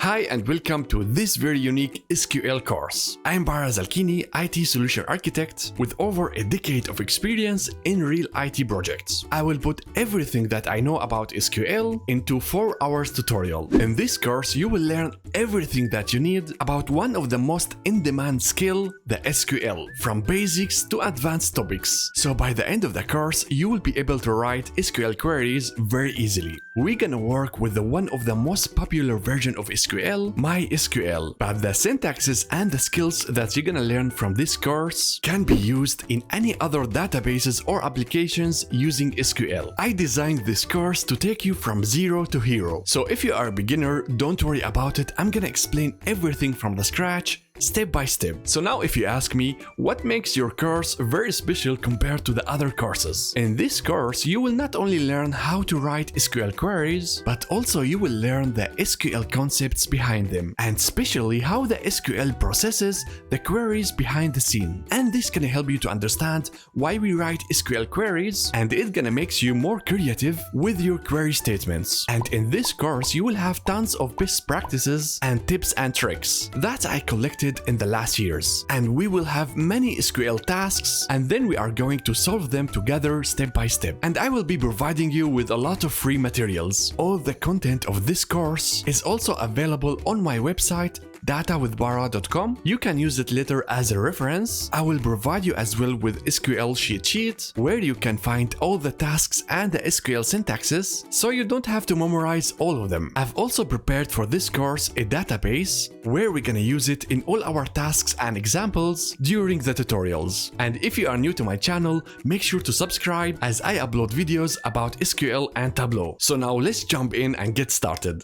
Hi and welcome to this very unique SQL course. I'm Baraz Alkini, IT Solution Architect with over a decade of experience in real IT projects. I will put everything that I know about SQL into 4 hours tutorial. In this course, you will learn everything that you need about one of the most in-demand skill, the SQL, from basics to advanced topics. So by the end of the course, you will be able to write SQL queries very easily. We're gonna work with one of the most popular version of SQL, MySQL, but the syntaxes and the skills that you're gonna learn from this course can be used in any other databases or applications using SQL. I designed this course to take you from zero to hero. So if you are a beginner, don't worry about it. I'm gonna explain everything from the scratch, step by step. So now if you ask me, what makes your course very special compared to the other courses? In this course, you will not only learn how to write SQL queries, but also you will learn the SQL concepts behind them, and especially how the SQL processes the queries behind the scene. And this can help you to understand why we write SQL queries, and it's gonna make you more creative with your query statements. And in this course, you will have tons of best practices and tips and tricks that I collected in the last years, and we will have many SQL tasks, and then we are going to solve them together step by step. And I will be providing you with a lot of free materials. All the content of this course is also available on my website datawithbara.com. You can use it later as a reference. I will provide you as well with SQL cheat sheet where you can find all the tasks and the SQL syntaxes, so you don't have to memorize all of them. I've also prepared for this course a database where we're gonna use it in all our tasks and examples during the tutorials. And if you are new to my channel, make sure to subscribe as I upload videos about SQL and Tableau. So now let's jump in and get started.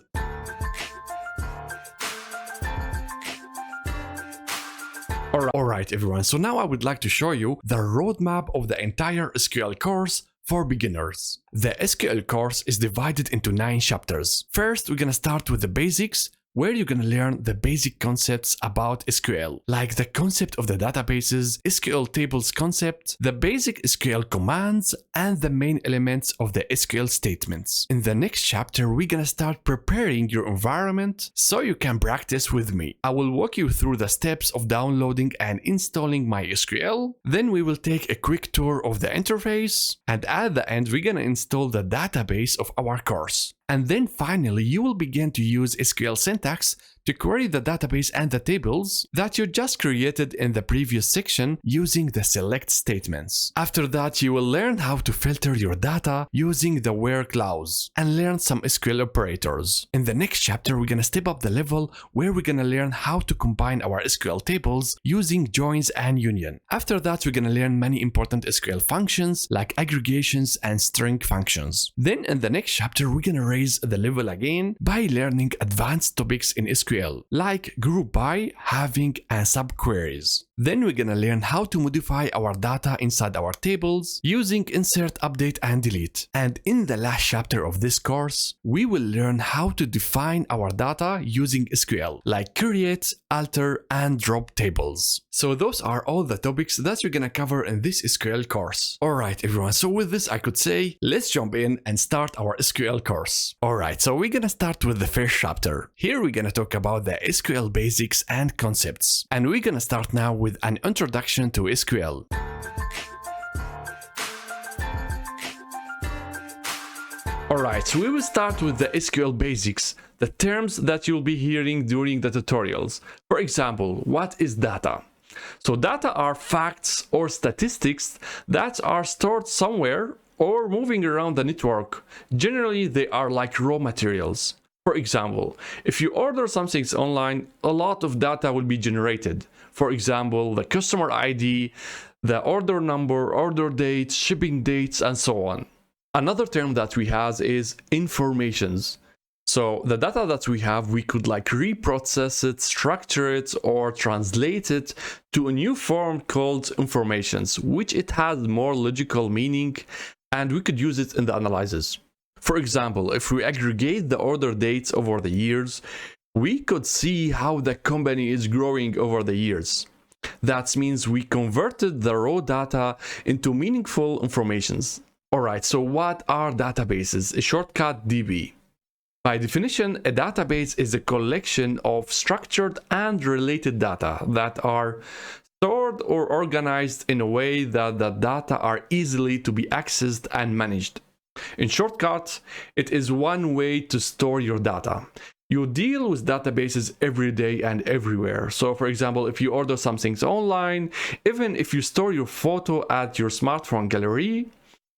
Alright everyone, so now I would like to show you the roadmap of the entire SQL course for beginners. The SQL course is divided into 9 chapters. First, we're gonna start with the basics, where you're gonna learn the basic concepts about SQL, like the concept of the databases, SQL tables concept, the basic SQL commands, and the main elements of the SQL statements. In the next chapter, we're gonna start preparing your environment so you can practice with me. I will walk you through the steps of downloading and installing MySQL. Then we will take a quick tour of the interface, and at the end, we're gonna install the database of our course. And then finally, you will begin to use SQL syntax to query the database and the tables that you just created in the previous section using the select statements. After that, you will learn how to filter your data using the where clause and learn some SQL operators. In the next chapter, we're gonna step up the level where we're gonna learn how to combine our SQL tables using joins and union. After that, we're gonna learn many important SQL functions like aggregations and string functions. Then in the next chapter, we're gonna raise the level again by learning advanced topics in SQL, like group by, having, and subqueries. Then we're gonna learn how to modify our data inside our tables using insert, update, and delete. And in the last chapter of this course, we will learn how to define our data using SQL, like create, alter, and drop tables. So those are all the topics that we're gonna cover in this SQL course. Alright everyone, so with this I could say, let's jump in and start our SQL course. Alright, so we're gonna start with the first chapter. Here we're gonna talk about the SQL basics and concepts. And we're gonna start now with an introduction to SQL. Alright, so we will start with the SQL basics, the terms that you'll be hearing during the tutorials. For example, what is data? So data are facts or statistics that are stored somewhere or moving around the network. Generally, they are like raw materials. For example, if you order something online, a lot of data will be generated. For example, the customer ID, the order number, order date, shipping dates, and so on. Another term that we have is informations. So the data that we have, we could like reprocess it, structure it, or translate it to a new form called informations, which it has more logical meaning, and we could use it in the analysis. For example, if we aggregate the order dates over the years, we could see how the company is growing over the years. That means we converted the raw data into meaningful informations. Alright, so what are databases? A shortcut DB. By definition, a database is a collection of structured and related data that are stored or organized in a way that the data are easily to be accessed and managed. In shortcut, it is one way to store your data. You deal with databases every day and everywhere. So for example, if you order some things online, even if you store your photo at your smartphone gallery,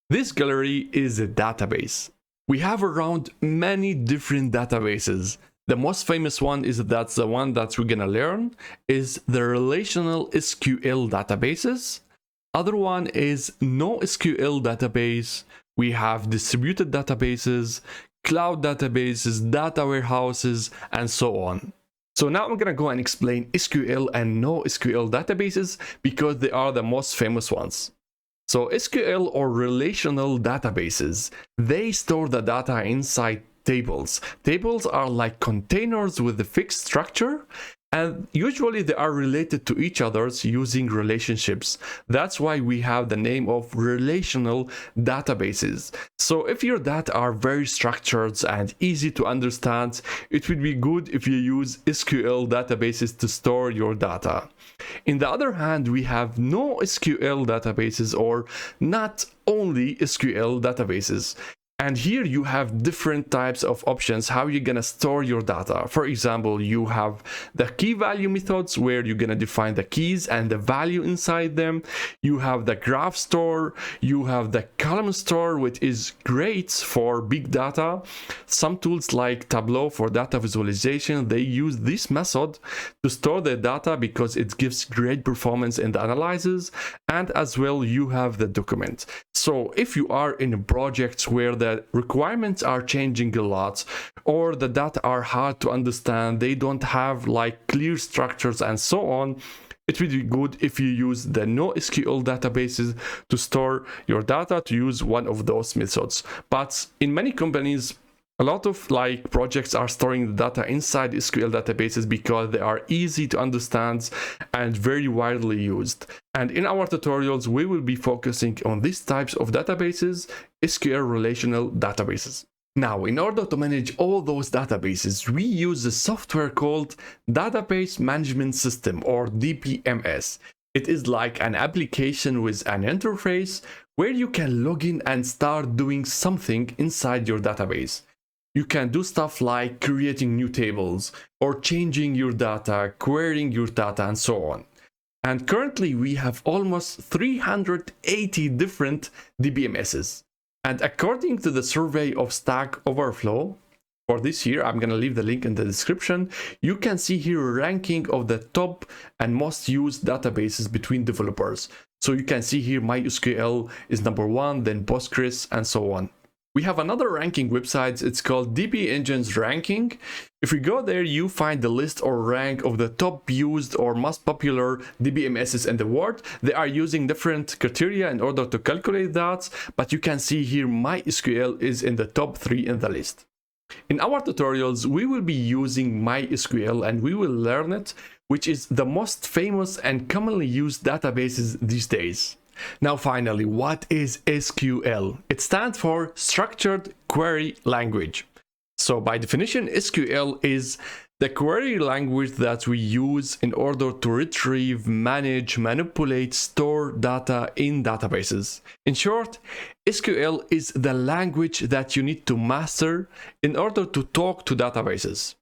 this gallery is a database. We have around many different databases. The most famous one is that's the one that we're gonna learn is the relational SQL databases. Other one is NoSQL database. We have distributed databases, cloud databases, data warehouses, and so on. So now I'm gonna go and explain SQL and NoSQL databases because they are the most famous ones. So SQL or relational databases, they store the data inside tables. Tables are like containers with a fixed structure, and usually they are related to each other using relationships. That's why we have the name of relational databases. So if your data are very structured and easy to understand, it would be good if you use SQL databases to store your data. In the other hand, we have NoSQL databases or not only SQL databases. And here you have different types of options how you're gonna store your data. For example, you have the key value methods where you're gonna define the keys and the value inside them. You have the graph store, you have the column store, which is great for big data. Some tools like Tableau for data visualization, they use this method to store their data because it gives great performance in the analysis. And as well, you have the document. So if you are in projects where the requirements are changing a lot or the data are hard to understand, they don't have like clear structures and so on, it would be good if you use the NoSQL databases to store your data, to use one of those methods. But in many companies, a lot of like projects are storing the data inside SQL databases because they are easy to understand and very widely used. And in our tutorials, we will be focusing on these types of databases, SQL relational databases. Now, in order to manage all those databases, we use a software called Database Management System or DBMS. It is like an application with an interface where you can log in and start doing something inside your database. You can do stuff like creating new tables or changing your data, querying your data, and so on. And currently we have almost 380 different DBMSs. And according to the survey of Stack Overflow for this year, I'm gonna leave the link in the description, you can see here a ranking of the top and most used databases between developers. So you can see here MySQL is #1, then Postgres, and so on. We have another ranking website, it's called DB Engine's Ranking. If we go there, you find the list or rank of the top used or most popular DBMSs in the world. They are using different criteria in order to calculate that, but you can see here MySQL is in the top 3 in the list. In our tutorials, we will be using MySQL and we will learn it, which is the most famous and commonly used databases these days. Now finally, what is SQL? It stands for Structured Query Language. So by definition, SQL is the query language that we use in order to retrieve, manage, manipulate, store data in databases. In short, SQL is the language that you need to master in order to talk to databases.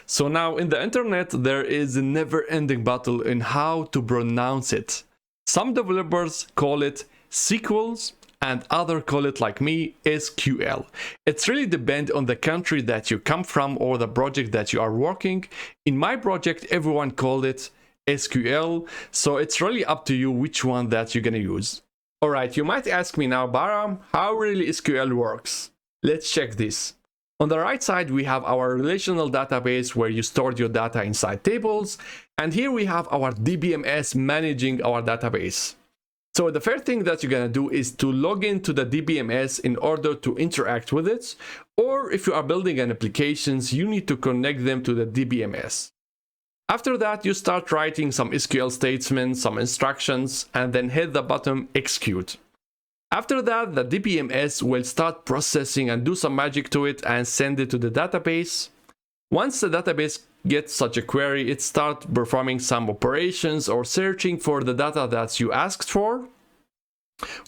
So now in the internet, there is a never-ending battle in how to pronounce it. Some developers call it SQLs and others call it, like me, SQL. It's really depend on the country that you come from or the project that you are working. In my project, everyone called it SQL, so it's really up to you which one that you're gonna use. Alright, you might ask me now, Bara, how really SQL works? Let's check this. On the right side, we have our relational database where you store your data inside tables. And here we have our DBMS managing our database. So the first thing that you're gonna do is to log into the DBMS in order to interact with it. Or if you are building an applications, you need to connect them to the DBMS. After that, you start writing some SQL statements, some instructions, and then hit the button execute. After that, the DBMS will start processing and do some magic to it and send it to the database. Once the database gets such a query, it starts performing some operations or searching for the data that you asked for.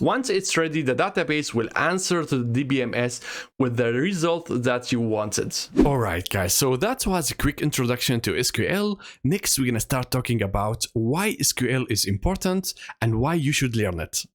Once it's ready, the database will answer to the DBMS with the result that you wanted. Alright guys, so that was a quick introduction to SQL. Next we're gonna start talking about why SQL is important and why you should learn it.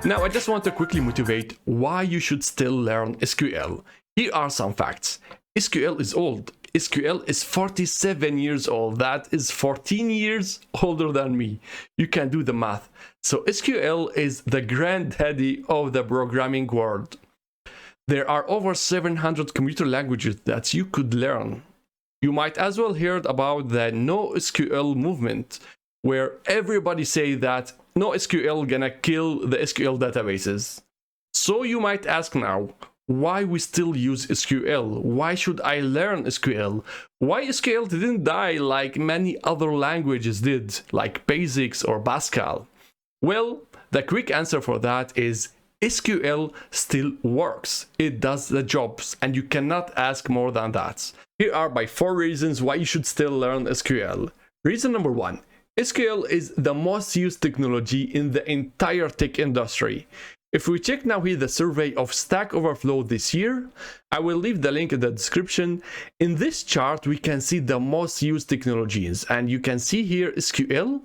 Now I just want to quickly motivate why you should still learn SQL. Here are some facts. SQL is old. SQL is 47 years old. That is 14 years older than me. You can do the math. So SQL is the granddaddy of the programming world. There are over 700 computer languages that you could learn. You might as well heard about the NoSQL movement, where everybody say that NoSQL gonna kill the SQL databases. So you might ask now, why we still use SQL? Why should I learn SQL? Why SQL didn't die like many other languages did, like Basics or Pascal? Well, the quick answer for that is SQL still works. It does the jobs, and you cannot ask more than that. Here are my 4 reasons why you should still learn SQL. Reason number 1. SQL is the most used technology in the entire tech industry. If we check now here the survey of Stack Overflow this year, I will leave the link in the description. In this chart, we can see the most used technologies, and you can see here SQL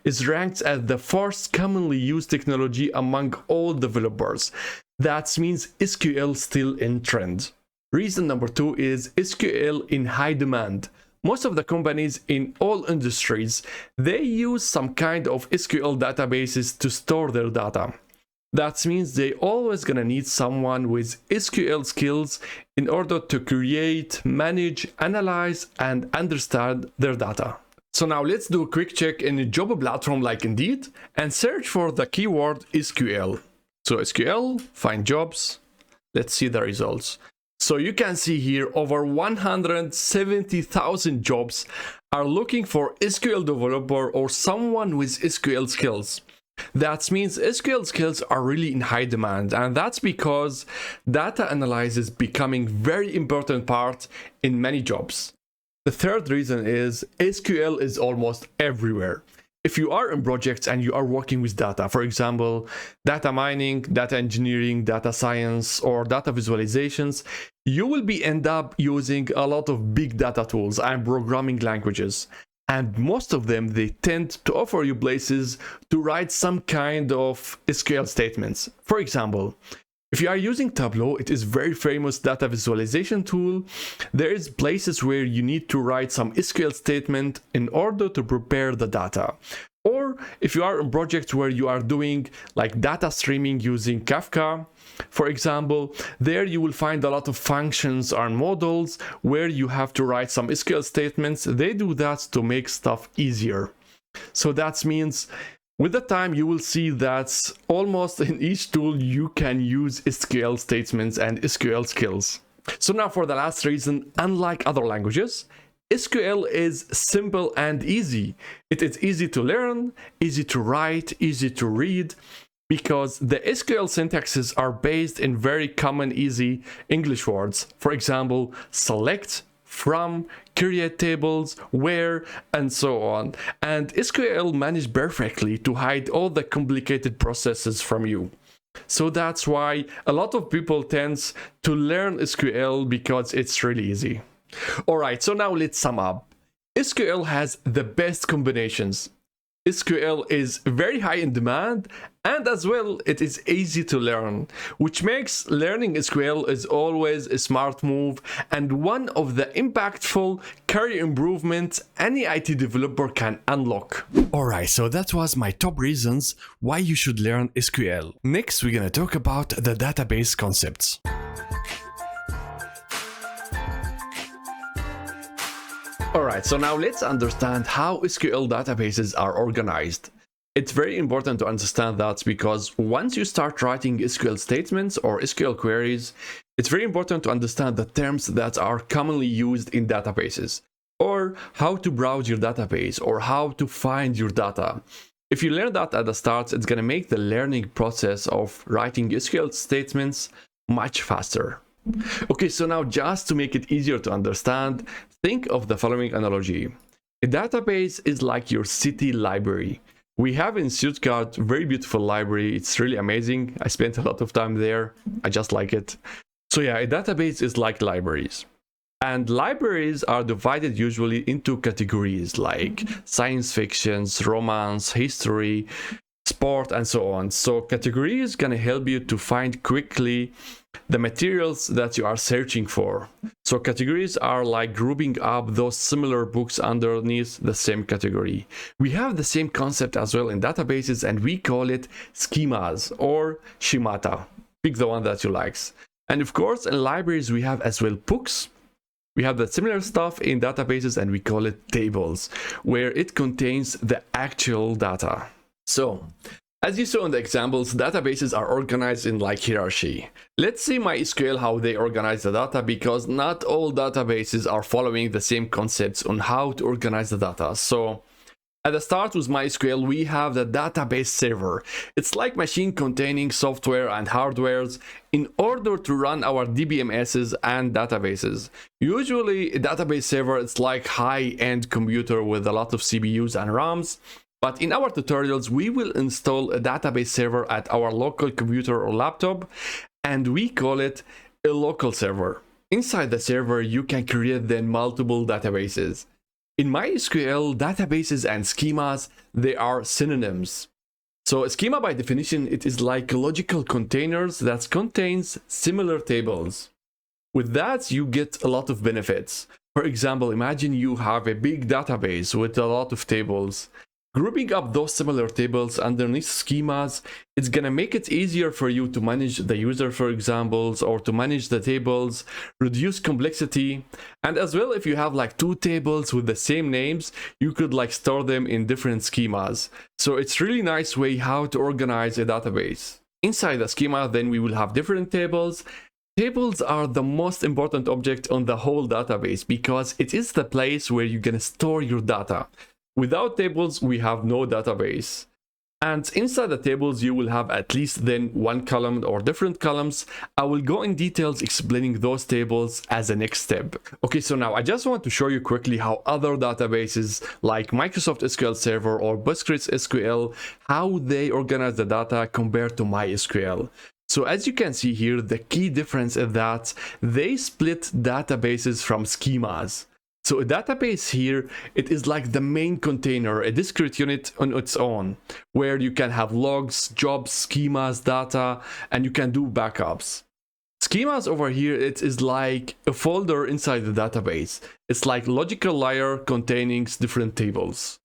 is ranked as the first commonly used technology among all developers. That means SQL still in trend. Reason number 2 is SQL in high demand. Most of the companies in all industries, they use some kind of SQL databases to store their data. That means they always gonna need someone with SQL skills in order to create, manage, analyze, and understand their data. So now let's do a quick check in a job platform like Indeed and search for the keyword SQL. So SQL, find jobs, let's see the results. So you can see here over 170,000 jobs are looking for SQL developer or someone with SQL skills. That means SQL skills are really in high demand, and that's because data analysis is becoming very important part in many jobs. The third reason is SQL is almost everywhere. If you are in projects and you are working with data, for example, data mining, data engineering, data science, or data visualizations, you will end up using a lot of big data tools and programming languages. And most of them, they tend to offer you places to write some kind of SQL statements. For example, if you are using Tableau, it is a very famous data visualization tool. There is places where you need to write some SQL statement in order to prepare the data. Or if you are in projects where you are doing like data streaming using Kafka, for example, there you will find a lot of functions and models where you have to write some SQL statements. They do that to make stuff easier. So that means with the time you will see that almost in each tool you can use SQL statements and SQL skills. So now for the last reason, unlike other languages, SQL is simple and easy. It is easy to learn, easy to write, easy to read, because the SQL syntaxes are based in very common, easy English words. For example, select, from, create tables, where, and so on. And SQL managed perfectly to hide all the complicated processes from you. So that's why a lot of people tend to learn SQL because it's really easy. Alright, so now let's sum up. SQL has the best combinations. SQL is very high in demand, and as well it is easy to learn, which makes learning SQL is always a smart move and one of the impactful career improvements any IT developer can unlock. Alright, so that was my top reasons why you should learn SQL. Next we're gonna talk about the database concepts. Alright, so now let's understand how SQL databases are organized. It's very important to understand that because once you start writing SQL statements or SQL queries, it's very important to understand the terms that are commonly used in databases. or how to browse your database, or how to find your data. If you learn that at the start, it's going to make the learning process of writing SQL statements much faster. Okay, so now just to make it easier to understand, think of the following analogy. A database is like your city library. We have in Stuttgart a very beautiful library. It's really amazing. I spent a lot of time there. I just like it. So yeah, a database is like libraries. And libraries are divided usually into categories like science fiction, romance, history, sport, and so on. So categories gonna help you to find quickly the materials that you are searching for. So categories are like grouping up those similar books underneath the same category. We have the same concept as well in databases, and we call it schemas or schemata. Pick the one that you like. And of course, in libraries, we have as well books. We have that similar stuff in databases, and we call it tables, where it contains the actual data. So, as you saw in the examples, databases are organized in like hierarchy. Let's see MySQL how they organize the data, because not all databases are following the same concepts on how to organize the data. So, at the start with MySQL, we have the database server. It's like machine containing software and hardwares in order to run our DBMSs and databases. Usually, a database server is like high-end computer with a lot of CPUs and RAMs. But in our tutorials, we will install a database server at our local computer or laptop, and we call it a local server. Inside the server, you can create then multiple databases. In MySQL, databases and schemas, they are synonyms. So a schema by definition, it is like logical containers that contains similar tables. With that, you get a lot of benefits. For example, imagine you have a big database with a lot of tables. Grouping up those similar tables underneath schemas, it's gonna make it easier for you to manage the user, for examples, or to manage the tables, reduce complexity. And as well, if you have like two tables with the same names, you could like store them in different schemas. So it's really nice way how to organize a database. Inside the schema, then we will have different tables. Tables are the most important object on the whole database because it is the place where you're gonna store your data. Without tables, we have no database. And inside the tables, you will have at least then one column or different columns. I will go in details explaining those tables as a next step. Okay, so now I just want to show you quickly how other databases like Microsoft SQL Server or PostgreSQL, how they organize the data compared to MySQL. So as you can see here, the key difference is that they split databases from schemas. So a database here, it is like the main container, a discrete unit on its own, where you can have logs, jobs, schemas, data, and you can do backups. Schemas over here, it is like a folder inside the database. It's like logical layer containing different tables.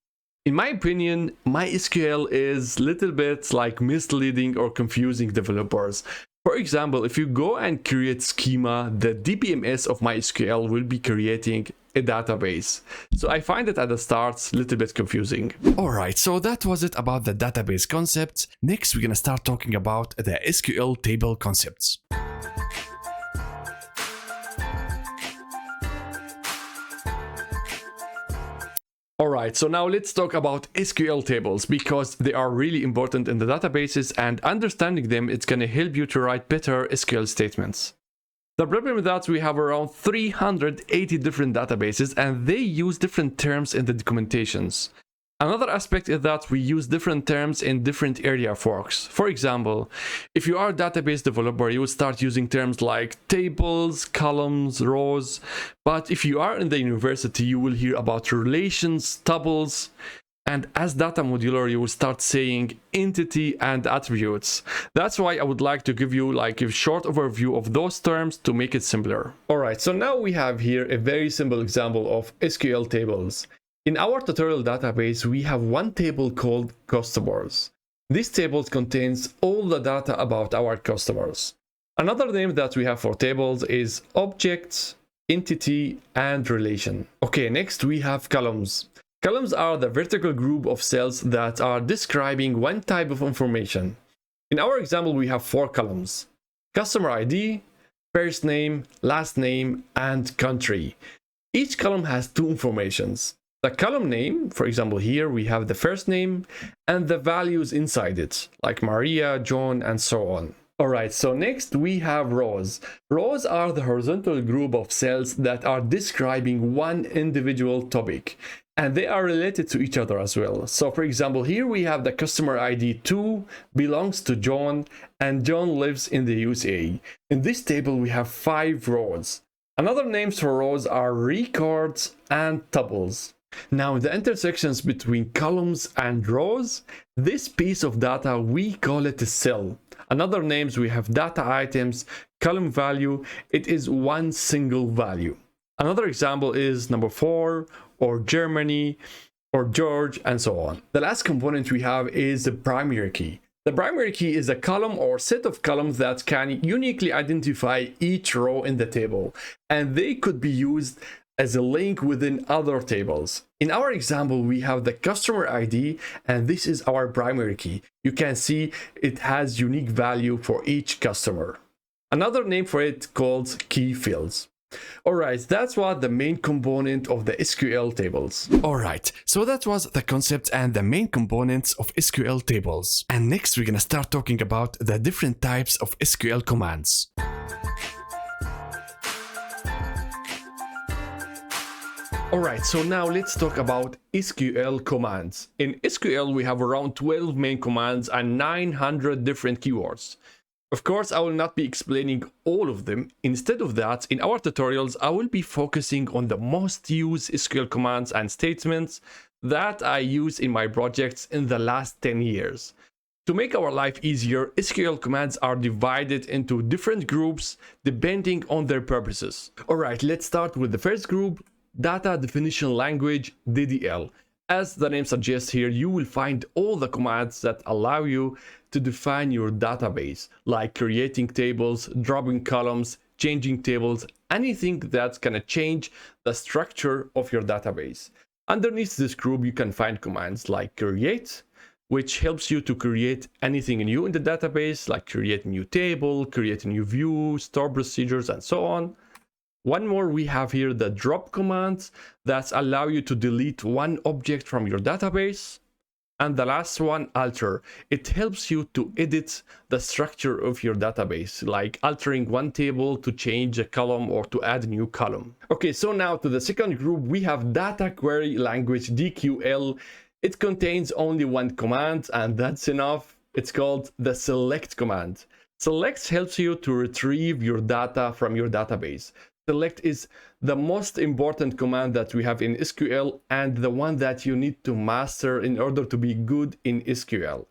In my opinion, MySQL is a little bit like misleading or confusing developers. For example, if you go and create schema, the DBMS of MySQL will be creating a database. So I find it at the start a little bit confusing. Alright, so that was it about the database concept. Next, we're gonna start talking about the SQL Table Concepts. Alright, so now let's talk about SQL tables because they are really important in the databases, and understanding them, it's gonna help you to write better SQL statements. The problem is that we have around 380 different databases and they use different terms in the documentations. Another aspect is that we use different terms in different area of works. For example, if you are a database developer, you will start using terms like tables, columns, rows. But if you are in the university, you will hear about relations, tuples. And as data modular, you will start saying entity and attributes. That's why I would like to give you like a short overview of those terms to make it simpler. Alright, so now we have here a very simple example of SQL tables. In our tutorial database, we have one table called customers. This table contains all the data about our customers. Another name that we have for tables is objects, entity, and relation. Okay, next we have columns. Columns are the vertical group of cells that are describing one type of information. In our example, we have 4 columns: customer ID, first name, last name, and country. Each column has two informations. The column name, for example, here we have the first name and the values inside it, like Maria, John, and so on. Alright, so next we have rows. Rows are the horizontal group of cells that are describing one individual topic, and they are related to each other as well. So for example, here we have the customer ID 2 belongs to John, and John lives in the USA. In this table we have 5 rows. Another names for rows are records and tuples. Now, in the intersections between columns and rows, this piece of data, we call it a cell. Another names, we have data items, column value, it is one single value. Another example is number 4, or Germany, or George, and so on. The last component we have is the primary key. The primary key is a column or set of columns that can uniquely identify each row in the table, and they could be used as a link within other tables. In our example, we have the customer ID, and this is our primary key. You can see it has unique value for each customer. Another name for it called key fields. Alright, that's what the main component of the SQL tables. Alright, so that was the concept and the main components of SQL tables. And next we're gonna start talking about the different types of SQL commands. Alright, so now let's talk about SQL commands. In SQL, we have around 12 main commands and 900 different keywords. Of course, I will not be explaining all of them. Instead of that, in our tutorials, I will be focusing on the most used SQL commands and statements that I use in my projects in the last 10 years. To make our life easier, SQL commands are divided into different groups depending on their purposes. Alright, let's start with the first group, Data Definition Language, DDL. As the name suggests here, you will find all the commands that allow you to define your database, like creating tables, dropping columns, changing tables, anything that's gonna change the structure of your database. Underneath this group, you can find commands like create, which helps you to create anything new in the database, like create a new table, create a new view, store procedures, and so on. One more we have here, the drop commands that allow you to delete one object from your database. And the last one, alter. It helps you to edit the structure of your database, like altering one table to change a column or to add a new column. Okay, so now to the second group, we have data query language, DQL. It contains only one command, and that's enough. It's called the select command. Select helps you to retrieve your data from your database. Select is the most important command that we have in SQL and the one that you need to master in order to be good in SQL.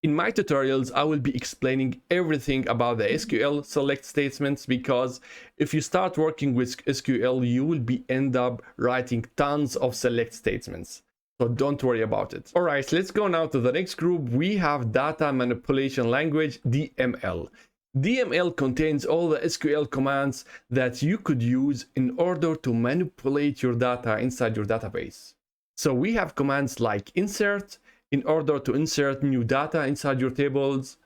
In my tutorials, I will be explaining everything about the SQL select statements, because if you start working with SQL, you will end up writing tons of select statements. So don't worry about it. Alright, let's go now to the next group. We have Data Manipulation Language, DML. DML contains all the SQL commands that you could use in order to manipulate your data inside your database. So we have commands like insert, in order to insert new data inside your tables,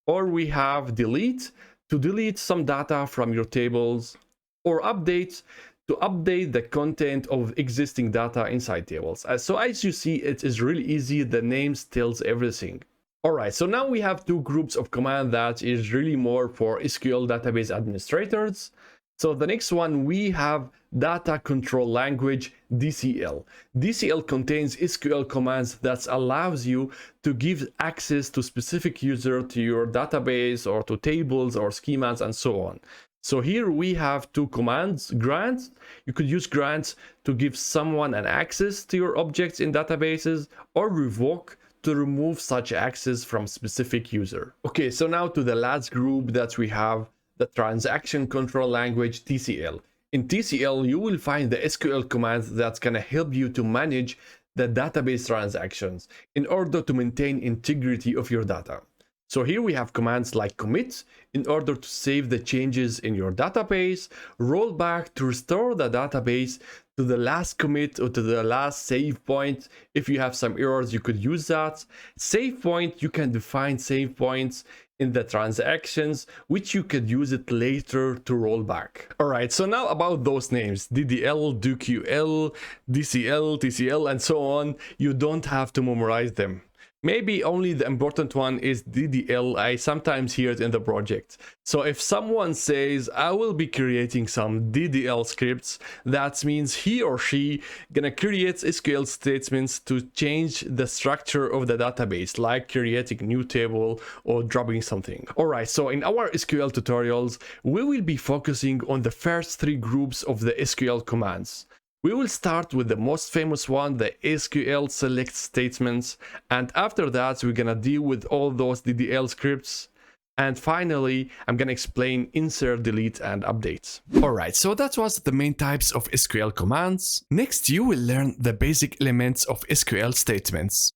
or we have delete, to delete some data from your tables, or update, to update the content of existing data inside tables. So as you see, it is really easy. The names tells everything. Alright, so now we have two groups of command that is really more for SQL database administrators. So the next one, we have Data Control Language, DCL. DCL contains SQL commands that allows you to give access to specific user to your database or to tables or schemas and so on. So here we have two commands, grant. You could use grant to give someone an access to your objects in databases, or revoke to remove such access from specific user. Okay, so now to the last group that we have, the Transaction Control Language, TCL. In TCL, you will find the SQL commands that's gonna help you to manage the database transactions in order to maintain integrity of your data. So here we have commands like commit in order to save the changes in your database, rollback to restore the database to the last commit or to the last save point. If you have some errors, you could use that. Save point, you can define save points in the transactions, which you could use it later to roll back. All right, so now about those names, DDL, DQL, DCL, TCL, and so on, you don't have to memorize them. Maybe only the important one is DDL. I sometimes hear it in the project. So if someone says, I will be creating some DDL scripts, that means he or she gonna create SQL statements to change the structure of the database, like creating a new table or dropping something. Alright, so in our SQL tutorials, we will be focusing on the first three groups of the SQL commands. We will start with the most famous one, the SQL select statements, and after that we're gonna deal with all those DDL scripts, and finally I'm gonna explain insert, delete, and update. Alright, so that was the main types of SQL commands. Next you will learn the basic elements of SQL statements.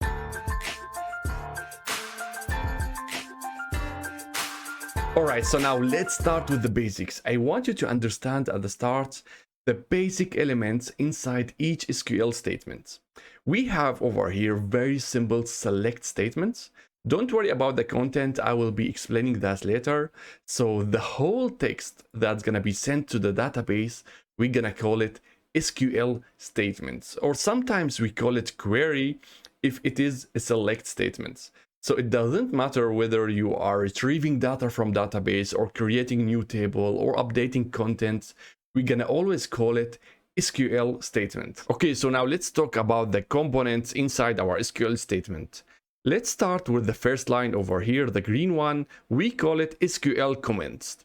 Alright, so now let's start with the basics. I want you to understand at the start the basic elements inside each SQL statement. We have over here very simple select statements. Don't worry about the content, I will be explaining that later. So the whole text that's gonna be sent to the database, we're gonna call it SQL statements, or sometimes we call it query if it is a select statement. So it doesn't matter whether you are retrieving data from database or creating a new table or updating content, we're gonna always call it SQL statement. Okay, so now let's talk about the components inside our SQL statement. Let's start with the first line over here, the green one. We call it SQL comments.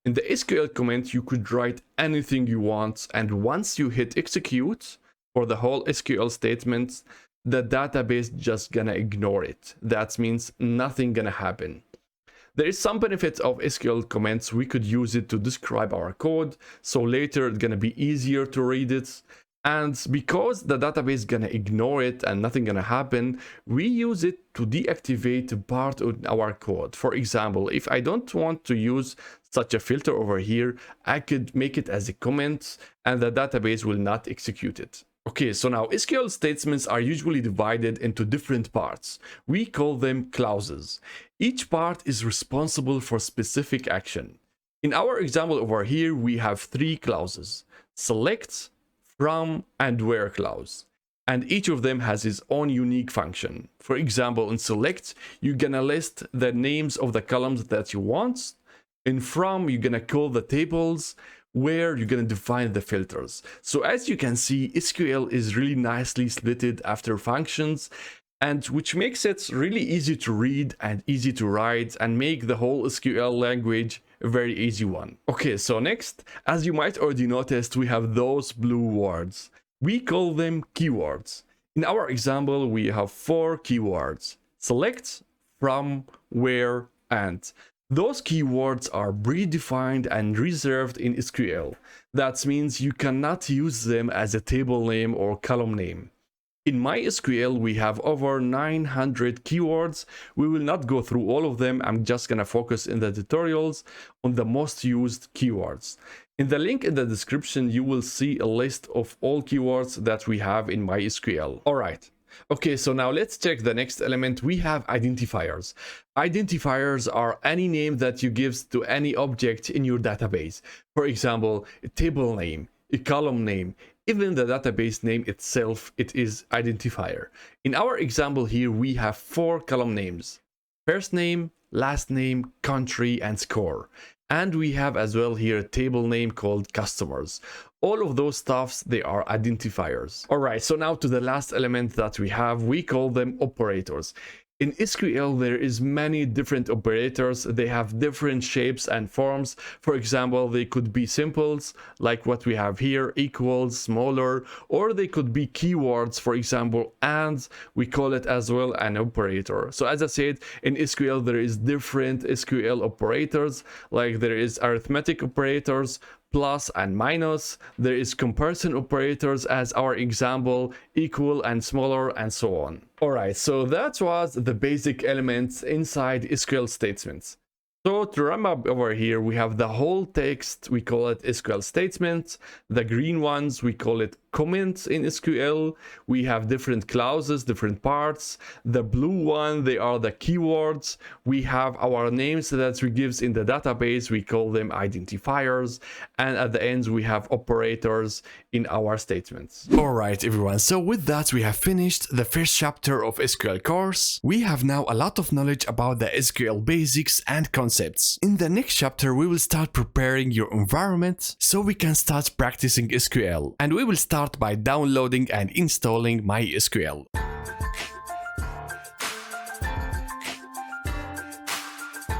In the SQL comment, you could write anything you want, and once you hit execute for the whole SQL statement, the database just gonna ignore it. That means nothing gonna happen. There is some benefit of SQL comments. We could use it to describe our code, so later it's gonna be easier to read it. And because the database is gonna ignore it and nothing gonna happen, we use it to deactivate part of our code. For example, if I don't want to use such a filter over here, I could make it as a comment and the database will not execute it. Okay, so now SQL statements are usually divided into different parts. We call them clauses. Each part is responsible for specific action. In our example over here, we have three clauses: select, from, and where clause. And each of them has its own unique function. For example, in select, you're gonna list the names of the columns that you want. In from, you're gonna call the tables. Where you're gonna define the filters. So as you can see, SQL is really nicely splitted after functions, and which makes it really easy to read and easy to write and make the whole SQL language a very easy one. Okay, so next, as you might already noticed, we have those blue words. We call them keywords. In our example, we have 4 keywords: select, from, where, and. Those keywords are predefined and reserved in SQL. That means you cannot use them as a table name or column name. In MySQL, we have over 900 keywords. We will not go through all of them. I'm just gonna focus in the tutorials on the most used keywords. In the link in the description, you will see a list of all keywords that we have in MySQL. All right. Okay, so now let's check the next element. We have identifiers. Identifiers are any name that you give to any object in your database. For example, a table name, a column name, even the database name itself, it is identifier. In our example here, we have 4 column names: first name, last name, country, and score. And we have as well here a table name called customers. All of those stuffs, they are identifiers. All right, so now to the last element that we have, we call them operators. In SQL, there is many different operators. They have different shapes and forms. For example, they could be simples, like what we have here, equals, smaller, or they could be keywords, for example, and we call it as well an operator. So as I said, in SQL, there is different SQL operators, like there is arithmetic operators, plus and minus. There is comparison operators as our example, equal and smaller, and so on. Alright, so that was the basic elements inside SQL statements. So to wrap up over here, we have the whole text, we call it SQL statements. The green ones, we call it comments in SQL. We have different clauses, different parts. The blue one, they are the keywords. We have our names that we give in the database, we call them identifiers. And at the end, we have operators in our statements. All right, everyone. So with that, we have finished the first chapter of SQL course. We have now a lot of knowledge about the SQL basics and concepts. In the next chapter, we will start preparing your environment so we can start practicing SQL. And we will start by downloading and installing MySQL.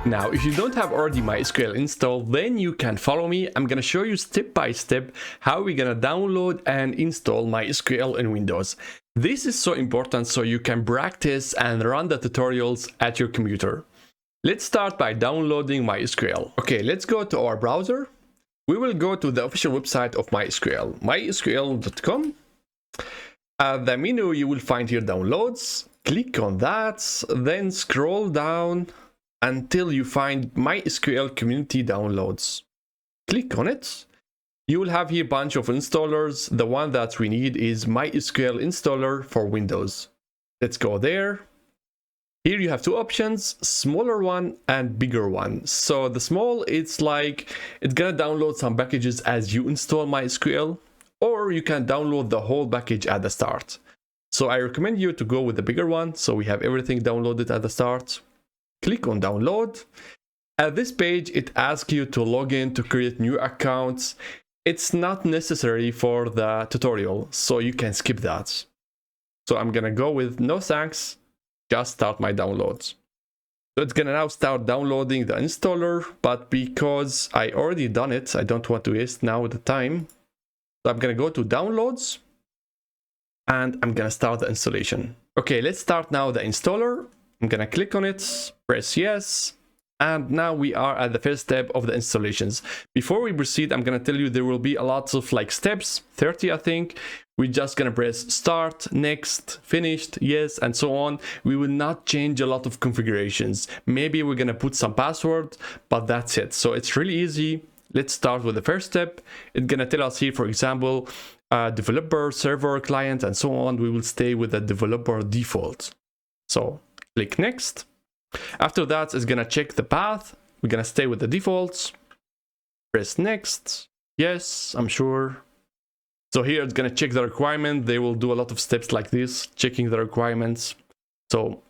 Now, if you don't have already MySQL installed, then you can follow me. I'm gonna show you step by step how we're gonna download and install MySQL in Windows. This is so important so you can practice and run the tutorials at your computer. Let's start by downloading MySQL. Okay, let's go to our browser. We will go to the official website of MySQL, mysql.com. At the menu, you will find here downloads. Click on that, then scroll down until you find MySQL Community Downloads. Click on it. You will have here a bunch of installers. The one that we need is MySQL installer for Windows. Let's go there. Here you have two options, smaller one and bigger one. So the small, it's like, it's gonna download some packages as you install MySQL, or you can download the whole package at the start. So I recommend you to go with the bigger one. So we have everything downloaded at the start. Click on download. At this page, it asks you to log in to create new accounts. It's not necessary for the tutorial, so you can skip that. So I'm gonna go with no thanks. Just start my downloads. So it's gonna now start downloading the installer, but because I already done it, I don't want to waste now the time. So I'm gonna go to downloads and I'm gonna start the installation. Okay, let's start now the installer. I'm gonna click on it, press yes. And now we are at the first step of the installations. Before we proceed, I'm gonna tell you there will be a lot of like steps, 30 I think. We're just gonna press start, next, finished, yes, and so on. We will not change a lot of configurations. Maybe we're gonna put some password, but that's it. So it's really easy. Let's start with the first step. It's gonna tell us here, for example, developer, server, client, and so on. We will stay with the developer default. So click next. After that, it's gonna check the path. We're gonna stay with the defaults. Press next. Yes, I'm sure. So here it's gonna check the requirement. They will do a lot of steps like this, checking the requirements. So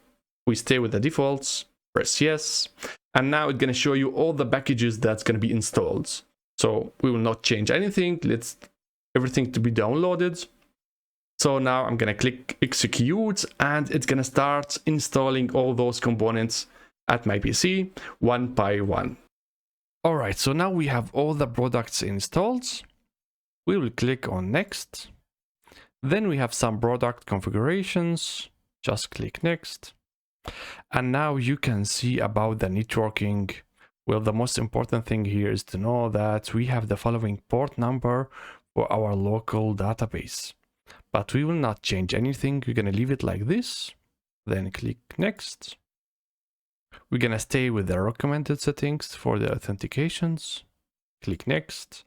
we stay with the defaults. Press yes. And now it's gonna show you all the packages that's gonna be installed. So we will not change anything. Let's everything to be downloaded. So now I'm gonna click execute and it's gonna start installing all those components at my PC one by one. All right, so now we have all the products installed. We will click on next. Then we have some product configurations. Just click next. And now you can see about the networking. Well, the most important thing here is to know that we have the following port number for our local database. But we will not change anything. We're going to leave it like this. Then click next. We're going to stay with the recommended settings for the authentications. Click next.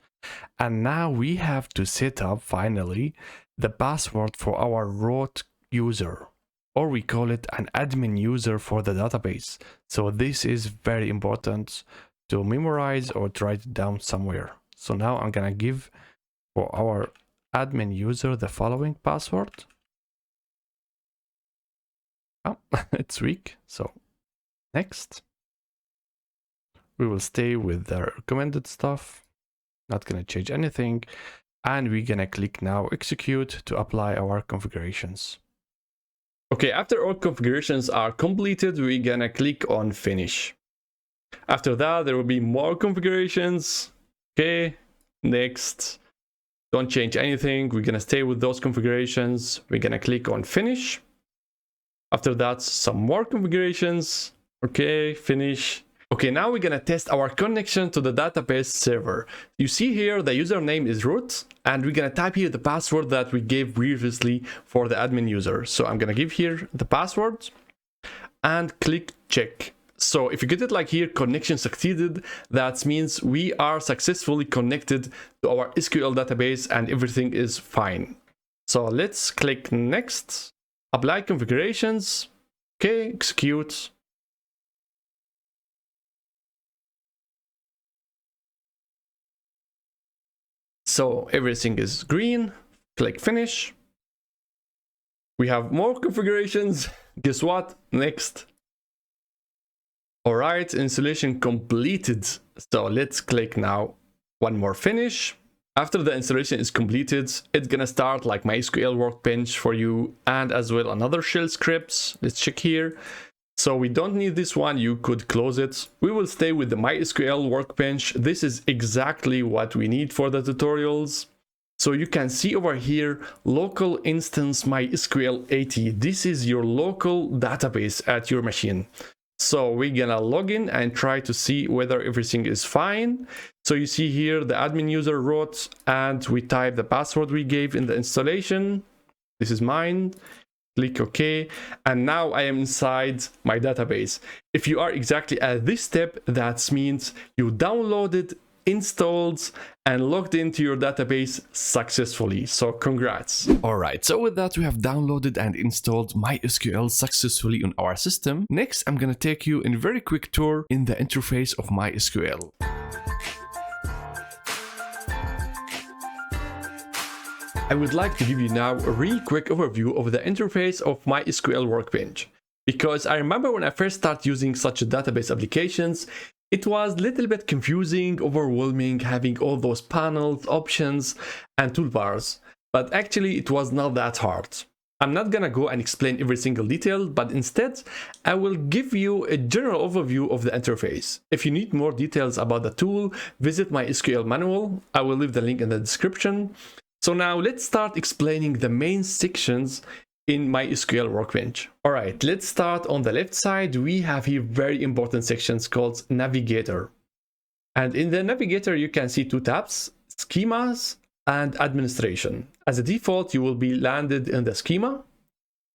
And now we have to set up finally the password for our root user, or we call it an admin user for the database. So this is very important to memorize or to write it down somewhere. So now I'm going to give for our admin user the following password. Oh, it's weak. So next. We will stay with the recommended stuff. Not gonna change anything. And we're gonna click now execute to apply our configurations. Okay, after all configurations are completed, we're gonna click on finish. After that, there will be more configurations. Okay, next. Don't change anything. We're gonna stay with those configurations. We're gonna click on finish. After that, some more configurations. Okay, finish. Okay, now we're gonna test our connection to the database server. You see here the username is root, and we're gonna type here the password that we gave previously for the admin user. So I'm gonna give here the password and click check. So if you get it like here, connection succeeded, that means we are successfully connected to our SQL database and everything is fine. So let's click next, apply configurations, okay, execute. So everything is green, click finish. We have more configurations. Guess what? Next. All right, installation completed. So let's click now one more finish. After the installation is completed, it's gonna start like MySQL workbench for you and as well another shell scripts. Let's check here. So we don't need this one, you could close it. We will stay with the MySQL workbench. This is exactly what we need for the tutorials. So you can see over here, local instance MySQL 80. This is your local database at your machine. So we're gonna log in and try to see whether everything is fine. So you see here the admin user wrote and we type the password we gave in the installation. This is mine. Click OK. And now I am inside my database. If you are exactly at this step, that means you downloaded, installed and logged into your database successfully. So congrats. Alright, so with that we have downloaded and installed MySQL successfully on our system. Next, I'm gonna take you in a very quick tour in the interface of MySQL. I would like to give you now a really quick overview of the interface of MySQL Workbench. Because I remember when I first started using such database applications, it was a little bit confusing, overwhelming, having all those panels, options, and toolbars. But actually, it was not that hard. I'm not gonna go and explain every single detail, but instead, I will give you a general overview of the interface. If you need more details about the tool, visit my SQL manual. I will leave the link in the description. So now let's start explaining the main sections in MySQL Workbench. All right, let's start on the left side. We have here very important sections called Navigator. And in the Navigator, you can see two tabs, Schemas and Administration. As a default, you will be landed in the schema.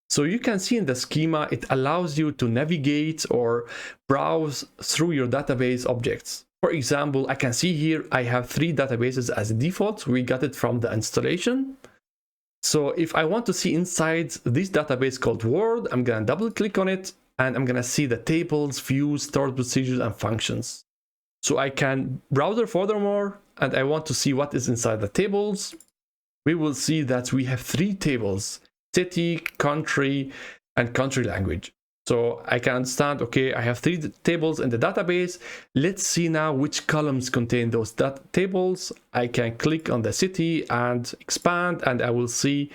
So you can see in the schema, it allows you to navigate or browse through your database objects. For example, I can see here, I have 3 databases as a default. We got it from the installation. So if I want to see inside this database called Word, I'm gonna double click on it and I'm gonna see the tables, views, stored procedures, and functions. So I can browse furthermore and I want to see what is inside the tables. We will see that we have 3 tables, city, country, and country language. So I can understand, okay, I have 3 tables in the database. Let's see now which columns contain those tables. I can click on the city and expand and I will see,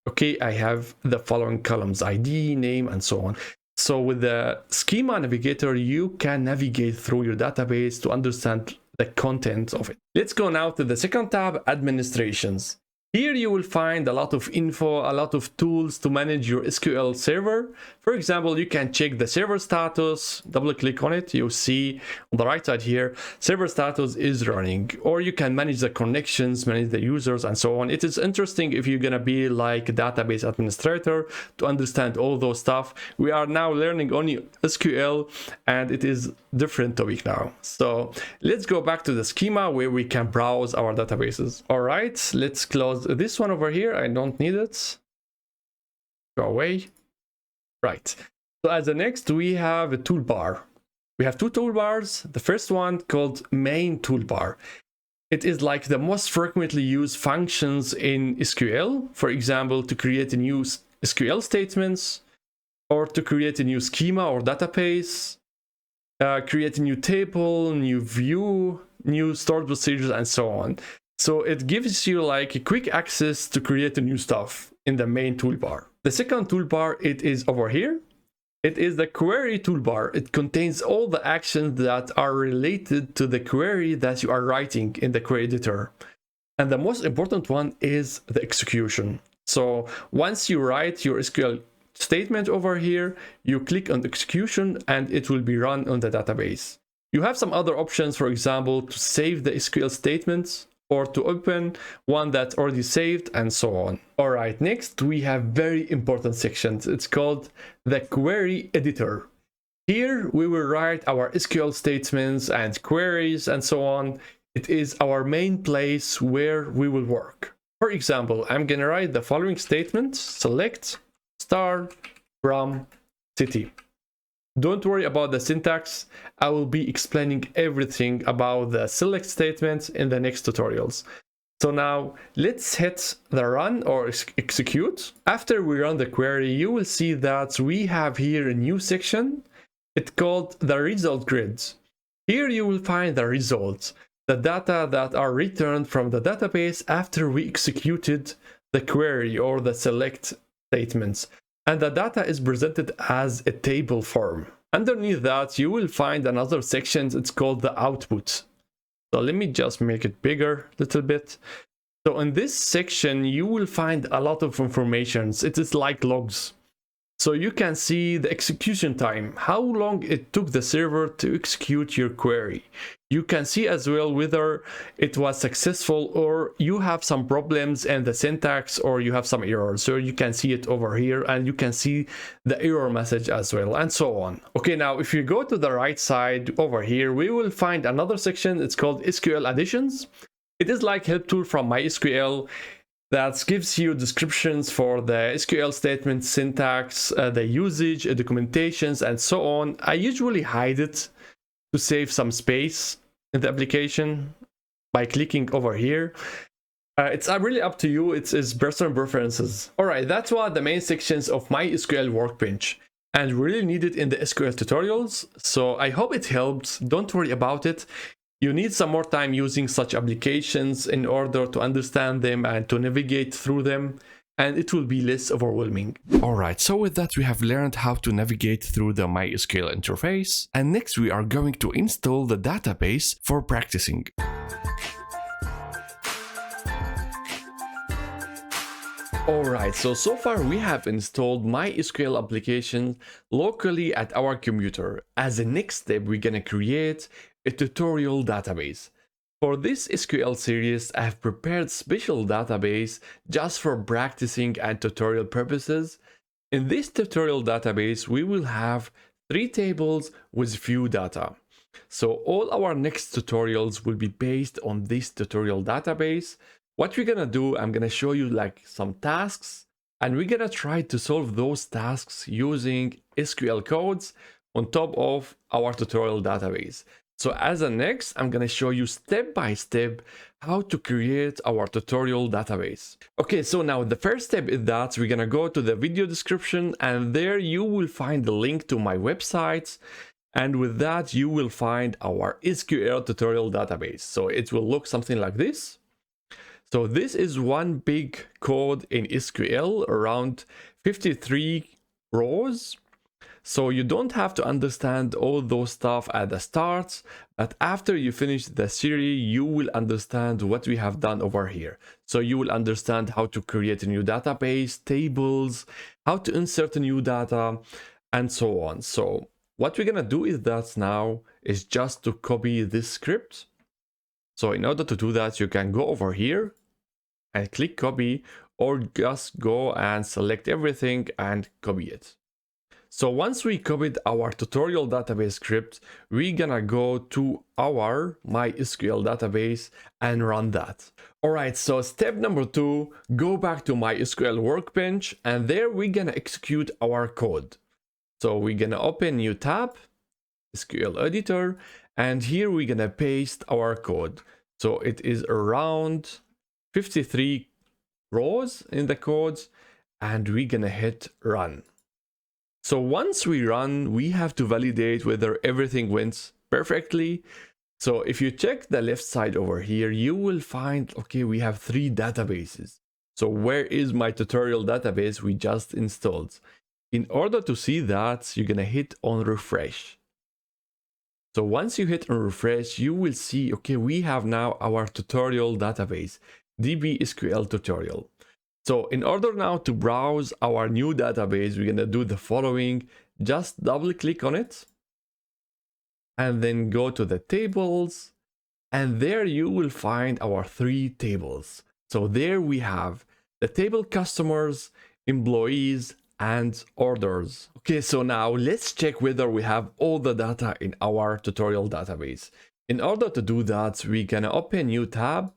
okay, I have the following columns, ID, name, and so on. So with the schema navigator, you can navigate through your database to understand the content of it. Let's go now to the second tab, administrations. Here you will find a lot of info, a lot of tools to manage your SQL server. For example, you can check the server status, double click on it, you'll see on the right side here, server status is running, or you can manage the connections, manage the users, and so on. It is interesting if you're gonna be like a database administrator to understand all those stuff. We are now learning only SQL and it is different topic now. So let's go back to the schema where we can browse our databases. All right, let's close this one over here. I don't need it. Go away. Right. So as the next, we have a toolbar. We have 2 toolbars. The first one called Main toolbar. It is like the most frequently used functions in SQL. For example, to create a new SQL statements, or to create a new schema or database, create a new table, new view, new stored procedures, and so on. So it gives you like a quick access to create a new stuff in the main toolbar. The second toolbar, it is over here. It is the query toolbar. It contains all the actions that are related to the query that you are writing in the query editor. And the most important one is the execution. So once you write your SQL statement over here, you click on the execution and it will be run on the database. You have some other options, for example, to save the SQL statements, or to open one that's already saved, and so on. All right, next we have very important sections. It's called the query editor. Here we will write our SQL statements and queries and so on. It is our main place where we will work. For example, I'm gonna write the following statement: select star from city. Don't worry about the syntax. I will be explaining everything about the select statement in the next tutorials. So now let's hit the run or execute. After we run the query, you will see that we have here a new section. It's called the result grid. Here you will find the results, the data that are returned from the database after we executed the query or the select statements. And the data is presented as a table form. Underneath that, you will find another section. It's called the output. So let me just make it bigger a little bit. So in this section, you will find a lot of information. It is like logs. So you can see the execution time, how long it took the server to execute your query. You can see as well whether it was successful or you have some problems in the syntax or you have some errors. So you can see it over here and you can see the error message as well and so on. Okay, now if you go to the right side over here, we will find another section. It's called SQL Additions. It is like help tool from MySQL that gives you descriptions for the SQL statement syntax, the usage, documentations, and so on. I usually hide it to save some space in the application by clicking over here. It's really up to you. It's personal preferences. All right, that's what the main sections of MySQL workbench, and really need it in the SQL tutorials. So I hope it helps. Don't worry about it. You need some more time using such applications in order to understand them and to navigate through them, and it will be less overwhelming. Alright, so with that we have learned how to navigate through the MySQL interface, and next we are going to install the database for practicing. Alright, so far we have installed MySQL application locally at our computer. As a next step, we're gonna create a tutorial database. For this SQL series, I have prepared special database just for practicing and tutorial purposes. In this tutorial database, we will have 3 tables with few data. So all our next tutorials will be based on this tutorial database. What we're gonna do, I'm gonna show you like some tasks, and we're gonna try to solve those tasks using SQL codes on top of our tutorial database. So as a next, I'm gonna show you step by step how to create our tutorial database. Okay, so now the first step is that we're gonna go to the video description, and there you will find the link to my website. And with that, you will find our SQL tutorial database. So it will look something like this. So this is one big code in SQL, around 53 rows. So you don't have to understand all those stuff at the start, but after you finish the series, you will understand what we have done over here. So you will understand how to create a new database, tables, how to insert a new data, and so on. So what we're gonna do is that now is just to copy this script. So in order to do that, you can go over here and click copy, or just go and select everything and copy it. So once we copied our tutorial database script, we're gonna go to our MySQL database and run that. Alright, so step number 2, go back to MySQL workbench, and there we're gonna execute our code. So we're gonna open new tab, SQL editor, and here we're gonna paste our code. So it is around 53 rows in the code, and we're gonna hit run. So once we run, we have to validate whether everything went perfectly. So if you check the left side over here, you will find, okay, we have 3 databases. So where is my tutorial database we just installed? In order to see that, you're gonna hit on refresh. So once you hit on refresh, you will see, okay, we have now our tutorial database, DB SQL tutorial. So in order now to browse our new database, we're gonna do the following. Just double click on it and then go to the tables, and there you will find our 3 tables. So there we have the table customers, employees, and orders. Okay, so now let's check whether we have all the data in our tutorial database. In order to do that, we're gonna open new tab.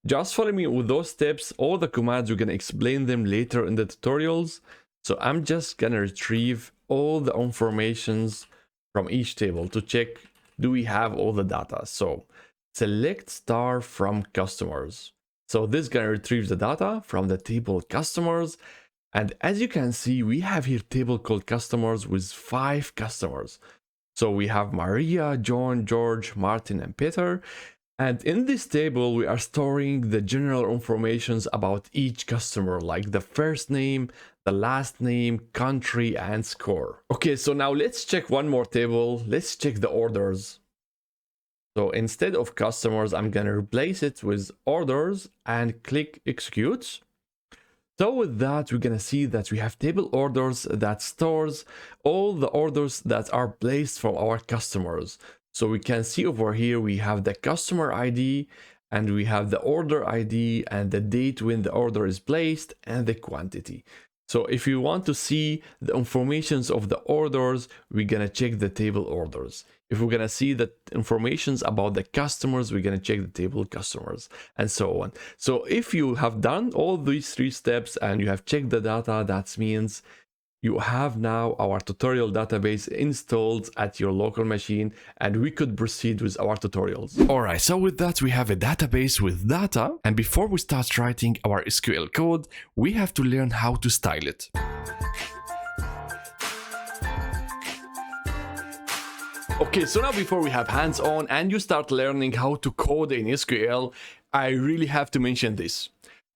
Just follow me with those steps. All the commands, we're gonna explain them later in the tutorials. So I'm just gonna retrieve all the informations from each table to check, do we have all the data? So select star from customers. So this is gonna retrieve the data from the table customers. And as you can see, we have here table called customers with 5 customers. So we have Maria, John, George, Martin, and Peter. And in this table, we are storing the general informations about each customer, like the first name, the last name, country, and score. Okay, so now let's check one more table. Let's check the orders. So instead of customers, I'm gonna replace it with orders and click execute. So with that, we're gonna see that we have table orders that stores all the orders that are placed from our customers. So we can see over here, we have the customer ID and we have the order ID and the date when the order is placed and the quantity. So if you want to see the informations of the orders, we're gonna check the table orders. If we're gonna see the informations about the customers, we're gonna check the table customers and so on. So if you have done all these 3 steps and you have checked the data, that means you have now our tutorial database installed at your local machine and we could proceed with our tutorials. Alright, so with that we have a database with data, and before we start writing our SQL code, we have to learn how to style it. Okay, so now before we have hands-on and you start learning how to code in SQL, I really have to mention this.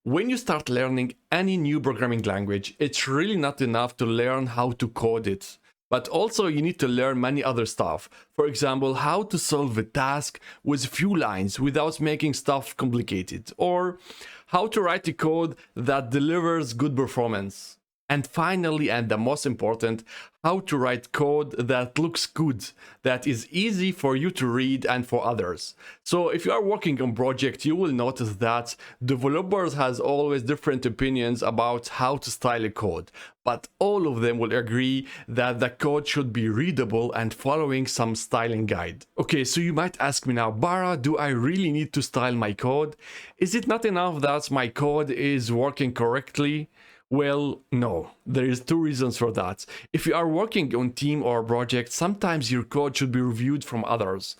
When you start learning any new programming language, it's really not enough to learn how to code it, but also you need to learn many other stuff. For example, how to solve a task with few lines without making stuff complicated, or how to write a code that delivers good performance. And finally, and the most important, how to write code that looks good, that is easy for you to read and for others. So if you are working on project, you will notice that developers has always different opinions about how to style a code, but all of them will agree that the code should be readable and following some styling guide. Okay, so you might ask me now, Bara, do I really need to style my code? Is it not enough that my code is working correctly? Well, no, there is 2 reasons for that. If you are working on team or project, sometimes your code should be reviewed from others.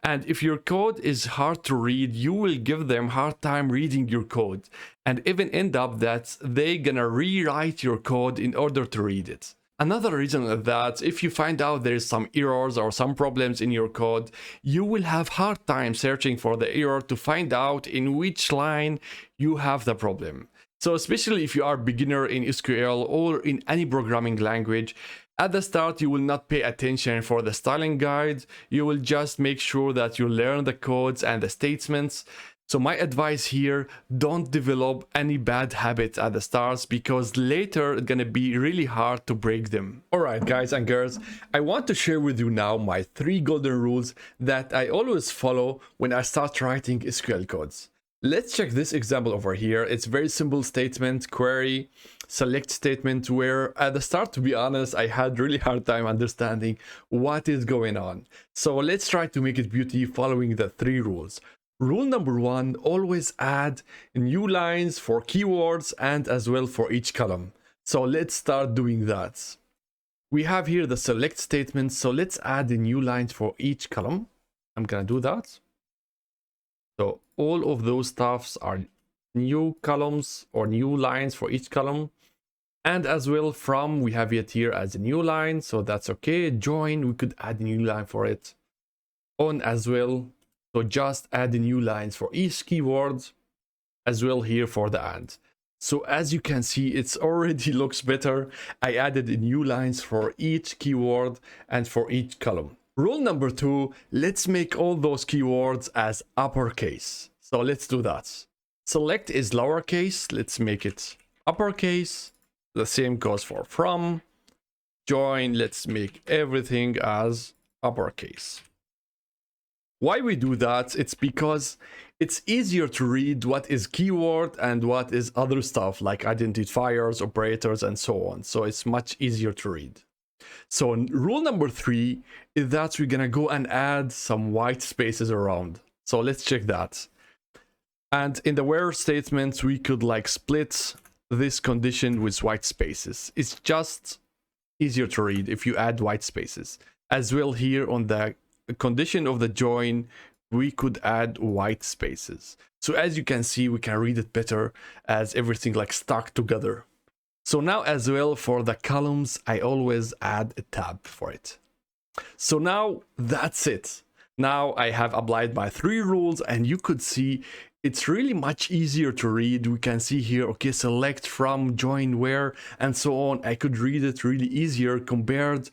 And if your code is hard to read, you will give them hard time reading your code and even end up that they gonna rewrite your code in order to read it. Another reason is that if you find out there is some errors or some problems in your code, you will have hard time searching for the error to find out in which line you have the problem. So especially if you are a beginner in SQL or in any programming language, at the start you will not pay attention for the styling guide. You will just make sure that you learn the codes and the statements. So my advice here, don't develop any bad habits at the start, because later it's gonna be really hard to break them. Alright guys and girls, I want to share with you now my 3 golden rules that I always follow when I start writing SQL codes. Let's check this example over here. It's very simple statement, query, select statement, where at the start, to be honest, I had really hard time understanding what is going on. So let's try to make it beauty following the 3 rules. Rule number 1, always add new lines for keywords and as well for each column. So let's start doing that. We have here the select statement, so let's add the new lines for each column. I'm gonna do that. So all of those stuffs are new columns or new lines for each column. And as well from, we have it here as a new line, so that's okay. Join, we could add a new line for it. On as well, so just add the new lines for each keyword, as well here for the and. So as you can see, it's already looks better. I added new lines for each keyword and for each column. Rule number 2, let's make all those keywords as uppercase. So let's do that. Select is lowercase, let's make it uppercase. The same goes for from. Join, let's make everything as uppercase. Why we do that? It's because it's easier to read what is keyword and what is other stuff like identifiers, operators, and so on. So it's much easier to read. So rule number 3 is that we're gonna go and add some white spaces around. So let's check that. And in the where statements, we could like split this condition with white spaces. It's just easier to read if you add white spaces. As well here on the condition of the join, we could add white spaces. So as you can see, we can read it better as everything like stuck together. So now as well for the columns, I always add a tab for it. So now that's it. Now I have applied my 3 rules and you could see it's really much easier to read. We can see here, okay, select from, join where, and so on. I could read it really easier compared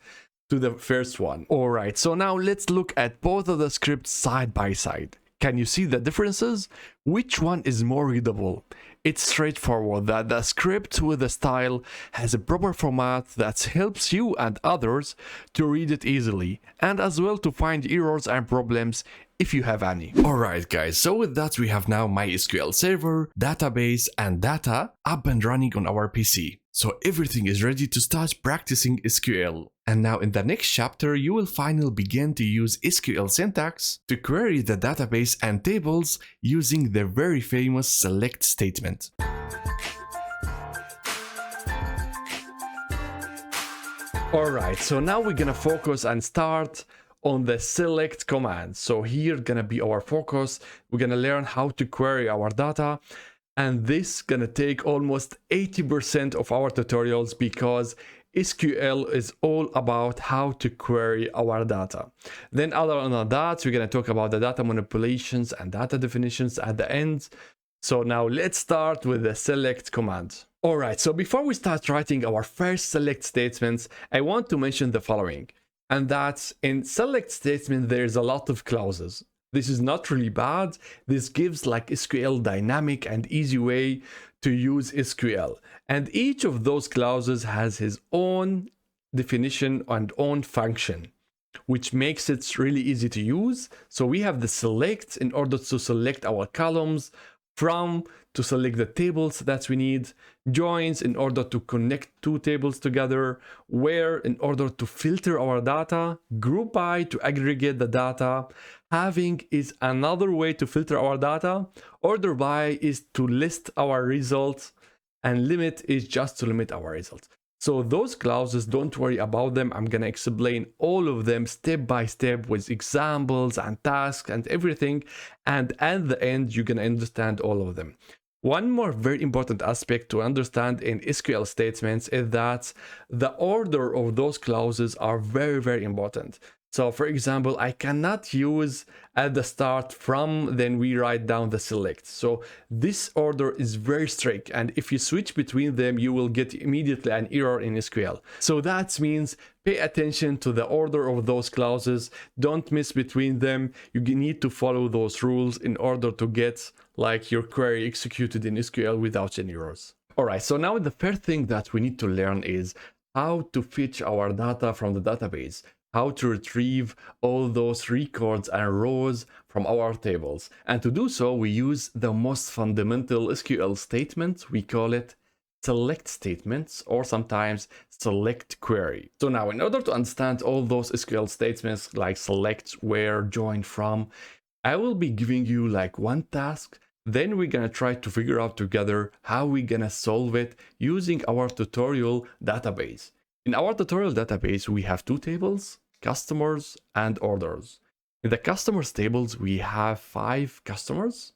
to the first one. All right, so now let's look at both of the scripts side by side. Can you see the differences? Which one is more readable? It's straightforward that the script with the style has a proper format that helps you and others to read it easily, and as well to find errors and problems if you have any. Alright guys, so with that we have now MySQL server, database and data up and running on our PC. So everything is ready to start practicing SQL. And now in the next chapter, you will finally begin to use SQL syntax to query the database and tables using the very famous select statement. Alright, so now we're gonna focus and start on the select command. So here gonna be our focus. We're gonna learn how to query our data. And this gonna take almost 80% of our tutorials because SQL is all about how to query our data. Then other than that, we're gonna talk about the data manipulations and data definitions at the end. So now let's start with the select command. Alright, so before we start writing our first select statements, I want to mention the following. And that's in select statement, there's a lot of clauses. This is not really bad. This gives like SQL dynamic and easy way to use SQL. And each of those clauses has his own definition and own function, which makes it really easy to use. So we have the select in order to select our columns, from to select the tables that we need, joins in order to connect 2 tables together, where in order to filter our data, group by to aggregate the data, having is another way to filter our data, order by is to list our results, and limit is just to limit our results. So those clauses, don't worry about them. I'm gonna explain all of them step by step with examples and tasks and everything. And at the end, you're gonna understand all of them. One more very important aspect to understand in SQL statements is that the order of those clauses are very, very important. So for example, I cannot use at the start from, then we write down the select. So this order is very strict. And if you switch between them, you will get immediately an error in SQL. So that means pay attention to the order of those clauses. Don't miss between them. You need to follow those rules in order to get like your query executed in SQL without any errors. All right, so now the first thing that we need to learn is how to fetch our data from the database, how to retrieve all those records and rows from our tables. And to do so, we use the most fundamental SQL statement. We call it select statements, or sometimes select query. So now in order to understand all those SQL statements like select, where, join, from, I will be giving you like one task. Then we're gonna try to figure out together how we're gonna solve it using our tutorial database. In our tutorial database, we have 2 tables, customers and orders. In the customers tables, we have 5 customers,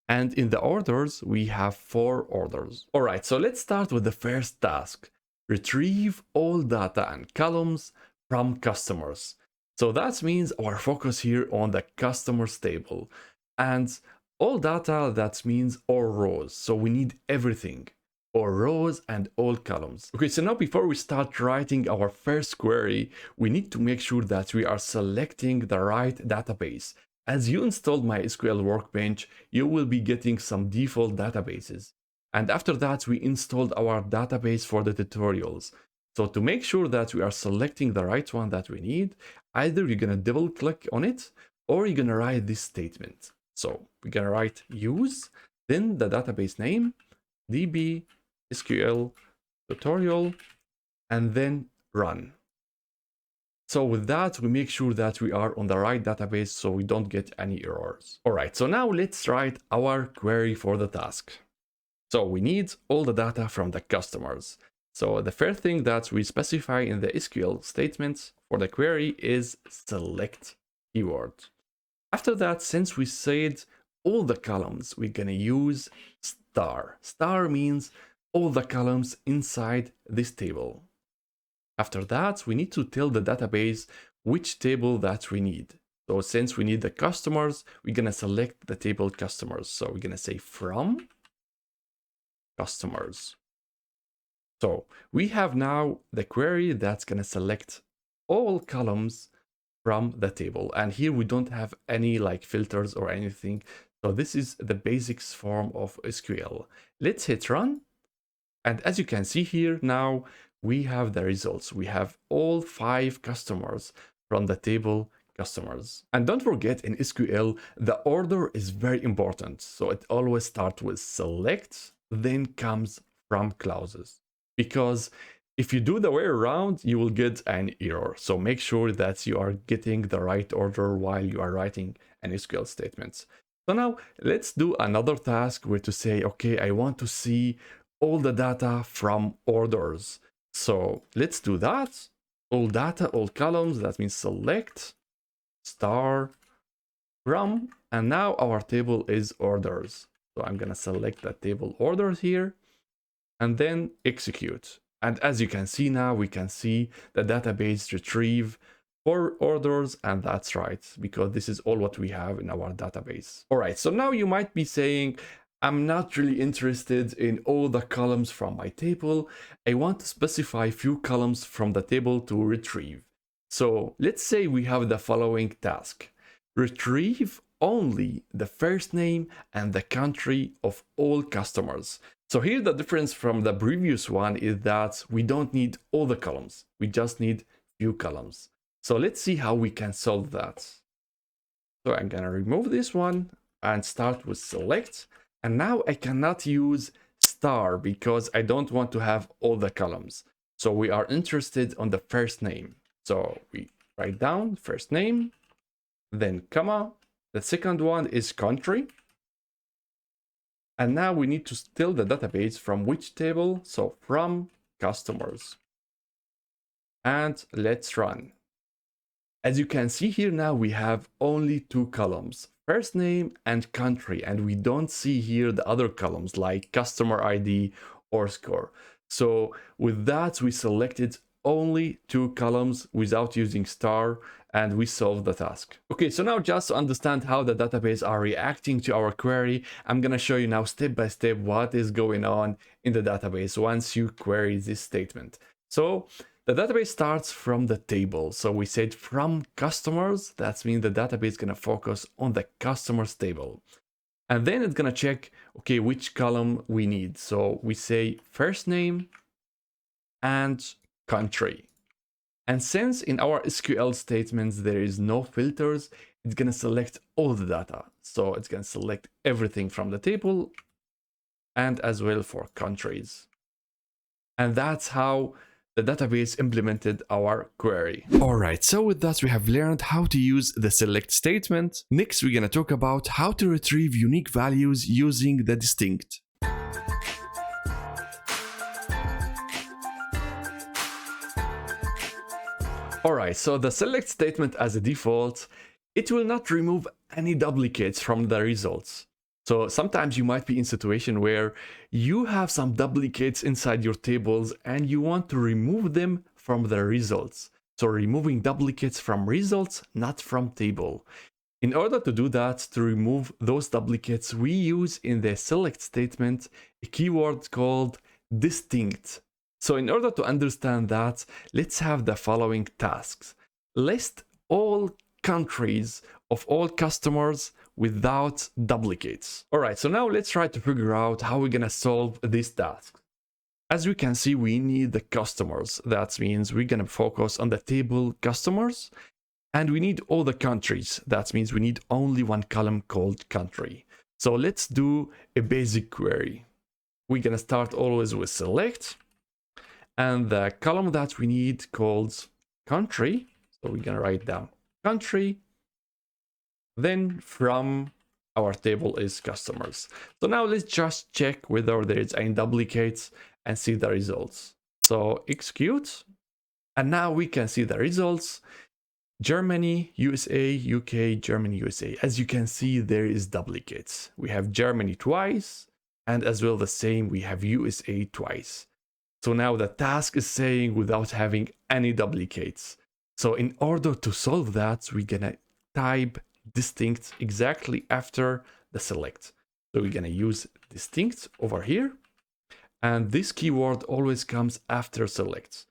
and in the orders, we have 4 orders. All right, so let's start with the first task. Retrieve all data and columns from customers. So that means our focus here on the customers table. And all data, that means all rows. So we need everything. All rows and all columns. Okay, so now before we start writing our first query, we need to make sure that we are selecting the right database. As you installed MySQL Workbench, you will be getting some default databases. And after that, we installed our database for the tutorials. So to make sure that we are selecting the right one that we need, either you're gonna double click on it, or you're gonna write this statement. So we're gonna write use, then the database name, db SQL tutorial, and then run. So with that, we make sure that we are on the right database so we don't get any errors. All right, so now let's write our query for the task. So we need all the data from the customers. So the first thing that we specify in the SQL statements for the query is select keyword. After that, since we said all the columns, we're gonna use star. Star means all the columns inside this table. After that, we need to tell the database which table that we need. So since we need the customers, we're gonna select the table customers. So we're gonna say from customers. So we have now the query that's gonna select all columns from the table. And here we don't have any like filters or anything. So this is the basics form of SQL. Let's hit run. And as you can see here now, we have the results. We have all 5 customers from the table customers. And don't forget, in SQL, the order is very important. So it always starts with select, then comes from clauses. Because if you do the way around, you will get an error. So make sure that you are getting the right order while you are writing an SQL statement. So now let's do another task where to say, okay, I want to see all the data from orders. So let's do that. All data, all columns, that means select, star, from, and now our table is orders. So I'm gonna select the table orders here and then execute. And as you can see now, we can see the database retrieve 4 orders, and that's right, because this is all what we have in our database. All right, so now you might be saying, I'm not really interested in all the columns from my table. I want to specify few columns from the table to retrieve. So let's say we have the following task. Retrieve only the first name and the country of all customers. So here the difference from the previous one is that we don't need all the columns. We just need few columns. So let's see how we can solve that. So I'm gonna remove this one and start with select. And now I cannot use star because I don't want to have all the columns. So we are interested on the first name. So we write down first name, then comma. The second one is country. And now we need to tell the database from which table. So from customers. And let's run. As you can see here now, we have only 2 columns. First name and country, and we don't see here the other columns like customer ID or score. So with that, we selected only 2 columns without using star, and we solved the task. Okay, so now just to understand how the database are reacting to our query, I'm gonna show you now step by step what is going on in the database once you query this statement. So the database starts from the table. So we said from customers, that means the database is gonna focus on the customers table. And then it's gonna check, okay, which column we need. So we say first name and country. And since in our SQL statements, there is no filters, it's gonna select all the data. So it's gonna select everything from the table and as well for countries. And that's how the database implemented our query. All right, so with that, we have learned how to use the select statement. Next, we're gonna talk about how to retrieve unique values using the distinct. All right, so the select statement as a default, it will not remove any duplicates from the results. So sometimes you might be in a situation where you have some duplicates inside your tables and you want to remove them from the results. So removing duplicates from results, not from table. In order to do that, to remove those duplicates, we use in the select statement a keyword called distinct. So in order to understand that, let's have the following tasks. List all countries of all customers without duplicates. All right, so now let's try to figure out how we're gonna solve this task. As we can see, we need the customers. That means we're gonna focus on the table customers. And we need all the countries. That means we need only one column called country. So let's do a basic query. We're gonna start always with select, and the column that we need called country. So we're gonna write down country. Then from our table is customers. So now let's just check whether there is any duplicates and see the results. So execute, and now we can see the results. Germany, USA, UK, Germany, USA. As you can see, there is duplicates. We have Germany twice, and as well the same, we have USA twice. So now the task is saying without having any duplicates. So in order to solve that, we're gonna type distinct exactly after the select. So we're gonna use distinct over here, and this keyword always comes after select.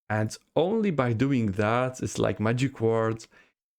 And only by doing that, it's like magic word,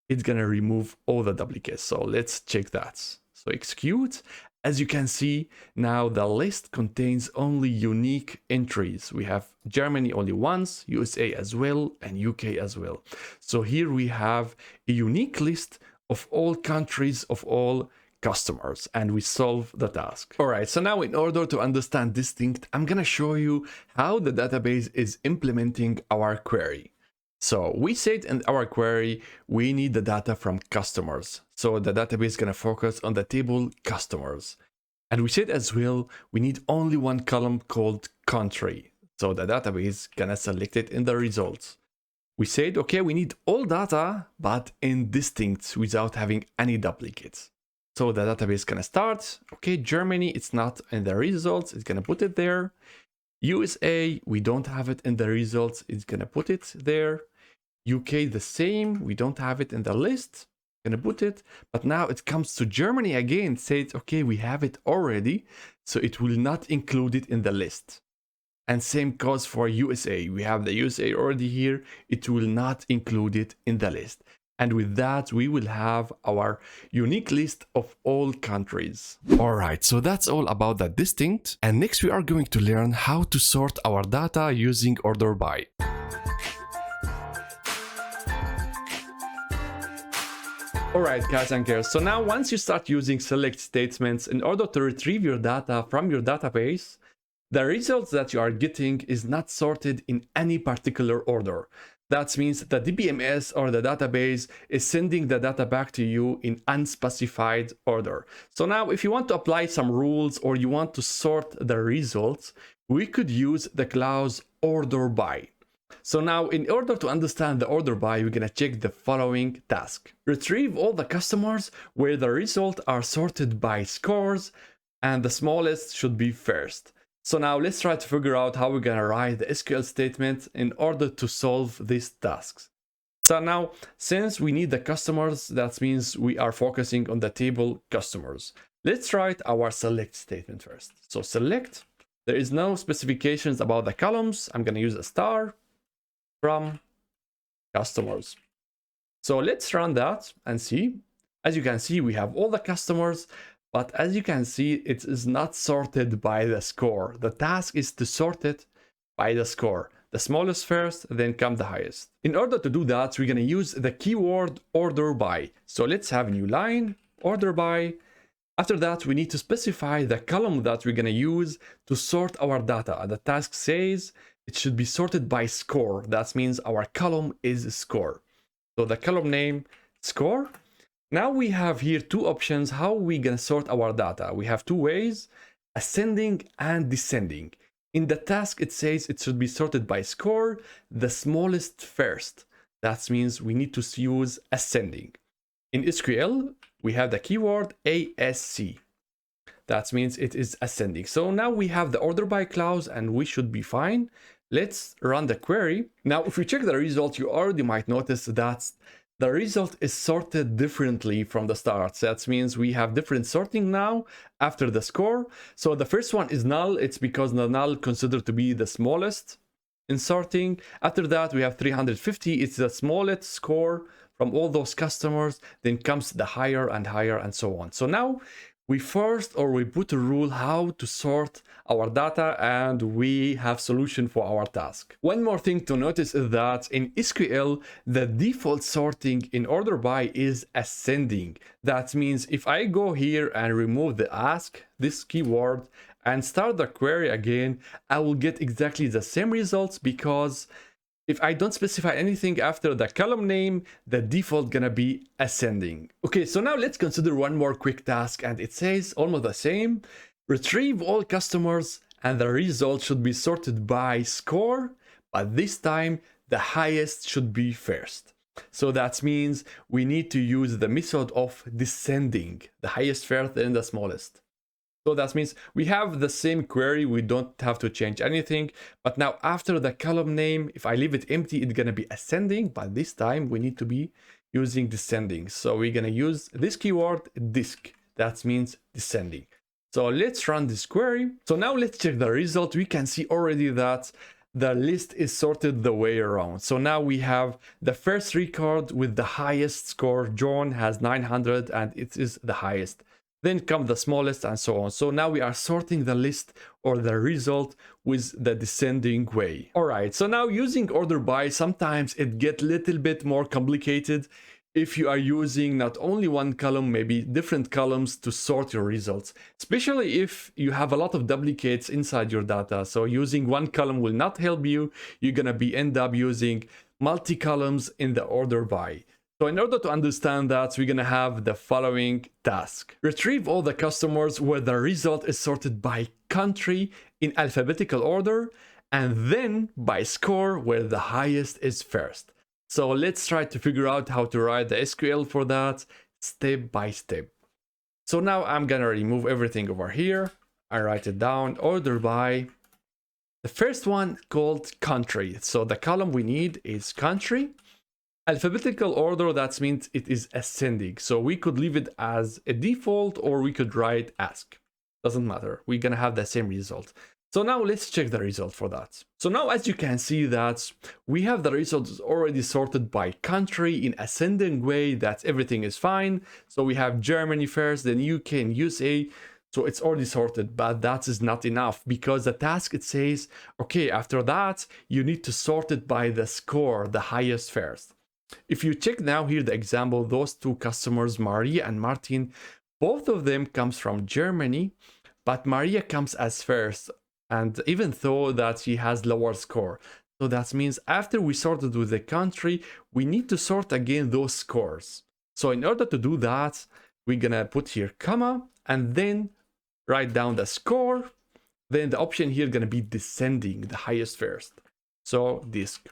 it's gonna remove all the duplicates. So let's check that. So execute. As you can see, now the list contains only unique entries. We have Germany only once, USA as well, and UK as well. So here we have a unique list of all countries, of all customers, and we solve the task. All right, so now in order to understand distinct, I'm gonna show you how the database is implementing our query. So we said in our query, we need the data from customers. So the database is gonna focus on the table customers. And we said as well, we need only one column called country. So the database is gonna select it in the results. We said, okay, we need all data, but in distinct without having any duplicates. So the database is gonna start, okay, Germany, it's not in the results, it's gonna put it there. USA, we don't have it in the results, it's gonna put it there. UK, the same, we don't have it in the list, gonna put it. But now it comes to Germany again, says, okay, we have it already, so it will not include it in the list. And same goes for USA, we have the USA already here, it will not include it in the list. And with that, we will have our unique list of all countries. All right, so that's all about the distinct. And next we are going to learn how to sort our data using order by. All right, guys and girls. So now once you start using select statements in order to retrieve your data from your database, the results that you are getting is not sorted in any particular order. That means the DBMS or the database is sending the data back to you in unspecified order. So now if you want to apply some rules or you want to sort the results, we could use the clause order by. So now in order to understand the order by, we're gonna check the following task. Retrieve all the customers where the results are sorted by scores and the smallest should be first. So now let's try to figure out how we're gonna write the SQL statement in order to solve these tasks. So now, since we need the customers, that means we are focusing on the table customers. Let's write our select statement first. So select, there is no specifications about the columns. I'm gonna use a star from customers. So let's run that and see. As you can see, we have all the customers. But as you can see, it is not sorted by the score. The task is to sort it by the score. The smallest first, then come the highest. In order to do that, we're going to use the keyword order by. So let's have a new line, order by. After that, we need to specify the column that we're going to use to sort our data. The task says it should be sorted by score. That means our column is score. So the column name, score. Now we have here two options how we're gonna sort our data. We have two ways, ascending and descending. In the task, it says it should be sorted by score, the smallest first. That means we need to use ascending. In SQL, we have the keyword ASC. That means it is ascending. So now we have the order by clause and we should be fine. Let's run the query. Now, if you check the result, you already might notice that the result is sorted differently from the start. So that means we have different sorting now after the score. So the first one is null. It's because the null considered to be the smallest in sorting. After that, we have 350. It's the smallest score from all those customers. Then comes the higher and higher and so on. So now we put a rule how to sort our data, and we have solution for our task. One more thing to notice is that in SQL, the default sorting in order by is ascending. That means if I go here and remove the ask, this keyword, and start the query again, I will get exactly the same results, because if I don't specify anything after the column name, the default gonna be ascending. Okay, so now let's consider one more quick task, and it says almost the same. Retrieve all customers and the result should be sorted by score, but this time the highest should be first. So that means we need to use the method of descending, the highest first, then the smallest. So that means we have the same query, we don't have to change anything, but now after the column name, if I leave it empty, it's gonna be ascending, but this time we need to be using descending. So we're gonna use this keyword, disc, that means descending. So let's run this query. So now let's check the result. We can see already that the list is sorted the way around. So now we have the first record with the highest score. John has 900 and it is the highest. Then come the smallest and so on. So now we are sorting the list or the result with the descending way. All right, so now using order by, sometimes it gets a little bit more complicated if you are using not only one column, maybe different columns to sort your results, especially if you have a lot of duplicates inside your data. So using one column will not help you. You're gonna end up using multi-columns in the order by. So in order to understand that, we're gonna have the following task. Retrieve all the customers where the result is sorted by country in alphabetical order, and then by score where the highest is first. So let's try to figure out how to write the SQL for that step by step. So now I'm gonna remove everything over here. I write it down, order by. The first one called country. So the column we need is country. Alphabetical order, that means it is ascending. So we could leave it as a default or we could write ask. Doesn't matter. We're gonna have the same result. So now let's check the result for that. So now as you can see that we have the results already sorted by country in ascending way, that everything is fine. So we have Germany first, then UK and USA. So it's already sorted, but that is not enough because the task, it says, okay, after that, you need to sort it by the score, the highest first. If you check now here the example, those two customers, Maria and Martin, both of them comes from Germany, but Maria comes as first, and even though that she has lower score. So that means after we sorted with the country, we need to sort again those scores. So in order to do that, we're gonna put here comma and then write down the score. Then the option here gonna be descending, the highest first. So disc.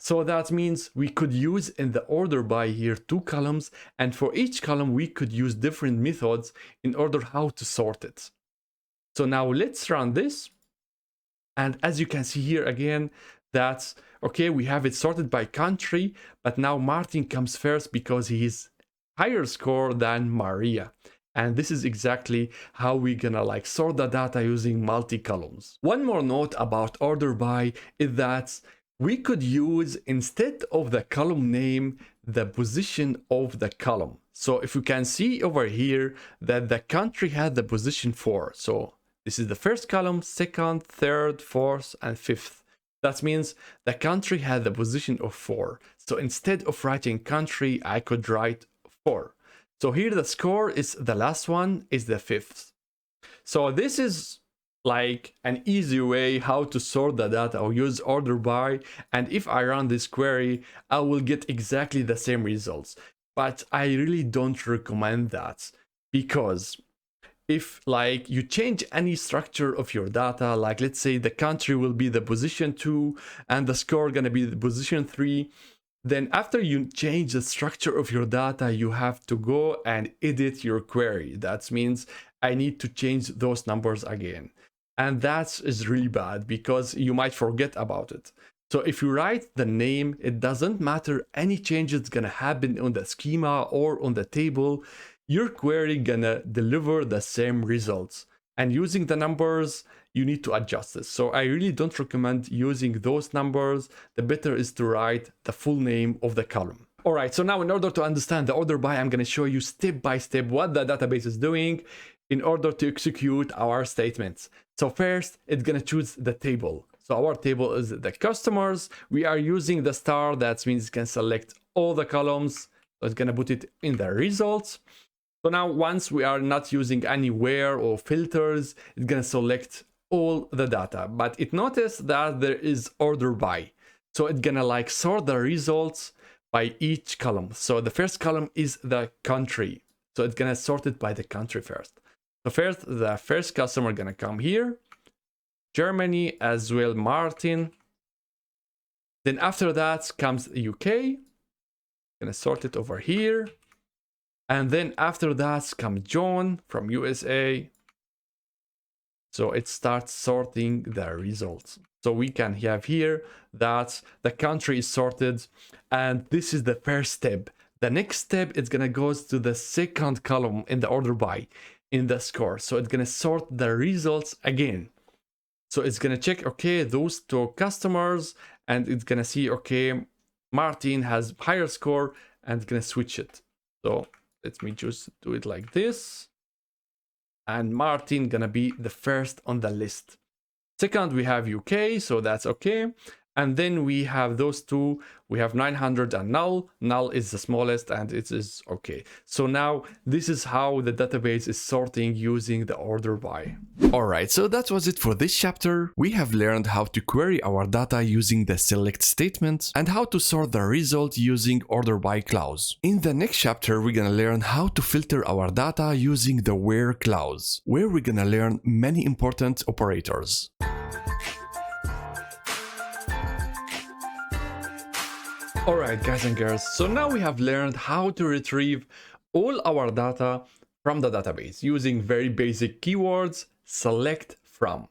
So that means we could use in the order by here 2 columns, and for each column we could use different methods in order how to sort it. So now let's run this. And as you can see here again, that's okay, we have it sorted by country, but now Martin comes first because he is higher score than Maria. And this is exactly how we're gonna sort the data using multi-columns. One more note about order by is that we could use, instead of the column name, the position of the column. So if you can see over here that the country had the position 4. So this is the first column, second, third, fourth, and fifth. That means the country had the position of 4. So instead of writing country, I could write 4. So here the score is the last one, is the 5th. So this is like an easy way how to sort the data or use order by, and if I run this query, I will get exactly the same results. But I really don't recommend that, because if you change any structure of your data, let's say the country will be the position 2 and the score gonna be the position 3, then after you change the structure of your data, you have to go and edit your query. That means I need to change those numbers again. And that is really bad because you might forget about it. So if you write the name, it doesn't matter any changes gonna happen on the schema or on the table, your query gonna deliver the same results. And using the numbers, you need to adjust this. So I really don't recommend using those numbers. The better is to write the full name of the column. All right, so now in order to understand the order by, I'm gonna show you step by step what the database is doing in order to execute our statements. So first, it's gonna choose the table. So our table is the customers. We are using the star. That means it can select all the columns. So it's gonna put it in the results. So now once we are not using any where or filters, it's gonna select all the data. But it noticed that there is order by. So it's gonna like sort the results by each column. So the first column is the country. So it's gonna sort it by the country first. So first, the first customer gonna come here. Germany as well, Martin. Then after that comes UK. Gonna sort it over here. And then after that comes John from USA. So it starts sorting the results. So we can have here that the country is sorted, and this is the first step. The next step is gonna go to the second column in the order by in the score. So it's gonna sort the results again. So it's gonna check, okay, those two customers, and it's gonna see, okay, Martin has higher score, and it's gonna switch it. So let me just do it like this. And Martin gonna be the first on the list. Second, we have UK, so that's okay. And then we have those two. We have 900 and null. Null is the smallest, and it is okay. So now this is how the database is sorting using the order by. Alright, so that was it for this chapter. We have learned how to query our data using the select statement and how to sort the result using order by clause. In the next chapter, we're gonna learn how to filter our data using the where clause, where we're gonna learn many important operators. Alright guys and girls, so now we have learned how to retrieve all our data from the database using very basic keywords, select from.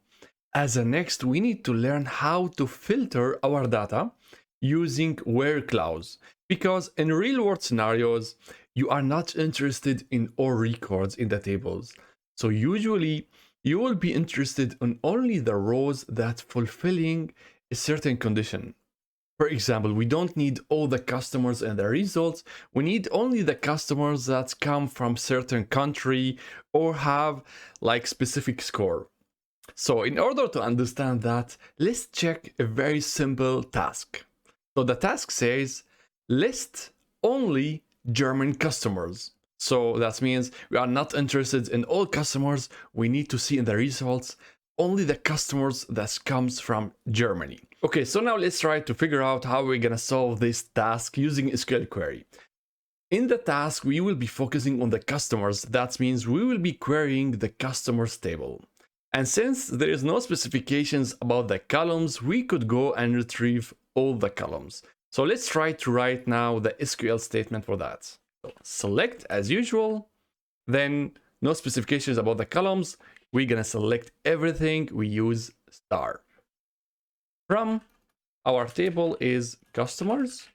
As a next, we need to learn how to filter our data using where clause, because in real world scenarios, you are not interested in all records in the tables. So usually you will be interested in only the rows that fulfilling a certain condition. For example, we don't need all the customers and the results. We need only the customers that come from certain country or have like specific score. So in order to understand that, let's check a very simple task. So the task says list only German customers. So that means we are not interested in all customers. We need to see in the results only the customers that comes from Germany. Okay, so now let's try to figure out how we're gonna solve this task using SQL query. In the task, we will be focusing on the customers. That means we will be querying the customers table. And since there is no specifications about the columns, we could go and retrieve all the columns. So let's try to write now the SQL statement for that. So select as usual, then no specifications about the columns. We're gonna select everything. We use star. From our table is customers.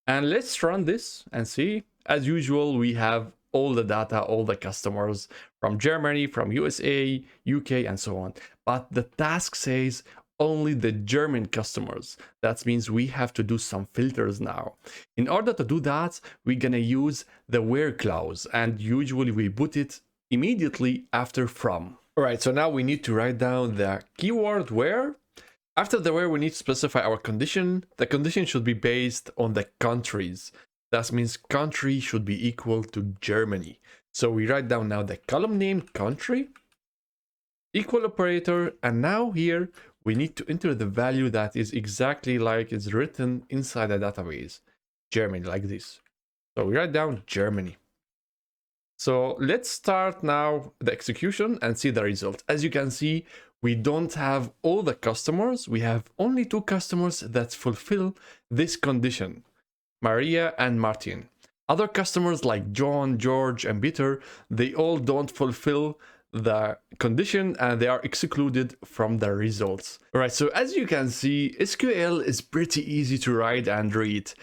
And let's run this and see. As usual, we have all the data, all the customers from Germany, from USA, UK, and so on. But the task says only the German customers. That means we have to do some filters now. In order to do that, we're gonna use the where clause, and usually we put it immediately after from. All right, so now we need to write down the keyword where. After the where, we need to specify our condition. The condition should be based on the countries. That means country should be equal to Germany. So we write down now the column name country, equal operator, and now here we need to enter the value that is exactly like it's written inside the database, Germany, like this. So we write down Germany. So let's start now the execution and see the result. As you can see, we don't have all the customers. We have only two customers that fulfill this condition, Maria and Martin. Other customers like John, George, and Peter, they all don't fulfill the condition and they are excluded from the results. All right, so as you can see, SQL is pretty easy to write and read.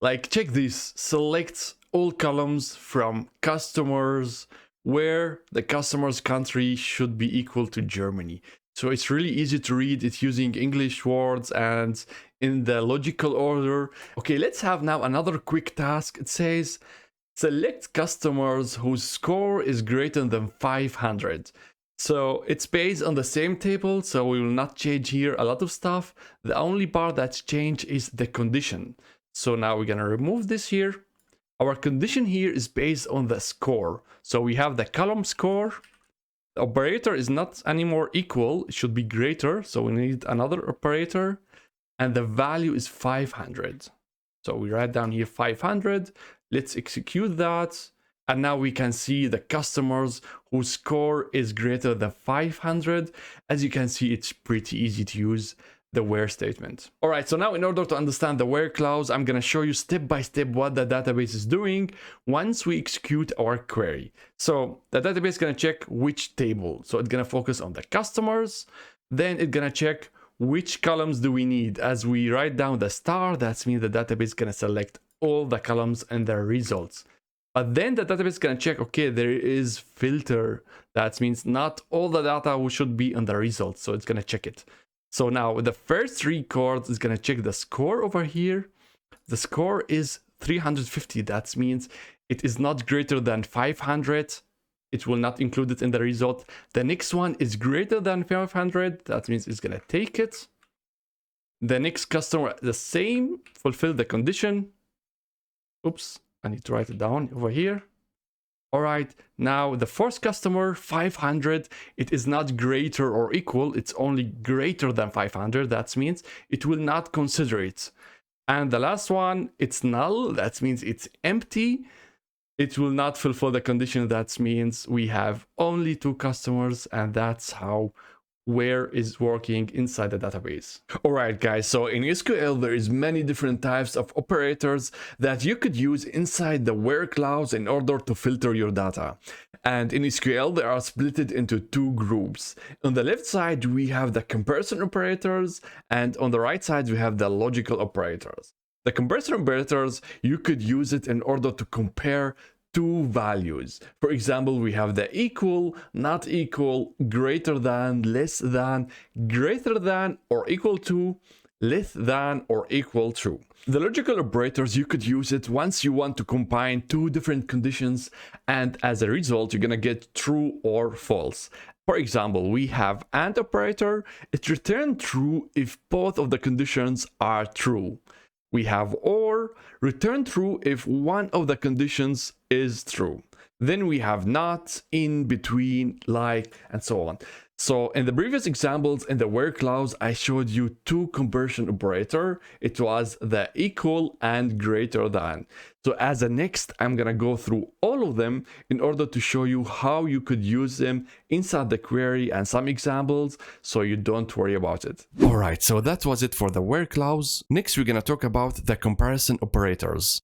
Like, check this, select all columns from customers where the customer's country should be equal to Germany. So it's really easy to read. It's using English words and in the logical order. Okay, let's have now another quick task. It says, select customers whose score is greater than 500. So it's based on the same table, so we will not change here a lot of stuff. The only part that's changed is the condition. So now we're gonna remove this here. Our condition here is based on the score. So we have the column score. The operator is not anymore equal, it should be greater. So we need another operator, and the value is 500. So we write down here 500. Let's execute that. And now we can see the customers whose score is greater than 500. As you can see, it's pretty easy to use the where statement. All right, so now in order to understand the where clause, I'm gonna show you step by step what the database is doing once we execute our query. So the database is gonna check which table. So it's gonna focus on the customers. Then it's gonna check which columns do we need. As we write down the star, that means the database is gonna select all the columns and their results. But then the database is gonna check, okay, there is filter. That means not all the data should be on the results. So it's gonna check it. So now the first record is gonna check the score over here. The score is 350. That means it is not greater than 500. It will not include it in the result. The next one is greater than 500. That means it's gonna take it. The next customer, the same, fulfill the condition. Oops, I need to write it down over here. All right, now the first customer, 500, it is not greater or equal, it's only greater than 500. That means it will not consider it. And the last one, it's null, that means it's empty. It will not fulfill the condition. That means we have only 2 customers, and that's how where is working inside the database. All right, guys, so in SQL there is many different types of operators that you could use inside the where clause in order to filter your data. And in SQL they are split into 2 groups. On the left side we have the comparison operators, and on the right side we have the logical operators. The comparison operators, you could use it in order to compare 2 values. For example, we have the equal, not equal, greater than, less than, greater than or equal to, less than or equal to. The logical operators, you could use it once you want to combine 2 different conditions, and as a result you're gonna get true or false. For example, we have AND operator. It returns true if both of the conditions are true. We have OR, return true if one of the conditions is true. Then we have not, in, between, like, and so on. So in the previous examples in the where clause, I showed you 2 comparison operator. It was the equal and greater than. So as a next, I'm gonna go through all of them in order to show you how you could use them inside the query and some examples, so you don't worry about it. All right, so that was it for the where clause. Next, we're gonna talk about the comparison operators.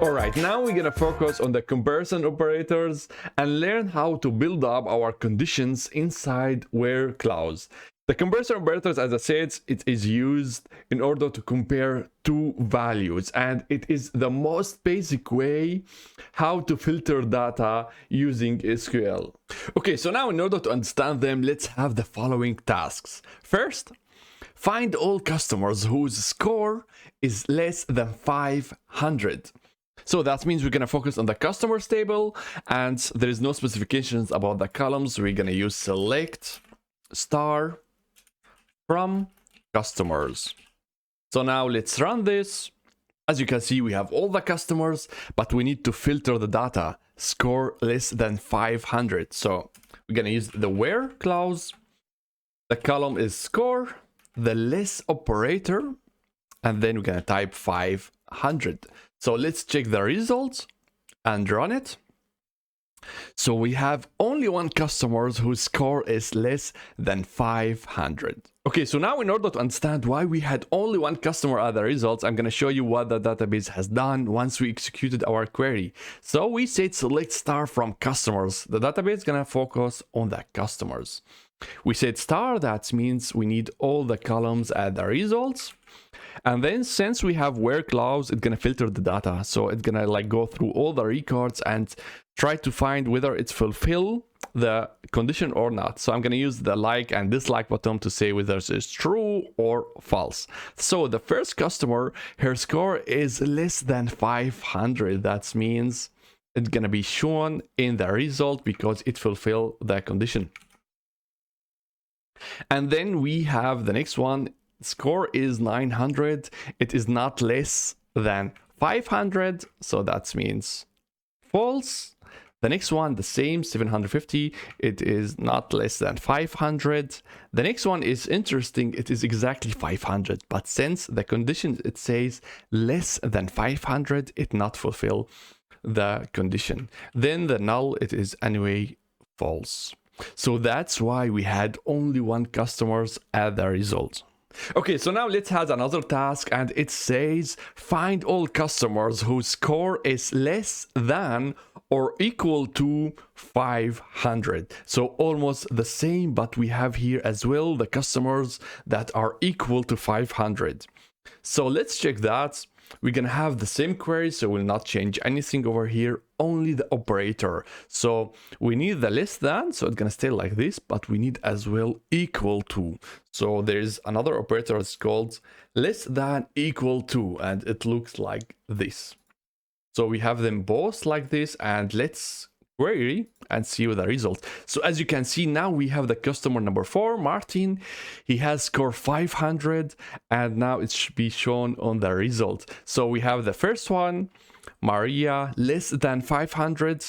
Alright, now we're gonna focus on the comparison operators and learn how to build up our conditions inside where clause. The comparison operators, as I said, it is used in order to compare 2 values, and it is the most basic way how to filter data using SQL. Okay, so now in order to understand them, let's have the following tasks. First, find all customers whose score is less than 500. So that means we're going to focus on the customers table, and there is no specifications about the columns. We're going to use select star from customers. So now let's run this. As you can see, we have all the customers, but we need to filter the data score less than 500. So we're going to use the where clause. The column is score, the less operator, and then we're going to type 500. So let's check the results and run it. So we have only 1 customer whose score is less than 500. Okay, so now in order to understand why we had only 1 customer at the results, I'm going to show you what the database has done once we executed our query. So we said select star from customers. The database is going to focus on the customers. We said star, that means we need all the columns at the results. And then since we have where clause, it's gonna filter the data. So it's gonna like go through all the records and try to find whether it's fulfill the condition or not. So I'm gonna use the like and dislike button to say whether it's true or false. So the first customer, her score is less than 500. That means it's gonna be shown in the result because it fulfill the condition. And then we have the next one. Score is 900. It is not less than 500, so that means false. The next one, the same, 750. It is not less than 500. The next one is interesting. It is exactly 500, but since the condition it says less than 500, it not fulfill the condition. Then the null, it is anyway false. So that's why we had only one customers at the result. Okay, so now let's have another task, and it says find all customers whose score is less than or equal to 500. So almost the same, but we have here as well the customers that are equal to 500. So let's check that. We're gonna have the same query, so we'll not change anything over here, only the operator. So we need the less than, so it's gonna stay like this, but we need as well equal to. So there's another operator, it's called less than equal to, and it looks like this. So we have them both like this, and let's query and see the result. So as you can see, now we have the customer number 4, Martin. He has score 500, and now it should be shown on the result. So we have the first one, Maria, less than 500,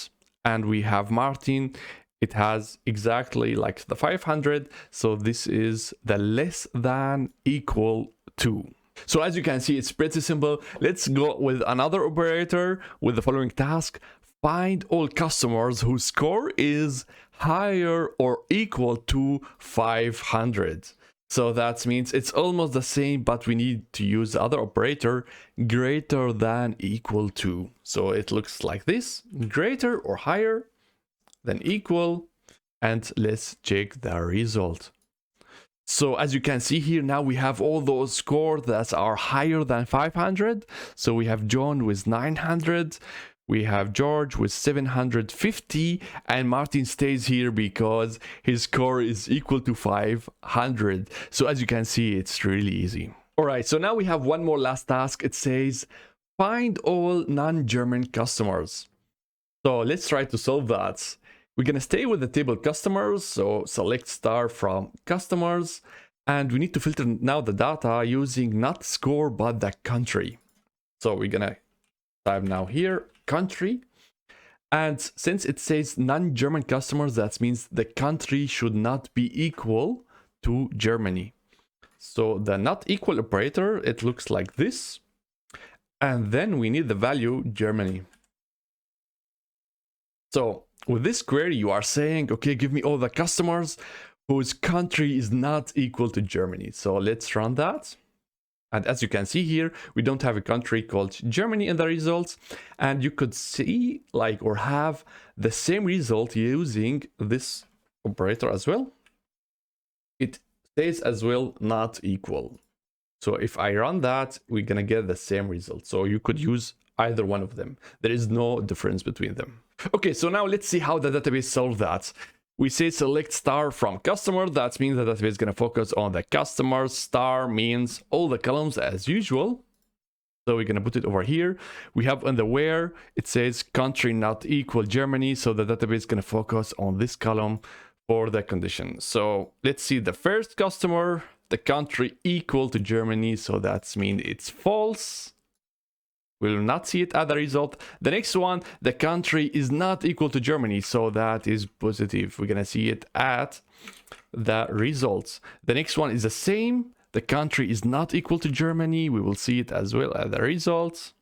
and we have Martin. It has exactly like the 500, so this is the less than equal to. So as you can see, it's pretty simple. Let's go with another operator with the following task. Find all customers whose score is higher or equal to 500. So that means it's almost the same, but we need to use the other operator, greater than equal to. So it looks like this, greater or higher than equal, and let's check the result. So as you can see here, now we have all those scores that are higher than 500. So we have John with 900. We have George with 750, and Martin stays here because his score is equal to 500. So as you can see, it's really easy. All right, so now we have one more last task. It says, find all non-German customers. So let's try to solve that. We're gonna stay with the table customers, so select star from customers, and we need to filter now the data using not score, but the country. So we're gonna type now here, country, and since it says non-German customers, that means the country should not be equal to Germany. So the not equal operator, it looks like this, and then we need the value Germany. So with this query, you are saying, okay, give me all the customers whose country is not equal to Germany. So let's run that. And as you can see here, we don't have a country called Germany in the results. And you could see like or have the same result using this operator as well. It stays as well not equal. So if I run that, we're gonna get the same result. So you could use either one of them. There is no difference between them. Okay, so now let's see how the database solves that. We say select star from customer. That means the database is going to focus on the customer. Star means all the columns as usual. So we're going to put it over here. We have on the where, it says country not equal Germany. So the database is going to focus on this column for the condition. So let's see the first customer, the country equal to Germany. So that means it's false. We will not see it at the result. The next one, the country is not equal to Germany, so that is positive. We're gonna see it at the results. The next one is the same. The country is not equal to Germany. We will see it as well at the results.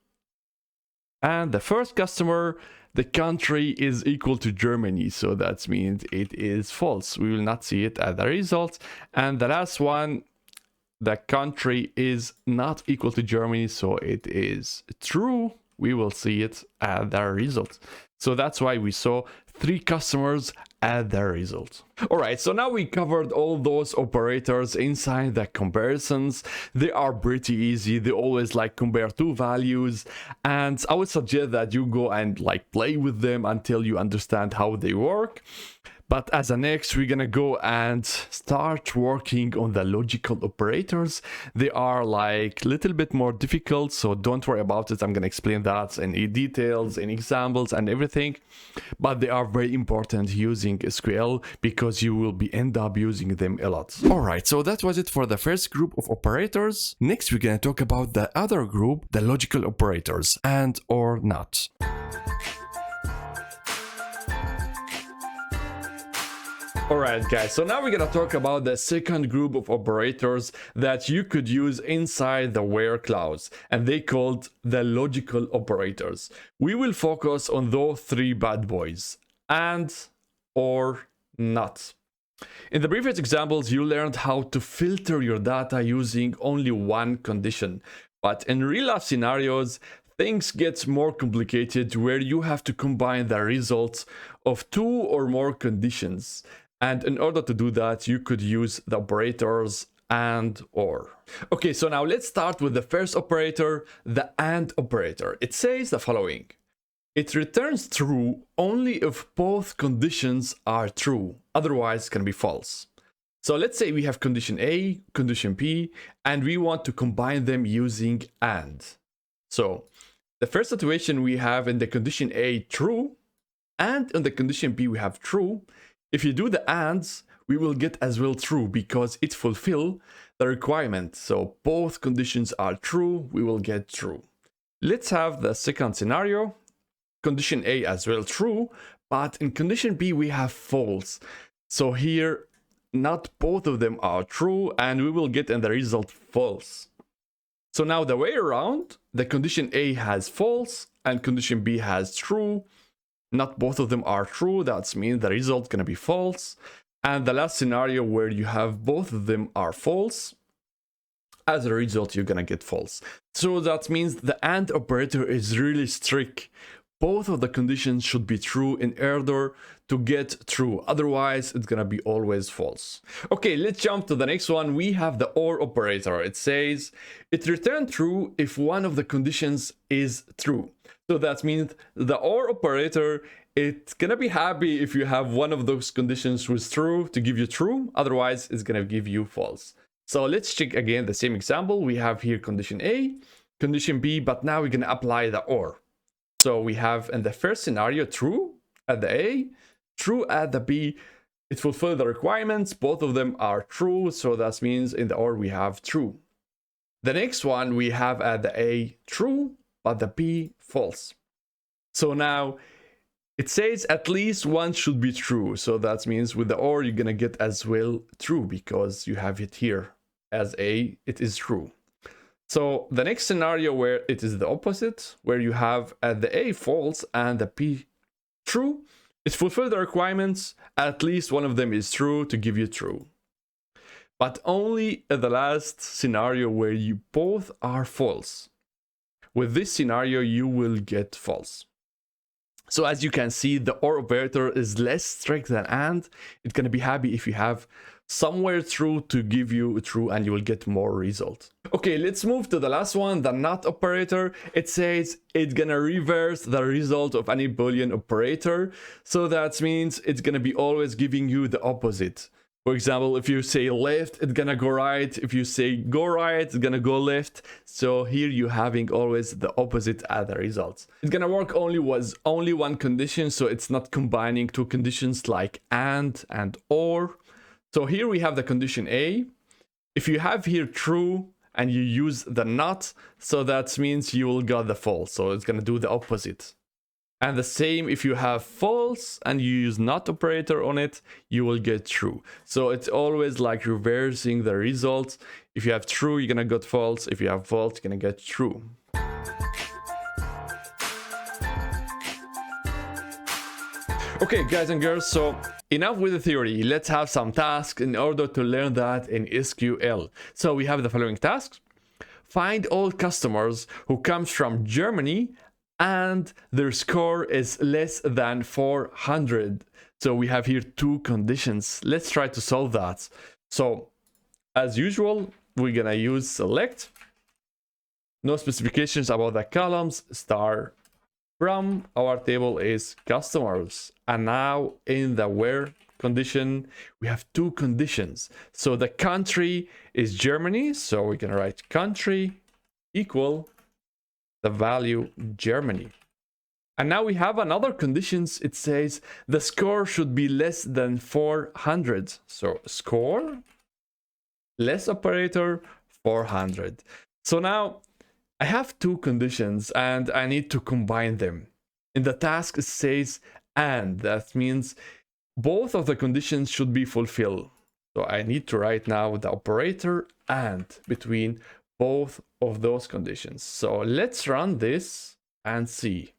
And the first customer, the country is equal to Germany, so that means it is false. We will not see it at the results. And the last one, the country is not equal to Germany, so it is true. We will see it at the result. So that's why we saw 3 customers at the result. All right, so now we covered all those operators inside the comparisons. They are pretty easy. They always like compare 2 values, and I would suggest that you go and like play with them until you understand how they work. But as a next, we're gonna go and start working on the logical operators. They are like a little bit more difficult, so don't worry about it. I'm gonna explain that in details, in examples and everything. But they are very important using SQL because you will be end up using them a lot. Alright, so that was it for the first group of operators. Next, we're gonna talk about the other group, the logical operators, and or not. Alright guys, so now we're gonna talk about the second group of operators that you could use inside the where clause, and they called the logical operators. We will focus on those three bad boys, and or not. In the previous examples, you learned how to filter your data using only one condition, but in real life scenarios, things get more complicated where you have to combine the results of two or more conditions. And in order to do that, you could use the operators and or. Okay, so now let's start with the first operator, the and operator. It says the following. It returns true only if both conditions are true. Otherwise, it can be false. So let's say we have condition A, condition B, and we want to combine them using and. So the first situation we have in the condition A true, and in the condition B we have true. If you do the ands, we will get as well true because it fulfills the requirement. So both conditions are true, we will get true. Let's have the second scenario. Condition A as well true, but in condition B we have false. So here, not both of them are true, and we will get in the result false. So now the way around, the condition A has false and condition B has true. Not both of them are true, that means the result is going to be false. And the last scenario where you have both of them are false, as a result you're going to get false. So that means the AND operator is really strict. Both of the conditions should be true in order to get true, otherwise it's going to be always false. Okay, let's jump to the next one. We have the OR operator. It says it returns true if one of the conditions is true. So that means the OR operator, it's gonna be happy if you have one of those conditions was true to give you true, otherwise it's gonna give you false. So let's check again the same example. We have here condition A, condition B, but now we're gonna apply the OR. So we have in the first scenario true at the A, true at the B. It fulfills the requirements, both of them are true, so that means in the OR we have true. The next one we have at the A true, but the B false. So now it says at least one should be true. So that means with the OR you're gonna get as well true because you have it here as A, it is true. So the next scenario where it is the opposite, where you have at the A false and the B true, it fulfills the requirements, at least one of them is true to give you true. But only at the last scenario where you both are false. With this scenario, you will get false. So as you can see, the OR operator is less strict than AND. It's going to be happy if you have somewhere true to give you true and you will get more result. Okay, let's move to the last one, the NOT operator. It says it's going to reverse the result of any Boolean operator. So that means it's going to be always giving you the opposite. For example, if you say left, it's gonna go right. If you say go right, it's gonna go left. So here you're having always the opposite as the results. It's gonna work only with only one condition, so it's not combining two conditions like and or. So here we have the condition A. If you have here true and you use the not, so that means you will get the false. So it's gonna do the opposite. And the same if you have false and you use not operator on it, you will get true. So it's always like reversing the results. If you have true, you're gonna get false. If you have false, you're gonna get true. Okay, guys and girls, so enough with the theory. Let's have some tasks in order to learn that in SQL. So we have the following tasks. Find all customers who comes from Germany and their score is less than 400. So we have here two conditions. Let's try to solve that. So as usual, we're gonna use select. No specifications about the columns, star from our table is customers. And now in the where condition, we have two conditions. So the country is Germany, so we're gonna write country equal the value Germany. And now we have another conditions. It says the score should be less than 400. So score less operator 400. So now I have two conditions and I need to combine them. In the task it says and, that means both of the conditions should be fulfilled. So I need to write now the operator and between both of those conditions. So let's run this and see.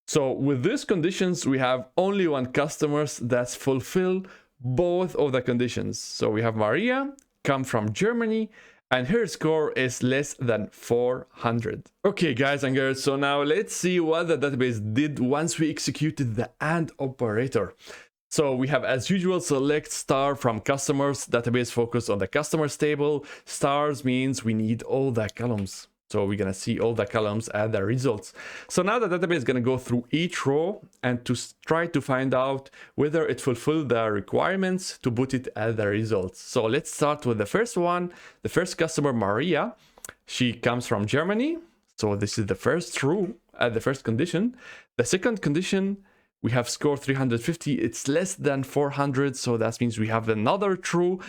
So with these conditions, we have only one customer that's fulfill both of the conditions. So we have Maria come from Germany and her score is less than 400. Okay, guys and girls, so now let's see what the database did once we executed the AND operator. So we have, as usual, select star from customers. Database focus on the customers table. Stars means we need all the columns. So we're gonna see all the columns and the results. So now the database is gonna go through each row and to try to find out whether it fulfilled the requirements to put it as the results. So let's start with the first one. The first customer, Maria, she comes from Germany. So this is the first true at the first condition. The second condition, we have score 350. It's less than 400. So that means we have another true.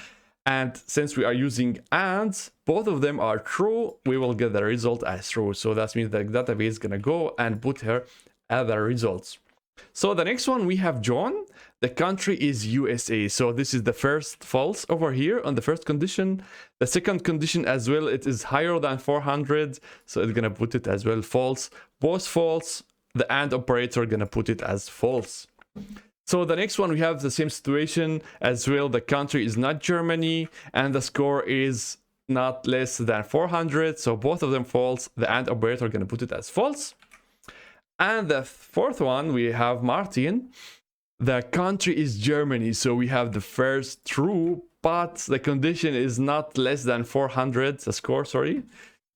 And since we are using AND, both of them are true, we will get the result as true. So that means the database is gonna go and put her as the results. So the next one we have John. The country is USA. So this is the first false over here on the first condition. The second condition as well, it is higher than 400. So it's gonna put it as well false. Both false, the AND operator gonna put it as false. So the next one, we have the same situation as well. The country is not Germany and the score is not less than 400. So both of them false. The AND operator are going to put it as false. And the fourth one, we have Martin. The country is Germany. So we have the first true, but the condition is not less than 400, the score, sorry.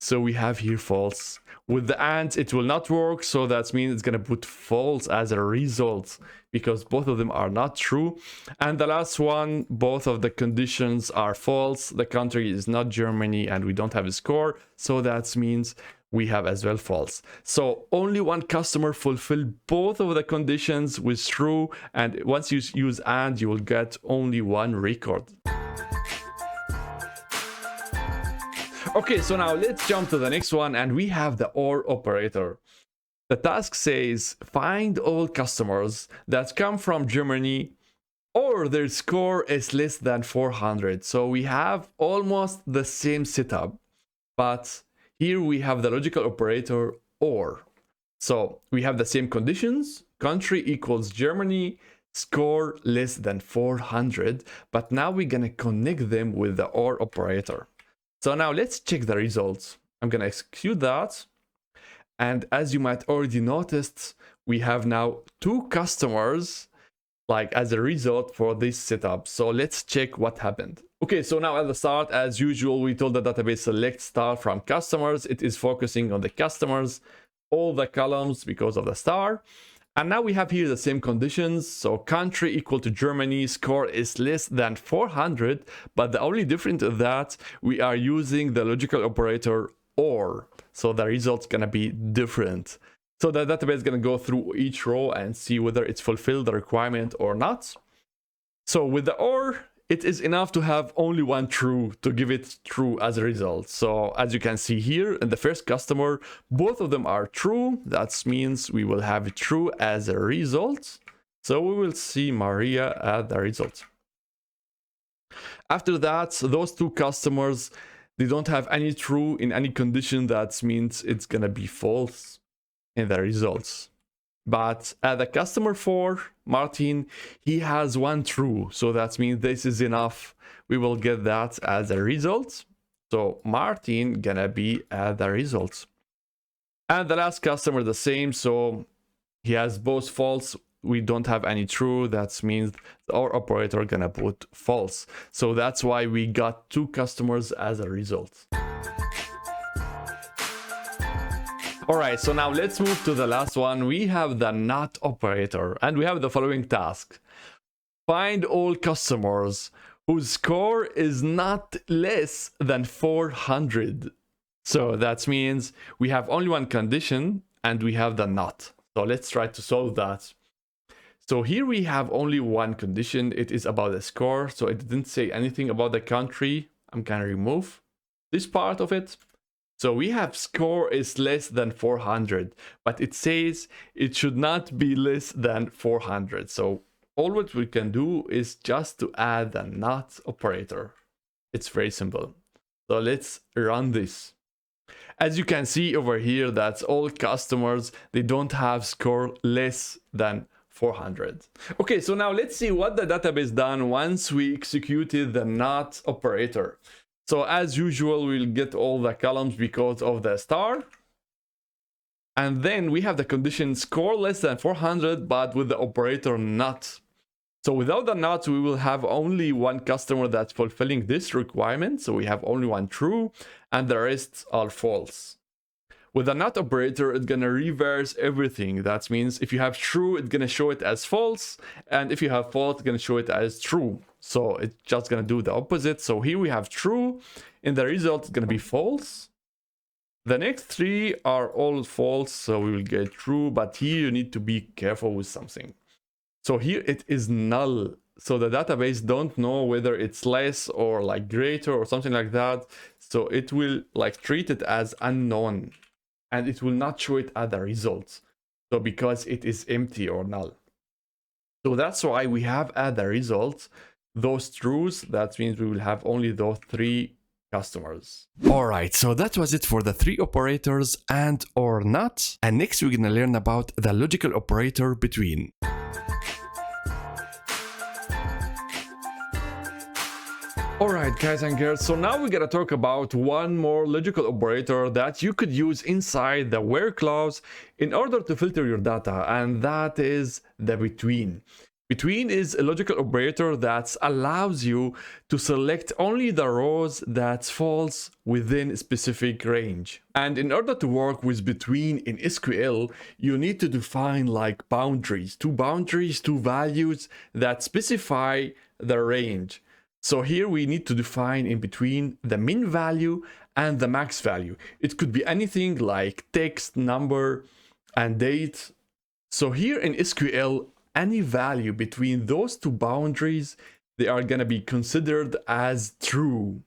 So we have here false. With the AND, it will not work. So that means it's going to put false as a result because both of them are not true. And the last one, both of the conditions are false. The country is not Germany and we don't have a score. So that means we have as well false. So only one customer fulfilled both of the conditions with true. And once you use AND, you will get only one record. Okay, so now let's jump to the next one and we have the OR operator. The task says find all customers that come from Germany or their score is less than 400. So we have almost the same setup, but here we have the logical operator OR. So we have the same conditions, country equals Germany, score less than 400, but now we're gonna connect them with the OR operator. So now let's check the results. I'm gonna execute that. And as you might already noticed, we have now two customers like as a result for this setup. So let's check what happened. Okay, so now at the start, as usual, we told the database select star from customers. It is focusing on the customers, all the columns because of the star. And now we have here the same conditions. So country equal to Germany, score is less than 400. But the only difference is that we are using the logical operator OR. So the result's gonna be different. So the database is gonna go through each row and see whether it's fulfilled the requirement or not. So with the OR, it is enough to have only one true to give it true as a result. So as you can see here in the first customer, both of them are true. That means we will have true as a result. So we will see Maria as the result. After that, those two customers, they don't have any true in any condition. That means it's gonna be false in the results. But at the customer 4, Martin, he has one true. So that means this is enough. We will get that as a result. So Martin gonna be at the result. And the last customer the same. So he has both false. We don't have any true. That means our operator gonna put false. So that's why we got two customers as a result. All right, so now let's move to the last one. We have the NOT operator and we have the following task. find all customers whose score is not less than 400. So that means we have only one condition and we have the not. So let's try to solve that. So here we have only one condition. It is about the score. So it didn't say anything about the country. I'm gonna remove this part of it. So we have score is less than 400, but it says it should not be less than 400. So all what we can do is just to add the not operator. It's very simple. So let's run this. As you can see over here, that's all customers, they don't have score less than 400. Okay, so now let's see what the database done once we executed the not operator. So as usual, we'll get all the columns because of the star. And then we have the condition score less than 400, but with the operator not. So without the not, we will have only one customer that's fulfilling this requirement. So we have only one true and the rest are false. With the not operator, it's gonna reverse everything. That means if you have true, it's gonna show it as false. And if you have false, it's gonna show it as true. So it's just gonna do the opposite. So here we have true. In the result, it's gonna be false. The next three are all false, so we will get true. But here you need to be careful with something. So here it is null. So the database don't know whether it's less or like greater or something like that. So it will like treat it as unknown. And it will not show it as the results. So because it is empty or null. So that's why we have at the results those truths. That means we will have only those three customers. Alright, so that was it for the three operators and or not. And next we're gonna learn about the logical operator between. Alright guys and girls, so now we're gonna talk about one more logical operator that you could use inside the where clause in order to filter your data, and that is the between. Between is a logical operator that allows you to select only the rows that's false within a specific range. And in order to work with between in SQL, you need to define like boundaries, two values that specify the range. So here we need to define in between the min value and the max value. It could be anything like text, number, and date. So here in SQL, any value between those two boundaries, they are gonna be considered as true.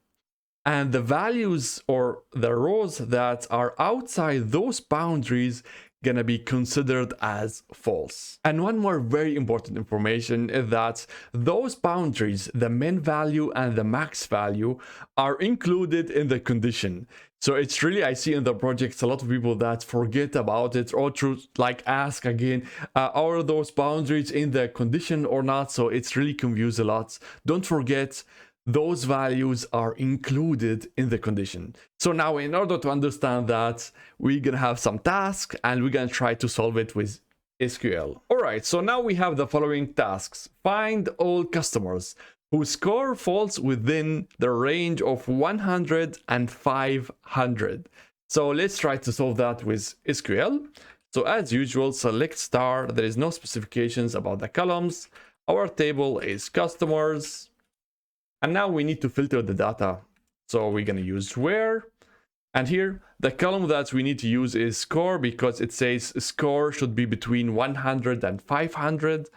And the values or the rows that are outside those boundaries gonna be considered as false. And one more very important information is that those boundaries, the min value and the max value, are included in the condition. So it's really, I see in the projects a lot of people that forget about it or to like ask again, are those boundaries in the condition or not? So it's really confused a lot. Don't forget, those values are included in the condition. So now in order to understand that, we're gonna have some tasks and we're gonna try to solve it with SQL. All right, so now we have the following tasks. Find all customers whose score falls within the range of 100 and 500. So let's try to solve that with SQL. So as usual, select star. There is no specifications about the columns. Our table is customers. And now we need to filter the data. So we're going to use where. And here, the column that we need to use is score because it says score should be between 100 and 500.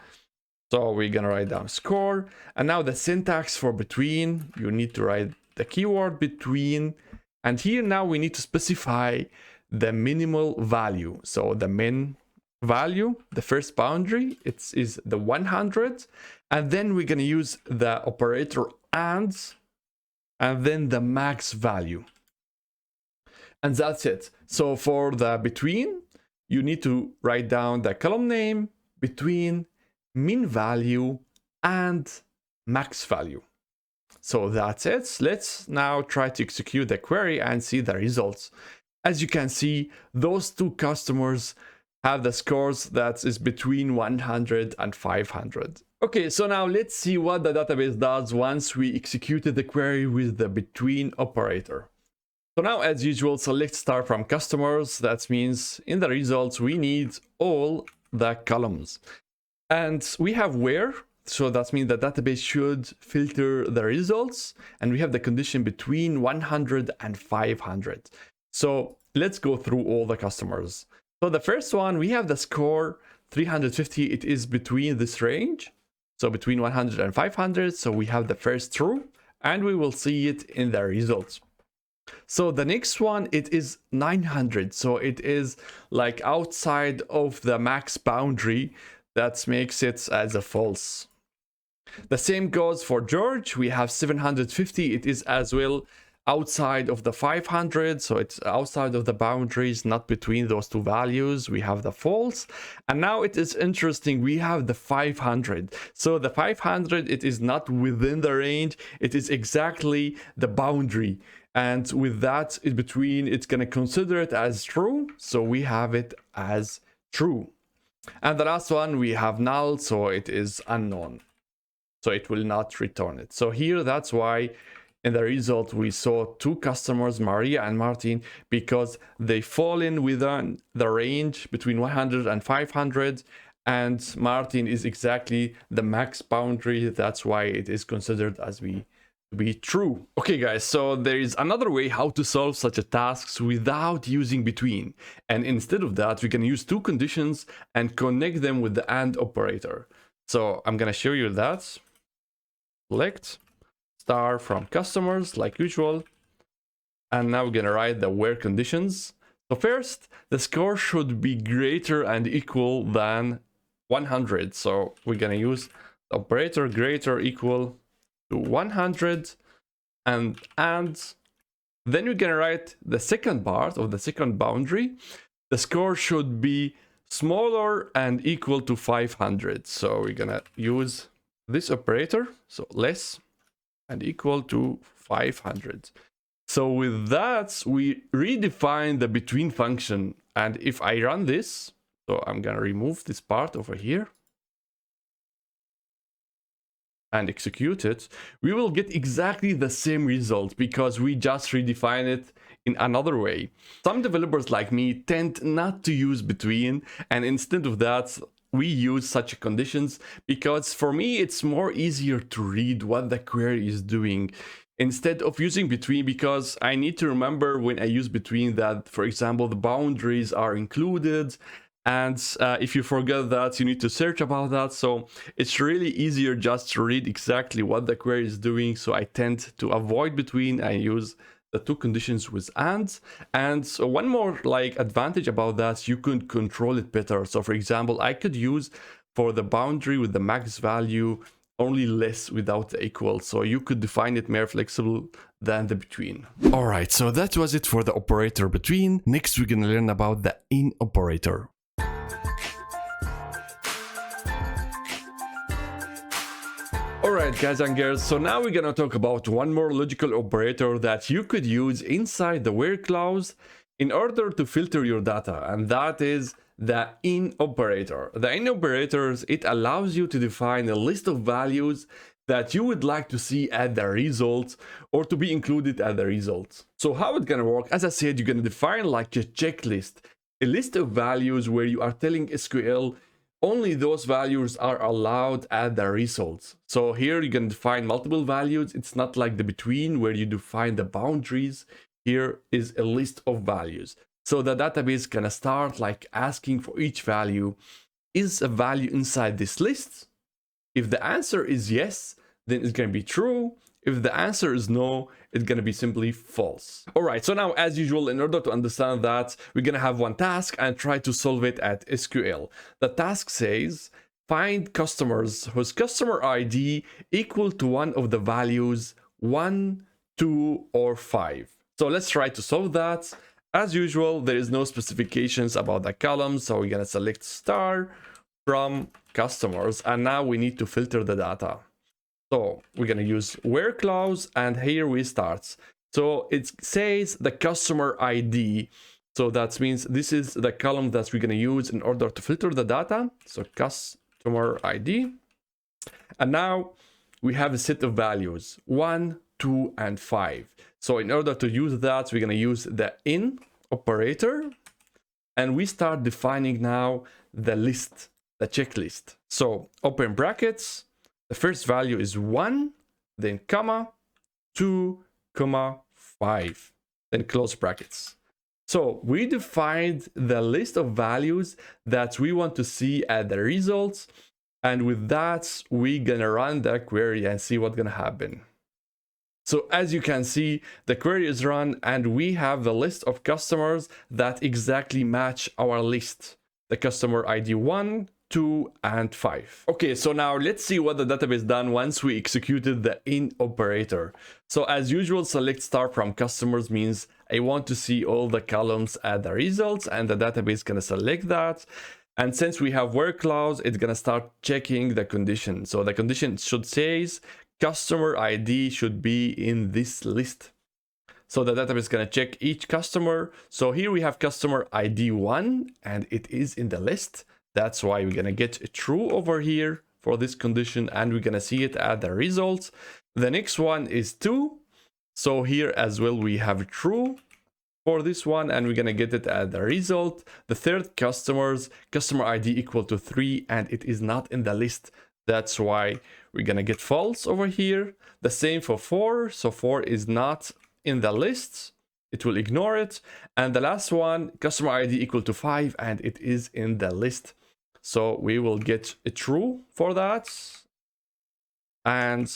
So we're going to write down score. And now the syntax for between, you need to write the keyword between. And here now we need to specify the minimal value. So the min value, the first boundary, is the 100. And then we're going to use the operator and then the max value. And that's it. So for the between, you need to write down the column name, between, min value, and max value. So that's it. Let's now try to execute the query and see the results. As you can see, those two customers have the scores that is between 100 and 500. Okay, so now let's see what the database does once we executed the query with the between operator. So now, as usual, select star from customers. That means in the results, we need all the columns. And we have where. So that means the database should filter the results, and we have the condition between 100 and 500. So let's go through all the customers. So the first one, we have the score 350. It is between this range, so between 100 and 500. So we have the first true, and we will see it in the results. So the next one, it is 900. So it is like outside of the max boundary. That makes it as a false. The same goes for George. We have 750. It is as well outside of the 500. So it's outside of the boundaries, not between those two values. We have the false. And now it is interesting. We have the 500. So the 500, it is not within the range. It is exactly the boundary. And with that in between, it's going to consider it as true. So we have it as true. And the last one, we have null, so it is unknown. So it will not return it. So here, that's why in the result, we saw two customers, Maria and Martin, because they fall in within the range between 100 and 500. And Martin is exactly the max boundary. That's why it is considered as be true. Okay guys, so there is another way how to solve such a task without using between, and instead of that we can use two conditions and connect them with the AND operator. So I'm gonna show you that. Select star from customers like usual, and now we're gonna write the where conditions. So first, the score should be greater and equal than 100. So we're gonna use the operator greater equal to 100, and then you're gonna write the second part of the second boundary. The score should be smaller and equal to 500. So we're gonna use this operator, so less and equal to 500. So with that, we redefine the between function. And if I run this, so I'm gonna remove this part over here and execute it, we will get exactly the same result because we just redefine it in another way. Some developers like me tend not to use between, and instead of that, we use such conditions because for me, it's more easier to read what the query is doing instead of using between, because I need to remember when I use between that, for example, the boundaries are included. And if you forget that, you need to search about that. So it's really easier just to read exactly what the query is doing. So I tend to avoid between. I use the two conditions with AND. And so one more like advantage about that, you could control it better. So for example, I could use for the boundary with the max value only less without the equal. So you could define it more flexible than the between. All right, so that was it for the operator between. Next, we're gonna learn about the in operator. Alright guys and girls, so now we're gonna talk about one more logical operator that you could use inside the where clause in order to filter your data, and that is the in operator. The in operators, it allows you to define a list of values that you would like to see at the result or to be included at the result. So how it's gonna work, as I said, you're gonna define like a checklist, a list of values where you are telling SQL only those values are allowed at the results. So here you can define multiple values. It's not like the between where you define the boundaries. Here is a list of values. So the database can start like asking for each value, is a value inside this list? If the answer is yes, then it's going to be true. If the answer is no, it's going to be simply false. All right, so now as usual, in order to understand that, we're going to have one task and try to solve it at SQL. The task says, find customers whose customer ID equal to one of the values 1, 2, or 5. So let's try to solve that. As usual, there is no specifications about the columns, so we're going to select star from customers, and now we need to filter the data. So we're going to use where clause, and here we start. So it says the customer ID. So that means this is the column that we're going to use in order to filter the data. So customer ID. And now we have a set of values 1, 2, and 5. So in order to use that, we're going to use the in operator. And we start defining now the list, the checklist. So open brackets. The first value is 1, then comma, 2, comma, 5, then close brackets. So we defined the list of values that we want to see at the results. And with that, we're gonna run the query and see what's gonna happen. So as you can see, the query is run and we have the list of customers that exactly match our list. The customer ID 1, 2, and 5. Okay, so now let's see what the database done once we executed the in operator. So as usual, select star from customers means I want to see all the columns at the results, and the database is gonna select that. And since we have where clause, it's gonna start checking the condition. So the condition should say customer ID should be in this list. So the database is gonna check each customer. So here we have customer ID 1 and it is in the list. That's why we're gonna get a true over here for this condition, and we're gonna see it at the results. The next one is 2. So here as well we have true for this one, and we're gonna get it at the result. The third customer ID equal to 3, and it is not in the list. That's why we're gonna get false over here. The same for 4. So 4 is not in the list. It will ignore it. And the last one, customer ID equal to 5, and it is in the list. So we will get a true for that. And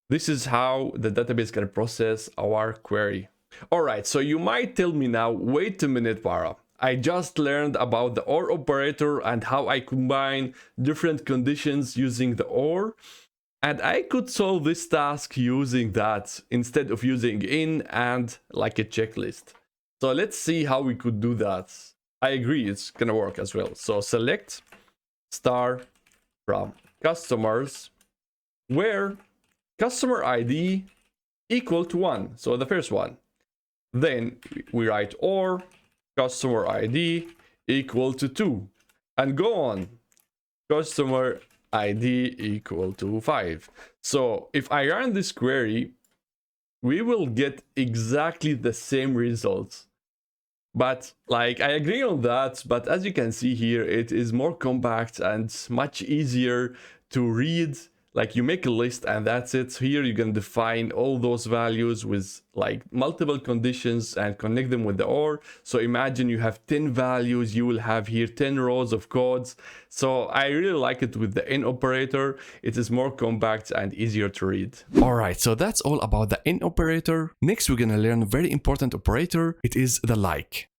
this is how the database is gonna process our query. All right, so you might tell me now, wait a minute, Bara. I just learned about the OR operator and how I combine different conditions using the OR. And I could solve this task using that instead of using in and like a checklist. So let's see how we could do that. I agree, it's gonna work as well. So select star from customers where customer ID equal to 1. So the first one. Then we write or customer ID equal to 2 and go on. Customer ID equal to 5. So if I run this query, we will get exactly the same results. But like I agree on that, but as you can see here, it is more compact and much easier to read. Like you make a list and that's it. So here you can define all those values with like multiple conditions and connect them with the OR. So imagine you have 10 values, you will have here 10 rows of codes. So I really like it with the in operator. It is more compact and easier to read. All right, so that's all about the in operator. Next, we're gonna learn a very important operator. It is the like.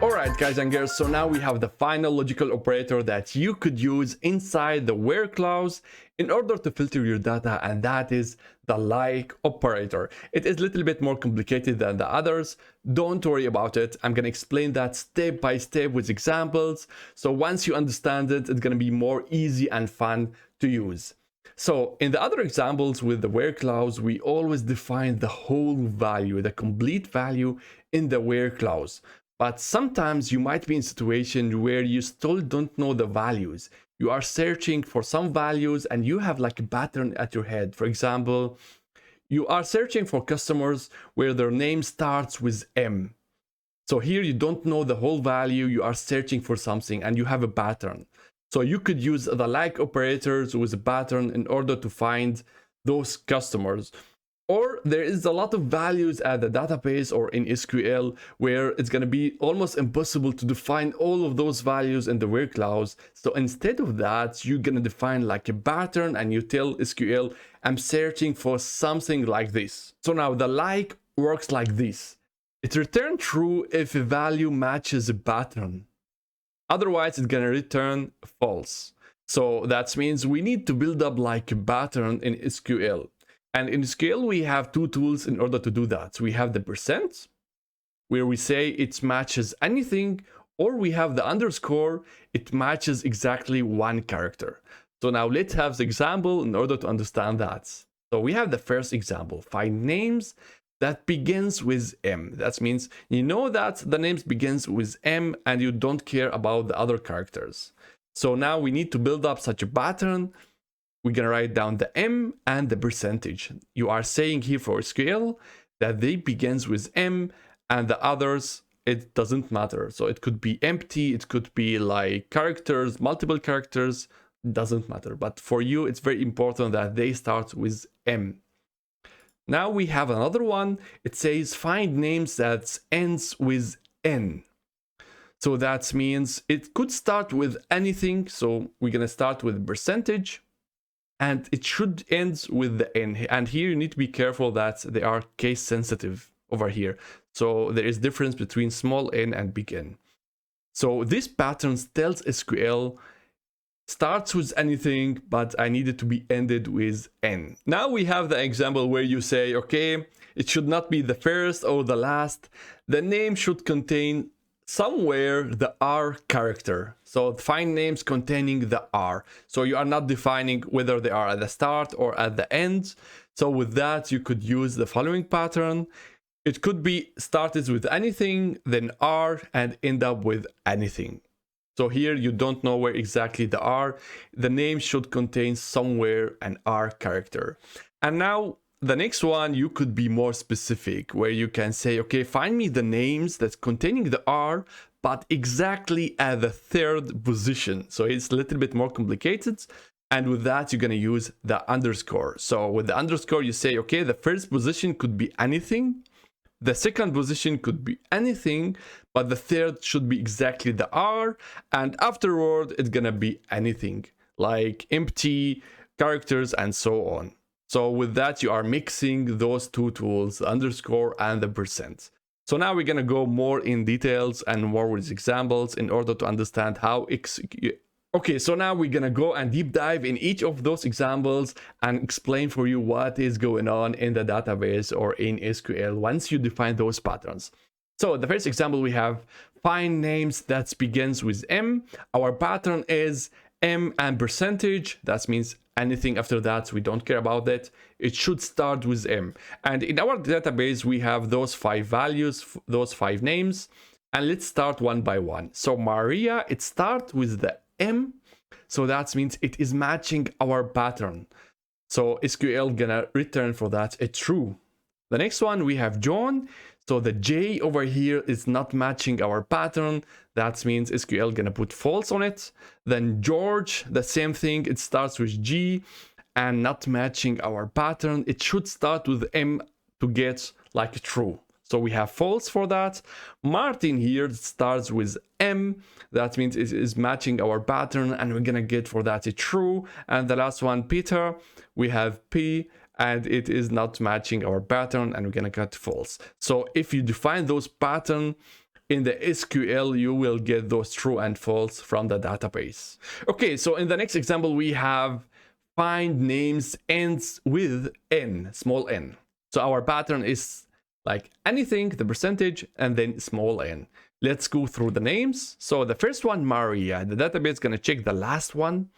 Alright guys and girls, so now we have the final logical operator that you could use inside the where clause in order to filter your data, and that is the like operator. It is a little bit more complicated than the others. Don't worry about it. I'm gonna explain that step by step with examples. So once you understand it, it's gonna be more easy and fun to use. So in the other examples with the where clause, we always define the whole value, the complete value in the where clause. But sometimes you might be in a situation where you still don't know the values. You are searching for some values and you have like a pattern at your head. For example, you are searching for customers where their name starts with M. So here you don't know the whole value, you are searching for something and you have a pattern. So you could use the like operators with a pattern in order to find those customers. Or there is a lot of values at the database or in SQL where it's going to be almost impossible to define all of those values in the where clause. So instead of that, you're going to define like a pattern and you tell SQL, I'm searching for something like this. So now the like works like this. It returns true if a value matches a pattern. Otherwise, it's going to return false. So that means we need to build up like a pattern in SQL. And in SQL, we have two tools in order to do that. So we have the %, where we say it matches anything, or we have the underscore, it matches exactly one character. So now let's have the example in order to understand that. So we have the first example, find names that begins with M. That means you know that the names begins with M and you don't care about the other characters. So now we need to build up such a pattern. We're going to write down the M and the percentage. You are saying here for SQL that they begins with M and the others it doesn't matter. So it could be empty, it could be like characters, multiple characters, doesn't matter. But for you, it's very important that they start with M. Now we have another one. It says find names that ends with N. So that means it could start with anything. So we're gonna start with percentage, and it should end with the N. And here you need to be careful that they are case sensitive over here. So there is difference between small n and big N. So this pattern tells SQL starts with anything, but I need it to be ended with N. Now we have the example where you say, okay, it should not be the first or the last. The name should contain somewhere the R character. So find names containing the R. So you are not defining whether they are at the start or at the end. So with that, you could use the following pattern. It could be started with anything, then R, and end up with anything. So here you don't know where exactly the R. The name should contain somewhere an R character. And now the next one, you could be more specific, where you can say, okay, find me the names that's containing the R, but exactly at the third position. So it's a little bit more complicated. And with that, you're going to use the underscore. So with the underscore, you say, okay, the first position could be anything. The second position could be anything, but the third should be exactly the R. And afterward, it's going to be anything like empty characters and so on. So with that, you are mixing those two tools, the underscore and the percent. So now we're going to go more in details and more with examples in order to understand how Okay, so now we're gonna go and deep dive in each of those examples and explain for you what is going on in the database or in SQL once you define those patterns. So the first example we have find names that begins with M. Our pattern is M and percentage. That means anything after that, we don't care about that. It should start with M. And in our database, we have those 5 values, those 5 names. And let's start one by one. So Maria, it starts with the M, so that means it is matching our pattern. So SQL gonna return for that a true. The next one we have John. So the J over here is not matching our pattern. That means SQL gonna put false on it. Then George, the same thing. It starts with G and not matching our pattern. It should start with M to get like true. So we have false for that. Martin here starts with M. That means it is matching our pattern and we're gonna get for that a true. And the last one, Peter, we have P and it is not matching our pattern and we're gonna get false. So if you define those patterns in the SQL, you will get those true and false from the database. Okay, so in the next example, we have find names ends with N, small n. So our pattern is like anything, the percentage, and then small n. Let's go through the names. So the first one, Maria, the database is gonna check the last one.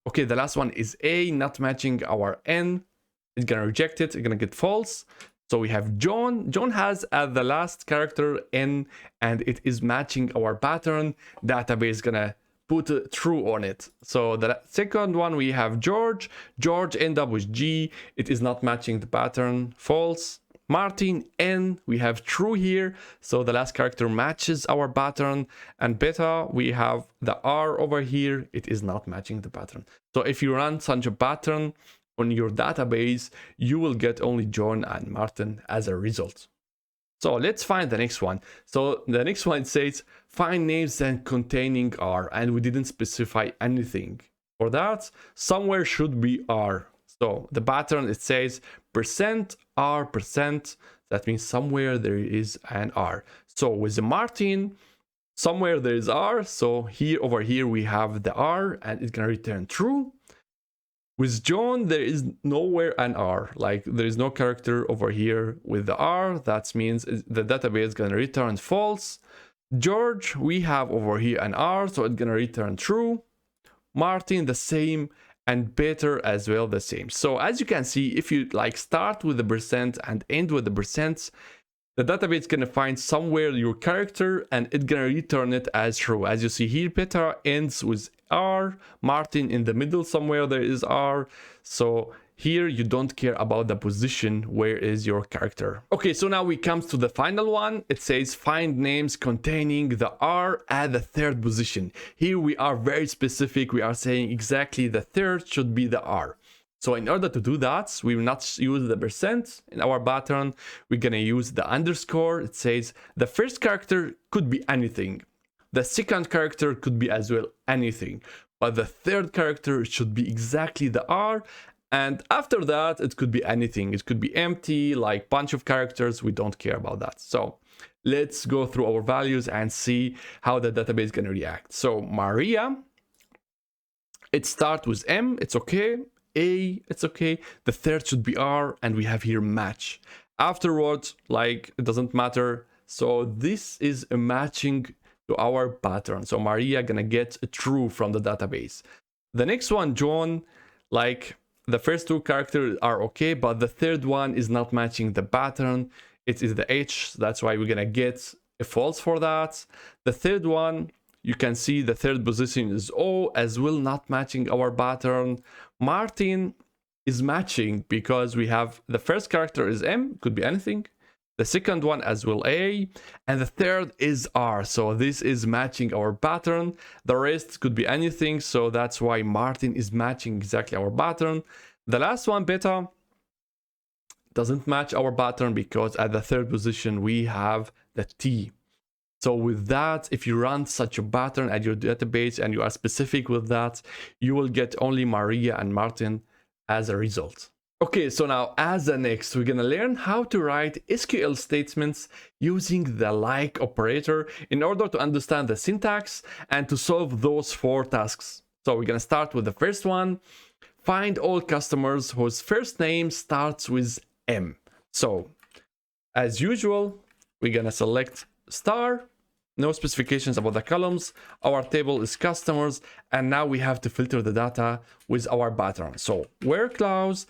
Okay, the last one is A, not matching our N. It's gonna reject it, it's gonna get false. So we have John. John has as the last character N, and it is matching our pattern. Database is gonna put true on it. So the second one, we have George. George end up with G. It is not matching the pattern, false. Martin, N, we have true here, so the last character matches our pattern. And beta, we have the R over here, it is not matching the pattern. So if you run such a pattern on your database, you will get only John and Martin as a result. So let's find the next one. So the next one says find names that containing R, and we didn't specify anything. For that, somewhere should be R. So the pattern, it says percent R percent. That means somewhere there is an R. So with the Martin, somewhere there is R. So here over here we have the R and it's gonna return true. With John, there is nowhere an R. Like there is no character over here with the R. That means the database is gonna return false. George, we have over here an R, so it's gonna return true. Martin, the same. And Peter as well, the same. So as you can see, if you like start with the percent and end with the percent, the database is gonna find somewhere your character and it's gonna return it as true. As you see here, Peter ends with R, Martin in the middle somewhere there is R. So here you don't care about the position, where is your character. Okay, so now we come to the final one. It says find names containing the R at the third position. Here we are very specific. We are saying exactly the third should be the R. So in order to do that, we will not use the percent in our pattern. We're gonna use the underscore. It says the first character could be anything. The second character could be as well anything. But the third character should be exactly the R. And after that, it could be anything. It could be empty, like bunch of characters. We don't care about that. So let's go through our values and see how the database is going to react. So Maria, it starts with M. It's okay. A, it's okay. The third should be R. And we have here match. Afterwards, like it doesn't matter. So this is a matching to our pattern. So Maria gonna get a true from the database. The next one, John, like the first two characters are okay, but the third one is not matching the pattern. It is the H, that's why we're gonna get a false for that. The third one, you can see the third position is O, as well not matching our pattern. Martin is matching because we have the first character is M, could be anything. The second one as well A, and the third is R. So this is matching our pattern. The rest could be anything. So that's why Martin is matching exactly our pattern. The last one, Beta, doesn't match our pattern because at the third position we have the T. So with that, if you run such a pattern at your database and you are specific with that, you will get only Maria and Martin as a result. Okay, so now as the next, we're gonna learn how to write SQL statements using the like operator in order to understand the syntax and to solve those 4 tasks. So we're gonna start with the first one. Find all customers whose first name starts with M. So as usual, we're gonna select star, no specifications about the columns. Our table is customers, and now we have to filter the data with our pattern. So where clause,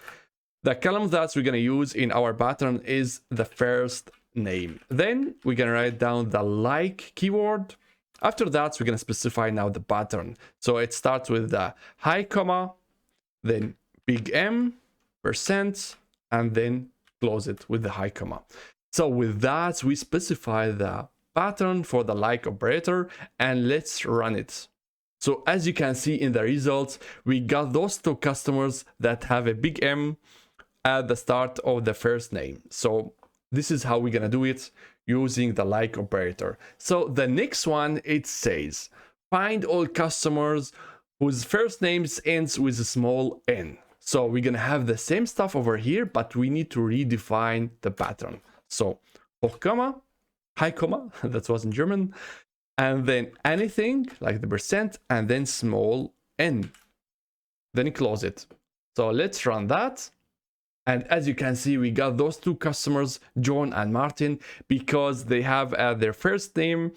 the column that we're going to use in our pattern is the first name. Then we're going to write down the like keyword. After that, we're going to specify now the pattern. So it starts with the high comma, then big M, %, and then close it with the high comma. So with that, we specify the pattern for the like operator, and let's run it. So as you can see in the results, we got those 2 customers that have a big M at the start of the first name. So this is how we're gonna do it using the like operator. So the next one, it says find all customers whose first names ends with a small n. So we're gonna have the same stuff over here, but we need to redefine the pattern. So hoch comma, high comma, that was in German, and then anything like the %, and then small n, then close it. So let's run that. And as you can see, we got those 2 customers, John and Martin, because they have their first name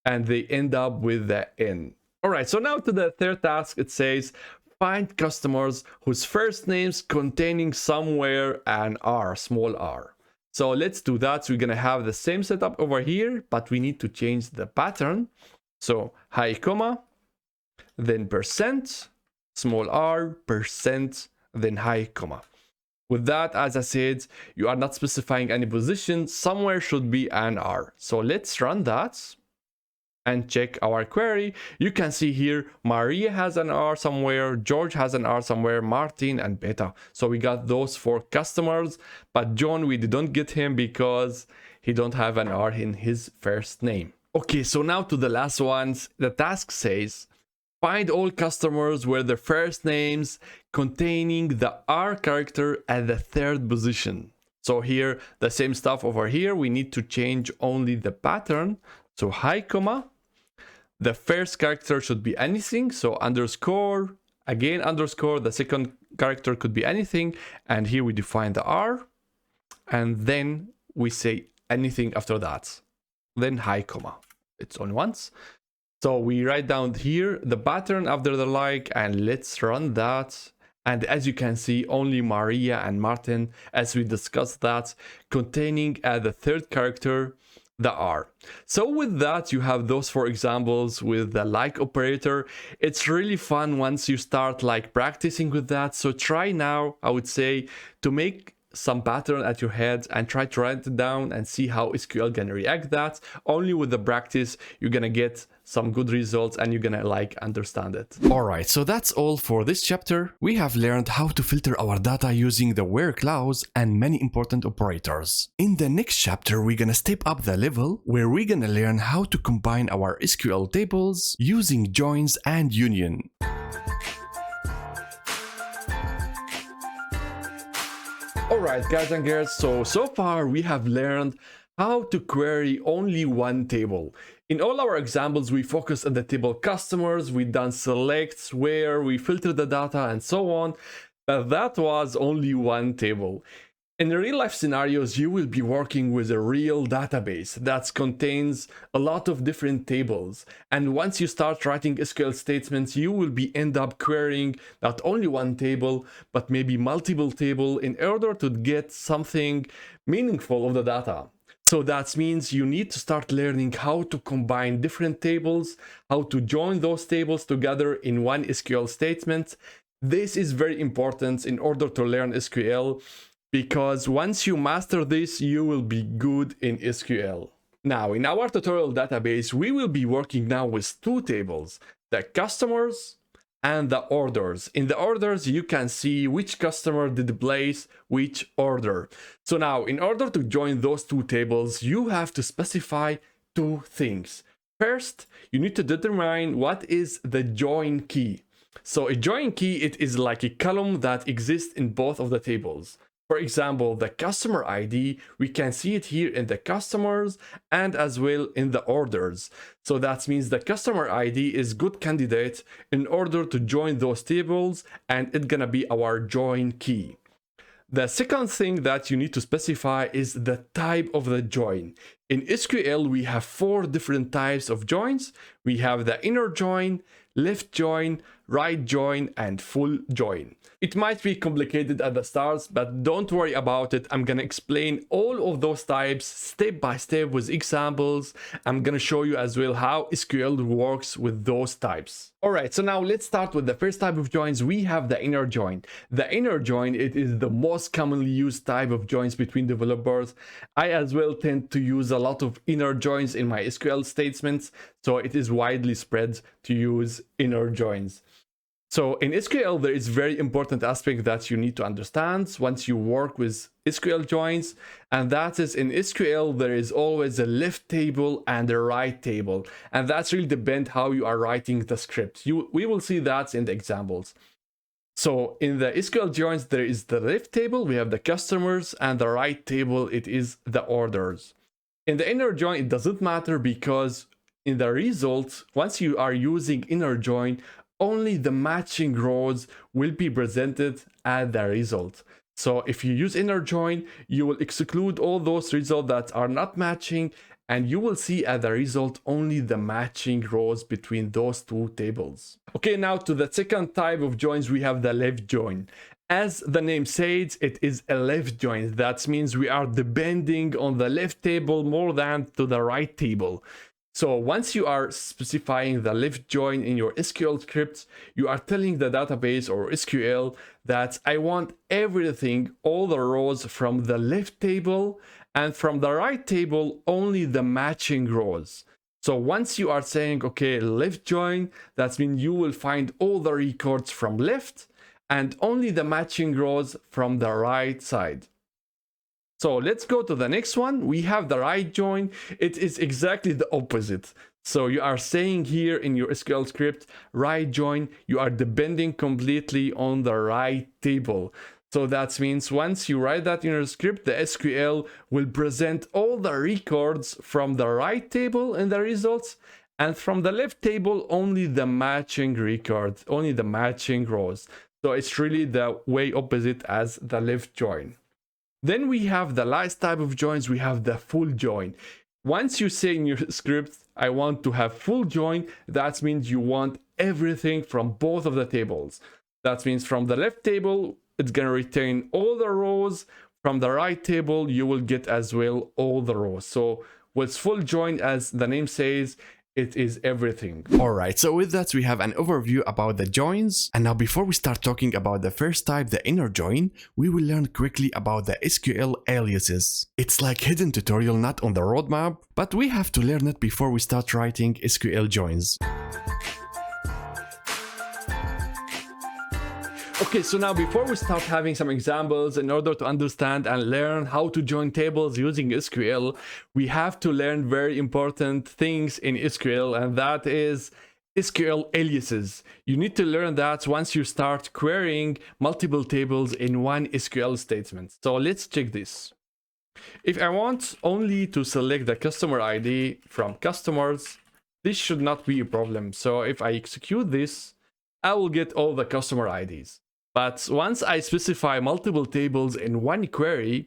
and they end up with the N. All right, so now to the third task, it says find customers whose first names containing somewhere an R, small r. So let's do that. So we're gonna have the same setup over here, but we need to change the pattern. So high comma, then %, small r, %, then high comma. With that, as I said, you are not specifying any position. Somewhere should be an R. So let's run that and check our query. You can see here, Maria has an R somewhere, George has an R somewhere, Martin and Beta. So we got those 4 customers, but John, we didn't get him because he don't have an R in his first name. Okay, so now to the last ones. The task says, find all customers where the first names containing the R character at the third position. So here, the same stuff over here. We need to change only the pattern. So high comma, the first character should be anything. So underscore, again underscore, the second character could be anything. And here we define the R. And then we say anything after that. Then high comma, it's only once. So we write down here the pattern after the like, and let's run that. And as you can see, only Maria and Martin, as we discussed that, containing the third character the R. So with that, you have those 4 examples with the like operator. It's really fun once you start like practicing with that. So try now, I would say, to make some pattern at your head and try to write it down and see how SQL gonna react that. Only with the practice, you're gonna get some good results and you're gonna like understand it. Alright, so that's all for this chapter. We have learned how to filter our data using the where clause and many important operators. In the next chapter, we're gonna step up the level where we're gonna learn how to combine our SQL tables using joins and union. Alright guys and girls, so far we have learned how to query only one table. In all our examples, we focus on the table customers, we done selects, where we filter the data and so on, but that was only one table. In real life scenarios, you will be working with a real database that contains a lot of different tables. And once you start writing SQL statements, you will end up querying not only one table, but maybe multiple tables in order to get something meaningful of the data. So that means you need to start learning how to combine different tables, how to join those tables together in one SQL statement. This is very important in order to learn SQL, because once you master this, you will be good in SQL. Now, in our tutorial database, we will be working now with 2 tables, the customers and the orders. In the orders, you can see which customer did place which order. So now, in order to join those 2 tables, you have to specify 2 things. First, you need to determine what is the join key. So a join key, it is like a column that exists in both of the tables. For example, the customer ID, we can see it here in the customers and as well in the orders. So that means the customer ID is good candidate in order to join those tables, and it's gonna be our join key. The second thing that you need to specify is the type of the join. In SQL, we have 4 different types of joins. We have the inner join, left join, right join, and full join. It might be complicated at the start, but don't worry about it. I'm gonna explain all of those types step by step with examples. I'm gonna show you as well how SQL works with those types. Alright, so now let's start with the first type of joins. We have the inner join. The inner join, it is the most commonly used type of joins between developers. I as well tend to use a lot of inner joins in my SQL statements, so it is widely spread to use inner joins. So in SQL, there is very important aspect that you need to understand once you work with SQL joins, and that is in SQL, there is always a left table and a right table, and that's really depend how you are writing the script. We will see that in the examples. So in the SQL joins, there is the left table, we have the customers, and the right table, it is the orders. In the inner join, it doesn't matter because in the result, once you are using inner join, only the matching rows will be presented at the result. So if you use inner join, you will exclude all those results that are not matching, and you will see at the result only the matching rows between those 2 tables. Okay, now to the second type of joins, we have the left join. As the name says, it is a left join. That means we are depending on the left table more than to the right table. So once you are specifying the left join in your SQL scripts, you are telling the database or SQL that I want everything, all the rows from the left table, and from the right table, only the matching rows. So once you are saying, okay, left join, that means you will find all the records from left and only the matching rows from the right side. So let's go to the next one. We have the right join. It is exactly the opposite. So you are saying here in your SQL script, right join, you are depending completely on the right table. So that means once you write that in your script, the SQL will present all the records from the right table in the results, and from the left table, only the matching records, only the matching rows. So it's really the way opposite as the left join. Then we have the last type of joins, we have the full join. Once you say in your script, I want to have full join, that means you want everything from both of the tables. That means from the left table, it's going to retain all the rows. From the right table, you will get as well all the rows. So with full join, as the name says, it is everything. Alright, so with that we have an overview about the joins. And now before we start talking about the first type, the inner join, we will learn quickly about the SQL aliases. It's like hidden tutorial not on the roadmap, but we have to learn it before we start writing SQL joins. Okay, so now before we start having some examples, in order to understand and learn how to join tables using SQL, we have to learn very important things in SQL, and that is SQL aliases. You need to learn that once you start querying multiple tables in one SQL statement. So let's check this. If I want only to select the customer ID from customers, this should not be a problem. So if I execute this, I will get all the customer IDs. But once I specify multiple tables in one query,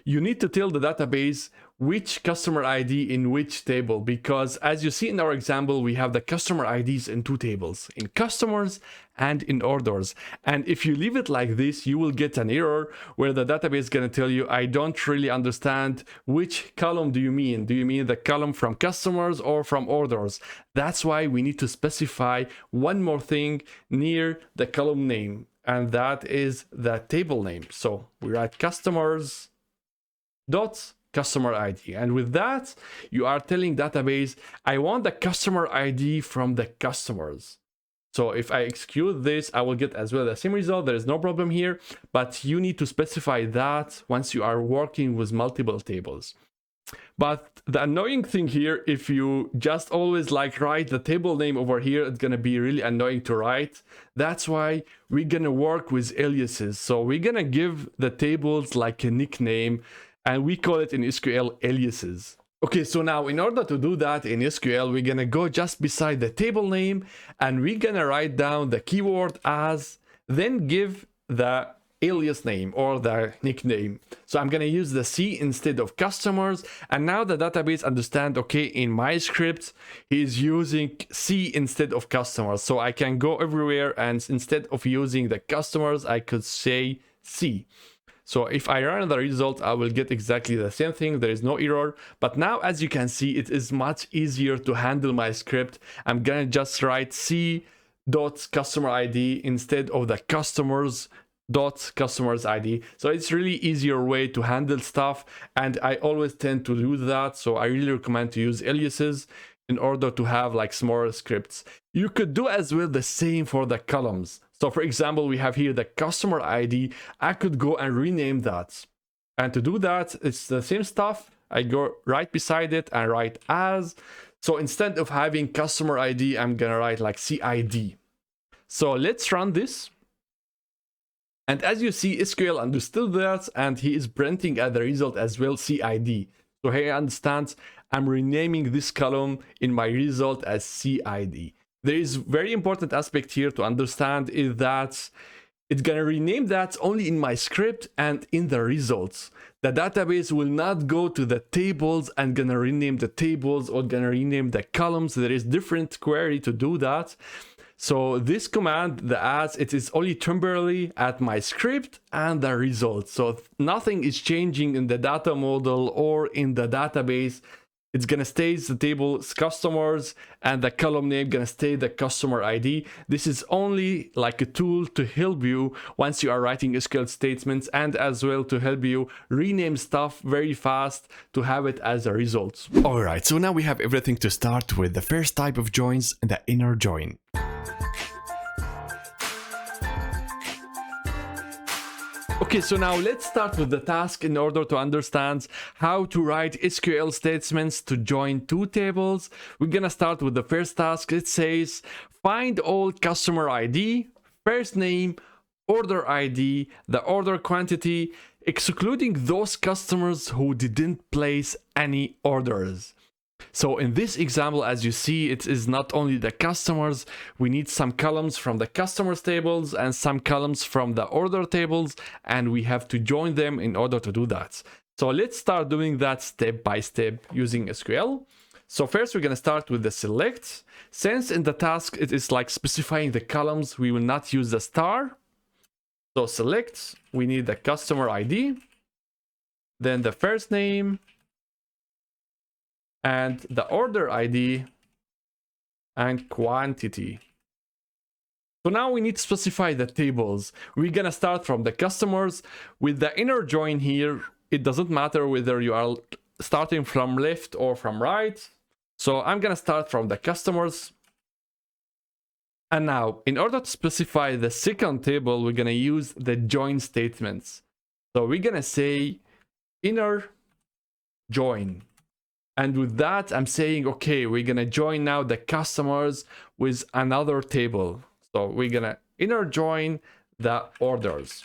you need to tell the database which customer ID in which table, because as you see in our example, we have the customer IDs in two tables, in customers and in orders. And if you leave it like this, you will get an error where the database is going to tell you, I don't really understand which column do you mean. Do you mean the column from customers or from orders? That's why we need to specify one more thing near the column name, and that is the table name. So we write customers dot customer ID, and with that you are telling database, I want the customer ID from the customers. So if I execute this, I will get as well the same result. There is no problem here, but you need to specify that once you are working with multiple tables. But the annoying thing here, if you just always like write the table name over here, it's gonna be really annoying to write. That's why we're gonna work with aliases. So we're gonna give the tables like a nickname, and we call it in SQL aliases. Okay, so now in order to do that in SQL, we're gonna go just beside the table name, and we're gonna write down the keyword as, then give the alias name or the nickname. So I'm gonna use the C instead of customers, and now the database understand, okay, in my script he's using C instead of customers, so I can go everywhere and instead of using the customers I could say C. So if I run the result, I will get exactly the same thing. There is no error. But now, as you can see, it is much easier to handle my script. I'm gonna just write C dot customer ID instead of the customers dot customers ID. So it's really easier way to handle stuff, and I always tend to do that. So I really recommend to use aliases in order to have like smaller scripts. You could do as well the same for the columns. So for example, we have here the customer ID. I could go and rename that. And to do that, it's the same stuff. I go right beside it and write as. So instead of having customer ID, I'm gonna write like CID. So let's run this. And as you see, SQL understood that, and he is printing as the result as well CID. So he understands I'm renaming this column in my result as CID. There is very important aspect here to understand is that it's gonna rename that only in my script and in the results. The database will not go to the tables and gonna rename the tables or gonna rename the columns. There is different query to do that. So this command, the as, it is only temporarily at my script and the results. So nothing is changing in the data model or in the database. It's gonna stay the table's customers, and the column name gonna stay the customer ID. This is only like a tool to help you once you are writing SQL statements, and as well to help you rename stuff very fast to have it as a result. Alright, so now we have everything to start with the first type of joins, the inner join. Okay, so now let's start with the task in order to understand how to write SQL statements to join two tables. We're gonna start with the first task. It says find all customer ID, first name, order ID, the order quantity, excluding those customers who didn't place any orders. So in this example, as you see, it is not only the customers. We need some columns from the customers tables and some columns from the order tables, and we have to join them in order to do that. So let's start doing that step by step using SQL. So first we're going to start with the select. Since in the task it is like specifying the columns, we will not use the star. So select, we need the customer ID, then the first name, and the order ID and quantity. So now we need to specify the tables. We're gonna start from the customers. With the inner join here, it doesn't matter whether you are starting from left or from right. So I'm gonna start from the customers. And now, in order to specify the second table, we're gonna use the join statements. So we're gonna say inner join. And with that, I'm saying, okay, we're gonna join now the customers with another table. So we're gonna inner join the orders.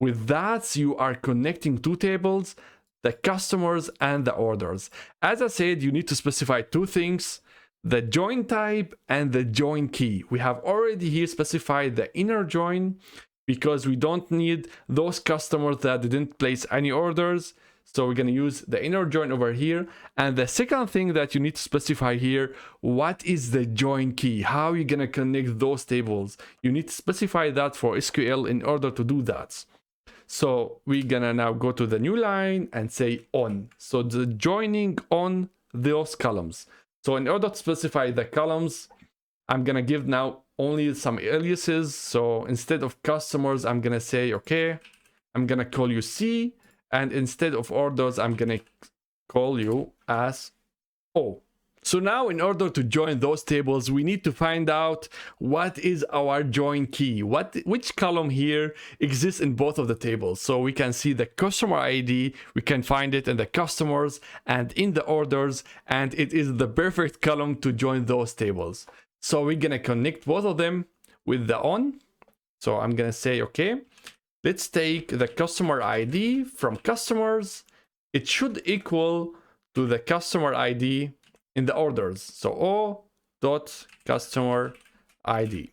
With that, you are connecting two tables, the customers and the orders. As I said, you need to specify two things, the join type and the join key. We have already here specified the inner join because we don't need those customers that didn't place any orders. So we're going to use the inner join over here. And the second thing that you need to specify here, what is the join key? How are you going to connect those tables? You need to specify that for SQL in order to do that. So we're going to now go to the new line and say on. So the joining on those columns. So in order to specify the columns, I'm going to give now only some aliases. So instead of customers, I'm going to say, okay, I'm going to call you C. And instead of orders, I'm going to call you as O. So now in order to join those tables, we need to find out what is our join key. Which column here exists in both of the tables. So we can see the customer ID, we can find it in the customers and in the orders, and it is the perfect column to join those tables. So we're going to connect both of them with the on. So I'm going to say, okay, let's take the customer ID from customers. It should equal to the customer ID in the orders. So O.customer ID.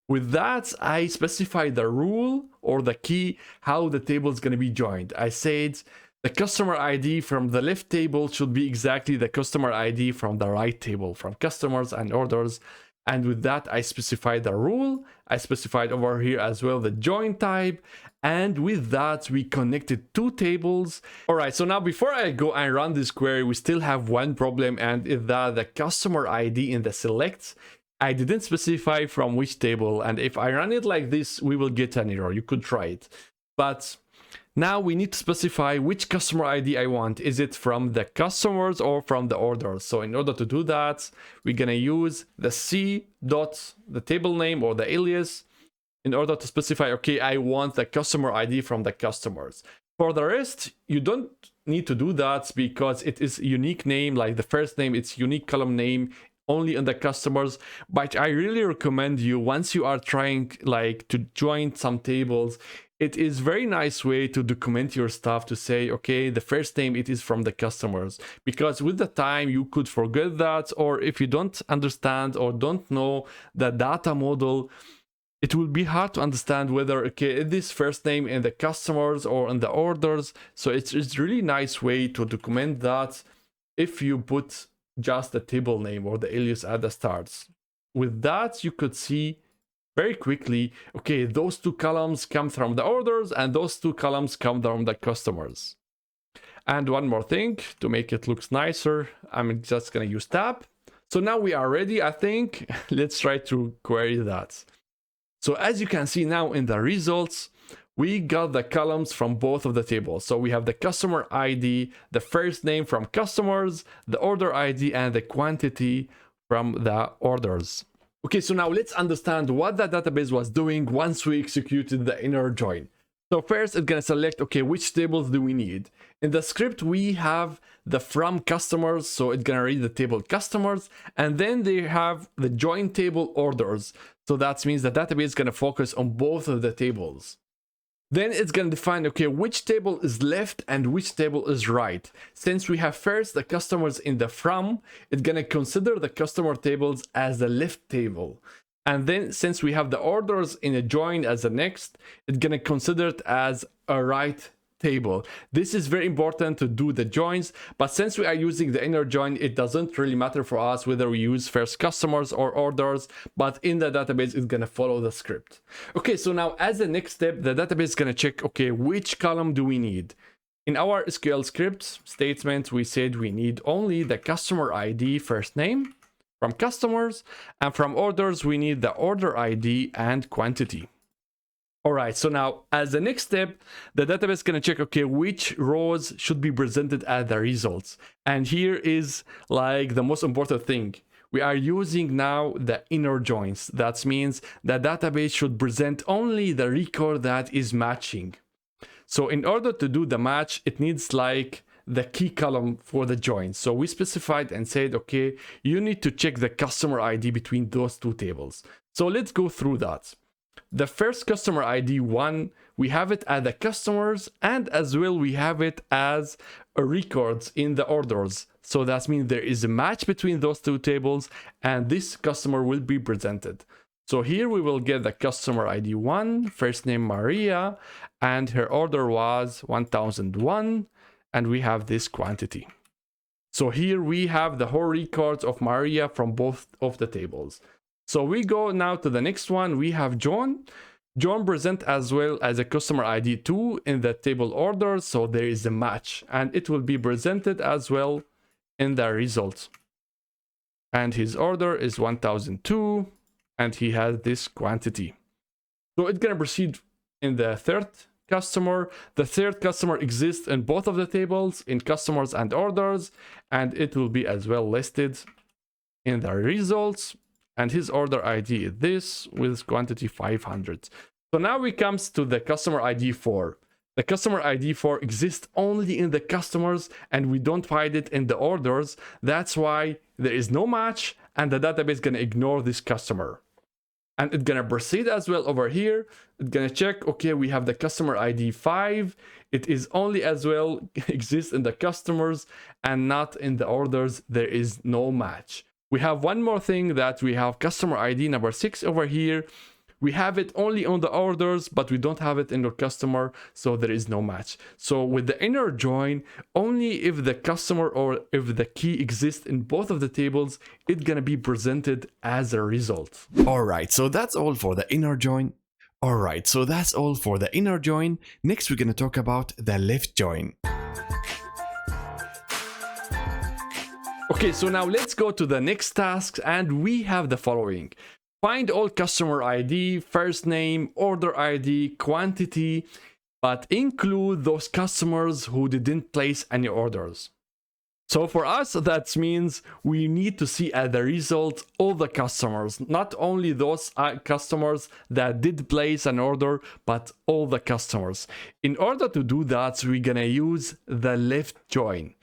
With that, I specify the rule or the key how the table is going to be joined. I said the customer ID from the left table should be exactly the customer ID from the right table, from customers and orders. And with that, I specified the rule. I specified over here as well the join type. And with that, we connected two tables. All right, so now before I go and run this query, we still have one problem, and is that the customer ID in the select, I didn't specify from which table. And if I run it like this, we will get an error. You could try it. But now we need to specify which customer ID I want. Is it from the customers or from the orders? So in order to do that, we're gonna use the C dot the table name or the alias in order to specify, okay, I want the customer ID from the customers. For the rest, you don't need to do that because it is a unique name, like the first name, it's unique column name only in the customers. But I really recommend you, once you are trying like to join some tables, it is very nice way to document your stuff to say, okay, the first name, it is from the customers, because with the time you could forget that, or if you don't understand or don't know the data model, it will be hard to understand whether, okay, is this first name in the customers or in the orders. So it's really nice way to document that if you put just the table name or the alias at the start. With that, you could see very quickly, okay, those two columns come from the orders and those two columns come from the customers. And one more thing to make it look nicer, I'm just gonna use tab. So now we are ready, I think. Let's try to query that. So as you can see now in the results, we got the columns from both of the tables. So we have the customer ID, the first name from customers, the order ID, and the quantity from the orders. Okay, so now let's understand what the database was doing once we executed the inner join. So first it's gonna select, okay, which tables do we need? In the script, we have the from customers, so it's gonna read the table customers, and then they have the join table orders. So that means the database is gonna focus on both of the tables. Then it's going to define, okay, which table is left and which table is right. Since we have first the customers in the from, it's going to consider the customer tables as the left table. And then since we have the orders in a join as the next, it's going to consider it as a right table. This is very important to do the joins, but since we are using the inner join, it doesn't really matter for us whether we use first customers or orders, but in the database it's going to follow the script. Okay, so now as the next step, the database is going to check, okay, which column do we need? In our SQL script statement, we said we need only the customer ID first name from customers, and from orders, we need the order ID and quantity. All right, so now as the next step, the database is going to check, okay, which rows should be presented as the results. And here is like the most important thing. We are using now the inner joins. That means the database should present only the record that is matching. So in order to do the match, it needs like the key column for the join. So we specified and said, okay, you need to check the customer ID between those two tables. So let's go through that. The first customer ID 1, we have it as the customers, and as well we have it as a records in the orders. So that means there is a match between those two tables, and this customer will be presented. So here we will get the customer ID 1, first name Maria, and her order was 1001, and we have this quantity. So here we have the whole records of Maria from both of the tables. So we go now to the next one. We have John. John present as well as a customer ID 2 in the table order. So there is a match, and it will be presented as well in the results. And his order is 1002, and he has this quantity. So it's going to proceed in the third customer. The third customer exists in both of the tables, in customers and orders, and it will be as well listed in the results. And his order ID is this with quantity 500. So now we comes to the customer ID 4. The customer ID 4 exists only in the customers, and we don't find it in the orders. That's why there is no match, and the database is going to ignore this customer. And it's going to proceed as well over here. It's going to check, okay, we have the customer ID 5. It is only as well exists in the customers and not in the orders. There is no match. We have one more thing, that we have customer ID number 6 over here. We have it only on the orders, but we don't have it in the customer, so there is no match. So with the inner join, only if the customer or if the key exists in both of the tables, it's gonna be presented as a result. Alright, so that's all for the inner join. Next we're gonna talk about the left join. Okay, so now let's go to the next task, and we have the following. Find all customer ID, first name, order ID, quantity, but include those customers who didn't place any orders. So for us, that means we need to see as the result all the customers, not only those customers that did place an order, but all the customers. In order to do that, we're gonna use the left join.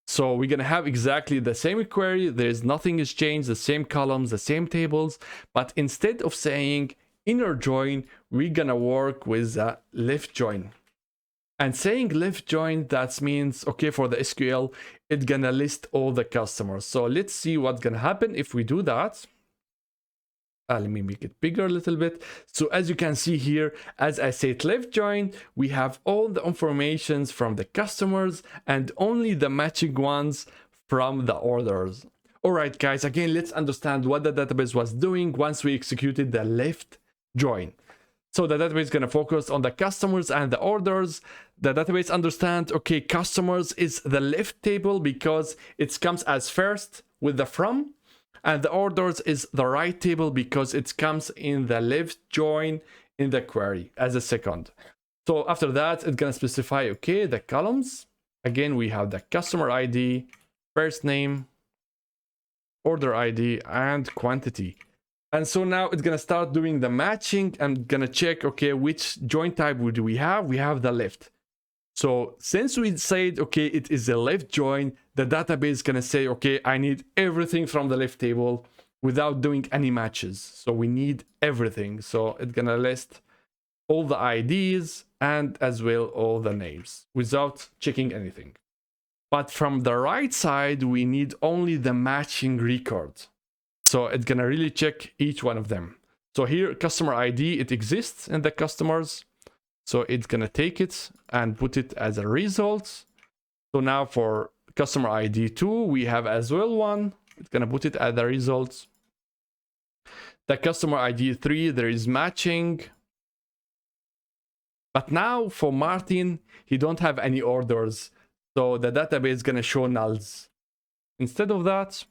So we're going to have exactly the same query. There's nothing is changed, the same columns, the same tables. But instead of saying inner join, we're going to work with the left join. And saying left join, that means, okay, for the SQL, it's going to list all the customers. So let's see what's going to happen if we do that. Let me make it bigger a little bit. So as you can see here, as I said left join, we have all the informations from the customers and only the matching ones from the orders. All right, guys, again, let's understand what the database was doing once we executed the left join. So the database is going to focus on the customers and the orders. The database understands, okay, customers is the left table because it comes as first with the from. And the orders is the right table because it comes in the left join in the query as a second. So after that, it's going to specify, okay, the columns. Again, we have the customer ID, first name, order ID, and quantity. And so now it's going to start doing the matching and going to check, okay, which join type do we have? We have the left. So since we said, okay, it is a left join, the database is going to say, okay, I need everything from the left table without doing any matches. So we need everything. So it's going to list all the IDs and as well all the names without checking anything. But from the right side, we need only the matching record. So it's going to really check each one of them. So here, customer ID, it exists in the customers. So it's going to take it and put it as a result. So now for customer ID 2, we have as well one. It's going to put it as a result. The customer ID 3, there is matching. But now for Martin, he don't have any orders, so the database is gonna show nulls. Instead of that,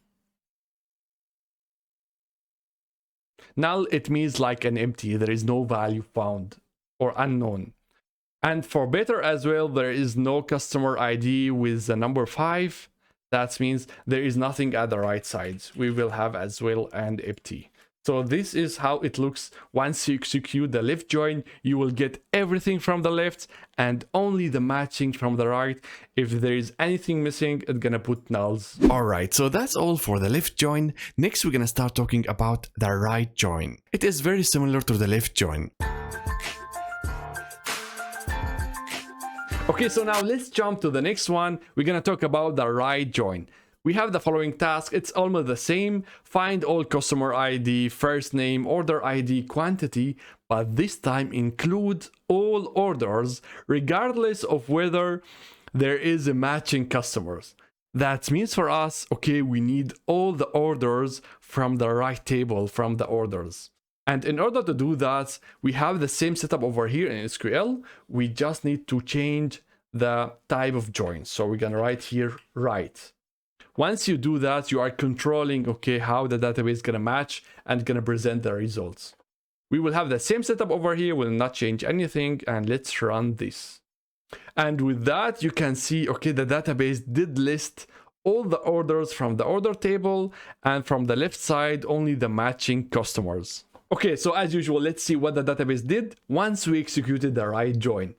null, it means like an empty, there is no value found or unknown. And for better as well, there is no customer ID with the number 5. That means there is nothing at the right side. We will have as well an empty. So this is how it looks. Once you execute the left join, you will get everything from the left and only the matching from the right. If there is anything missing, it's gonna put nulls. Alright, so that's all for the left join. Next, we're gonna start talking about the right join. It is very similar to the left join. Okay, so now let's jump to the next one. We're gonna talk about the right join. We have the following task. It's almost the same. Find all customer ID, first name, order ID, quantity, but this time include all orders, regardless of whether there is a matching customers. That means for us, okay, we need all the orders from the right table, from the orders. And in order to do that, we have the same setup over here in SQL. We just need to change the type of join. So we're gonna write here, right. Once you do that, you are controlling, okay, how the database is gonna match and gonna present the results. We will have the same setup over here, will not change anything, and let's run this. And with that, you can see, okay, the database did list all the orders from the order table, and from the left side, only the matching customers. Okay, so as usual, let's see what the database did once we executed the right join.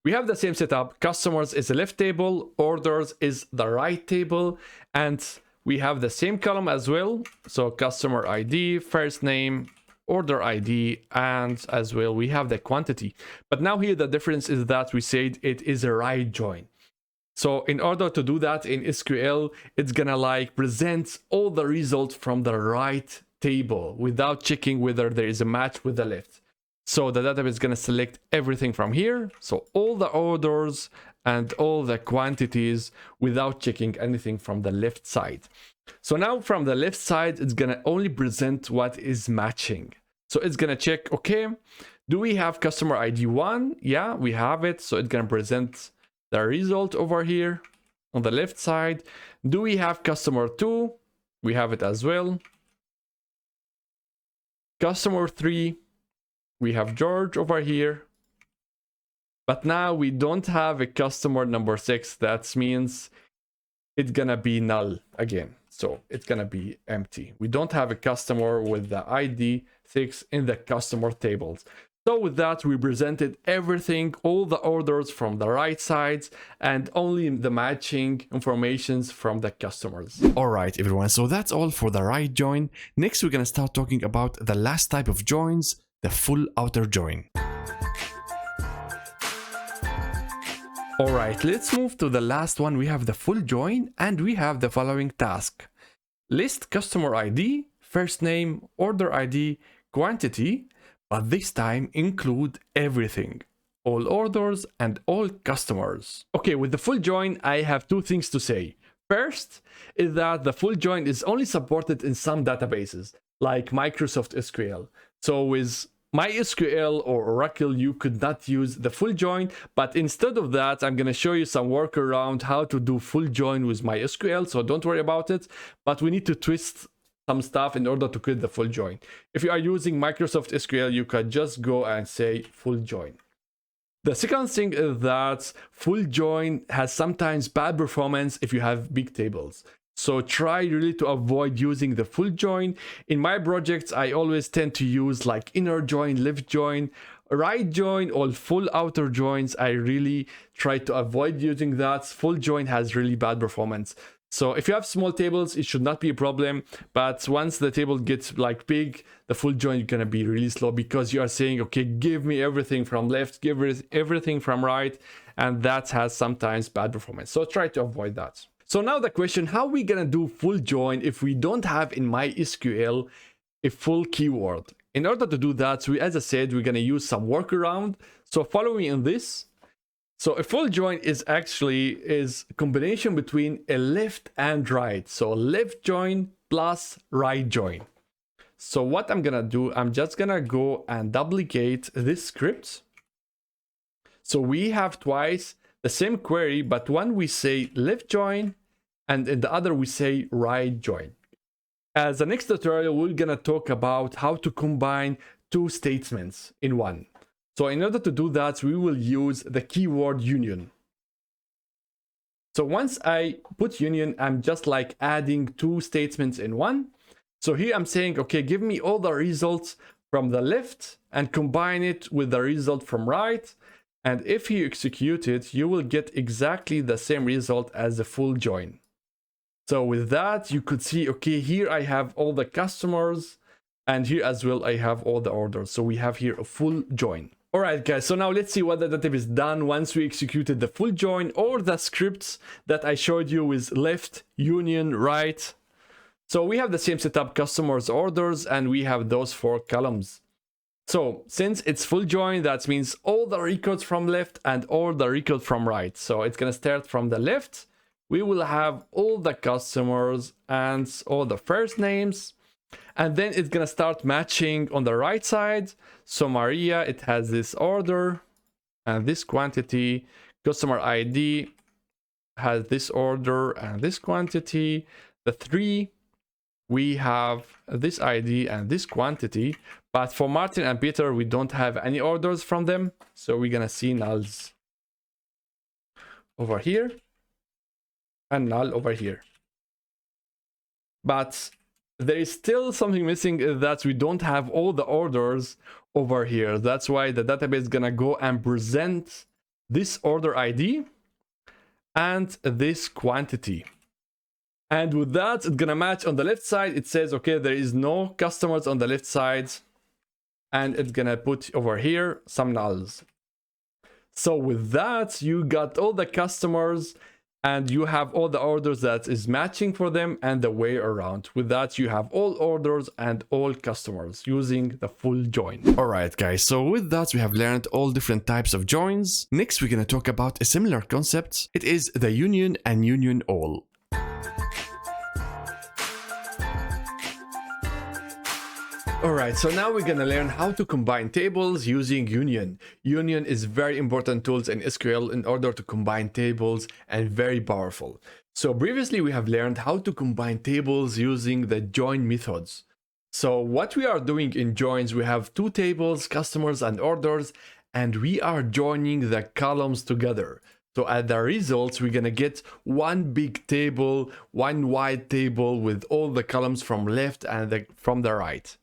We have the same setup. Customers is the left table, orders is the right table, and we have the same column as well. So customer ID, first name, order ID, and as well we have the quantity. But now here the difference is that we said it is a right join. So in order to do that in SQL, it's gonna like present all the results from the right table without checking whether there is a match with the left. So the database is going to select everything from here. So all the orders and all the quantities without checking anything from the left side. So now from the left side, it's going to only present what is matching. So it's going to check, okay, do we have customer ID 1? Yeah, we have it. So it's going to present the result over here on the left side. Do we have customer 2? We have it as well. Customer 3. We have George over here, but now we don't have a customer number 6. That means it's gonna be null again. So it's gonna be empty. We don't have a customer with the ID 6 in the customer tables. So with that, we presented everything, all the orders from the right sides, and only the matching informations from the customers. All right, everyone. So that's all for the right join. Next, we're gonna start talking about the last type of joins, the full outer join. All right, let's move to the last one. We have the full join, and we have the following task. List customer ID, first name, order ID, quantity, but this time include everything, all orders and all customers. Okay, with the full join, I have two things to say. First is that the full join is only supported in some databases, like Microsoft SQL. So with MySQL or Oracle, you could not use the full join, but instead of that, I'm going to show you some workaround how to do full join with MySQL, so don't worry about it, but we need to twist some stuff in order to create the full join. If you are using Microsoft SQL, you can just go and say full join. The second thing is that full join has sometimes bad performance if you have big tables. So try really to avoid using the full join. In my projects, I always tend to use like inner join, left join, right join, or full outer joins. I really try to avoid using that. Full join has really bad performance. So if you have small tables, it should not be a problem. But once the table gets like big, the full join is gonna be really slow because you are saying, okay, give me everything from left, give everything from right, and that has sometimes bad performance. So try to avoid that. So now the question, how are we gonna do full join if we don't have in MySQL a full keyword? In order to do that, as I said, we're gonna use some workaround. So follow me in this. So a full join is actually a combination between a left and right. So left join plus right join. So what I'm gonna do, I'm just gonna go and duplicate this script. So we have twice the same query, but one we say left join, and in the other we say right join. As the next tutorial, we're gonna talk about how to combine two statements in one. So in order to do that, we will use the keyword union. So once I put union, I'm just like adding two statements in one. So here I'm saying, okay, give me all the results from the left and combine it with the result from right. And if you execute it, you will get exactly the same result as the full join. So with that, you could see, okay, here I have all the customers, and here as well I have all the orders. So we have here a full join. All right, guys, so now let's see what the database done once we executed the full join or the scripts that I showed you with left, union, right. So we have the same setup, customers, orders, and we have those 4 columns. So since it's full join, that means all the records from left and all the records from right. So it's gonna start from the left. We will have all the customers and all the first names. And then it's gonna start matching on the right side. So Maria, it has this order and this quantity. Customer ID has this order and this quantity. The 3, we have this ID and this quantity. But for Martin and Peter, we don't have any orders from them. So we're gonna see nulls over here and null over here. But there is still something missing, that we don't have all the orders over here. That's why the database is gonna go and present this order ID and this quantity. And with that, it's gonna match on the left side. It says, okay, there is no customers on the left side. And it's gonna put over here some nulls. So with that, you got all the customers and you have all the orders that is matching for them and the way around. With that, you have all orders and all customers using the full join. All right, guys. So with that, we have learned all different types of joins. Next, we're going to talk about a similar concept. It is the union and union all. Alright, so now we're gonna learn how to combine tables using union. Union is very important tools in SQL in order to combine tables and very powerful. So previously we have learned how to combine tables using the join methods. So what we are doing in joins, we have 2 tables, customers and orders, and we are joining the columns together. So at the results, we're gonna get one big table, one wide table with all the columns from left and from the right.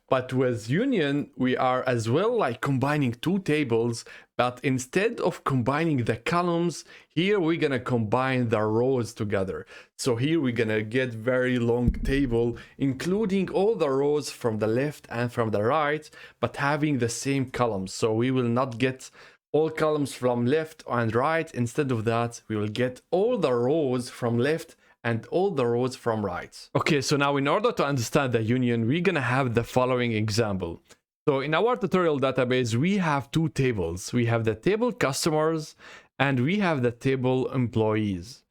But with union, we are as well like combining 2 tables, but instead of combining the columns, here we're gonna combine the rows together. So here we're gonna get very long table, including all the rows from the left and from the right, but having the same columns. So we will not get all columns from left and right. Instead of that, we will get all the rows from left and all the rows from right. Okay, so now in order to understand the union, we're gonna have the following example. So in our tutorial database, we have 2 tables. We have the table customers and we have the table employees.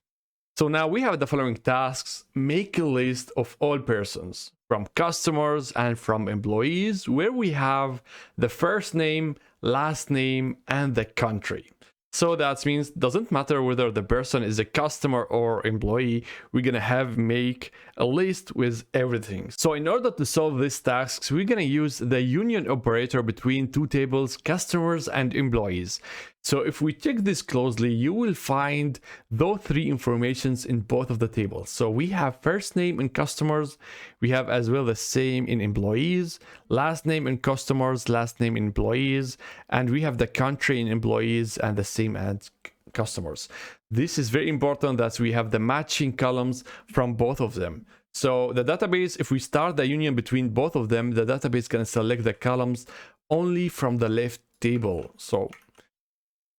So now we have the following tasks. Make a list of all persons from customers and from employees, where we have the first name, last name, and the country. So that means doesn't matter whether the person is a customer or employee, we're gonna make a list with everything. So in order to solve these tasks, we're gonna use the union operator between 2 tables, customers and employees. So if we check this closely, you will find those 3 informations in both of the tables. So we have first name in customers, we have as well the same in employees, last name in customers, last name in employees, and we have the country in employees and the same as customers. This is very important that we have the matching columns from both of them. So the database, if we start the union between both of them, the database is going to select the columns only from the left table. So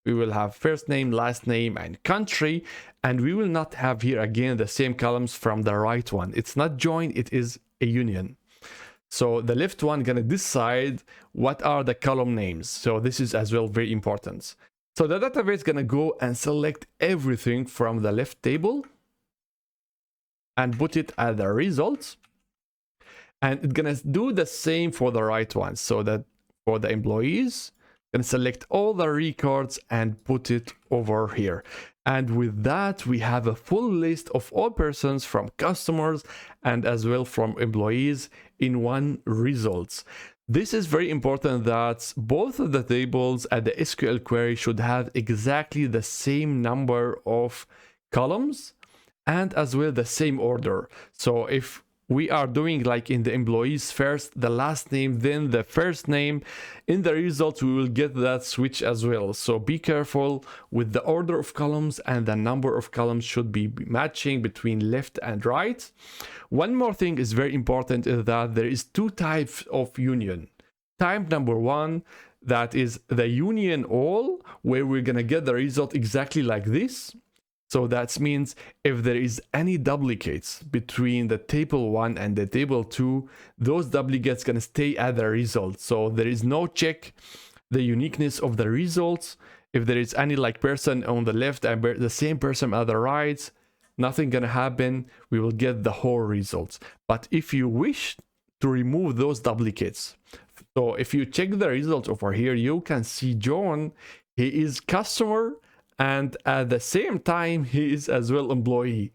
we will have first name, last name, and country, and we will not have here again the same columns from the right one. It's not join, it is a union. So the left one gonna decide what are the column names. So this is as well very important. So the database is gonna go and select everything from the left table and put it as the result. And it's gonna do the same for the right one. So that for the employees, Gonna select all the records and put it over here. And with that, we have a full list of all persons from customers and as well from employees in one results. This is very important that both of the tables and the SQL query should have exactly the same number of columns and as well the same order. So if we are doing like in the employees first, the last name, then the first name, in the results we will get that switch as well. So be careful with the order of columns, and the number of columns should be matching between left and right. One more thing is very important is that there is two types of union. Type number one, that is the union all, where we're gonna get the result exactly like this. So that means if there is any duplicates between the table 1 and the table 2, those duplicates gonna stay at the result. So there is no check the uniqueness of the results. If there is any like person on the left and the same person at the right, nothing gonna happen. We will get the whole results. But if you wish to remove those duplicates, so if you check the results over here, you can see John, he is customer, and at the same time he is as well employee.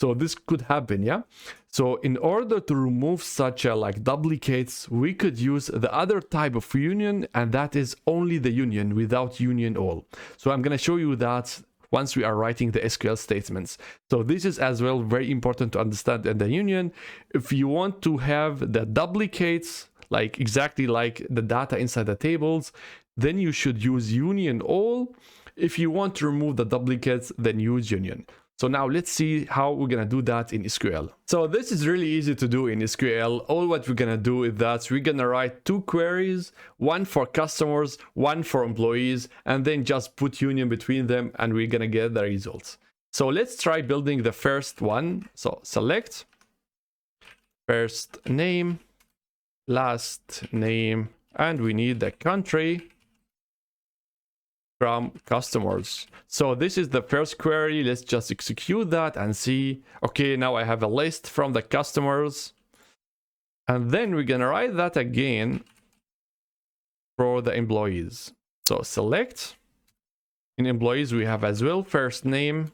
So this could happen, yeah. So in order to remove such a like duplicates, we could use the other type of union, and that is only the union without union all. So I'm going to show you that once we are writing the SQL statements. So this is as well very important to understand in the union. If you want to have the duplicates like exactly like the data inside the tables, then you should use union all. If you want to remove the duplicates, then use union. So now let's see how we're gonna do that in SQL. So this is really easy to do in SQL. All what we're gonna do is that we're gonna write two queries, one for customers, one for employees, and then just put union between them, and we're gonna get the results. So let's try building the first one. So select first name, last name, and we need the country from customers. So this is the first query. Let's just execute that and see. Okay, now I have a list from the customers, and then we're gonna write that again for the employees. So select, in employees we have as well first name,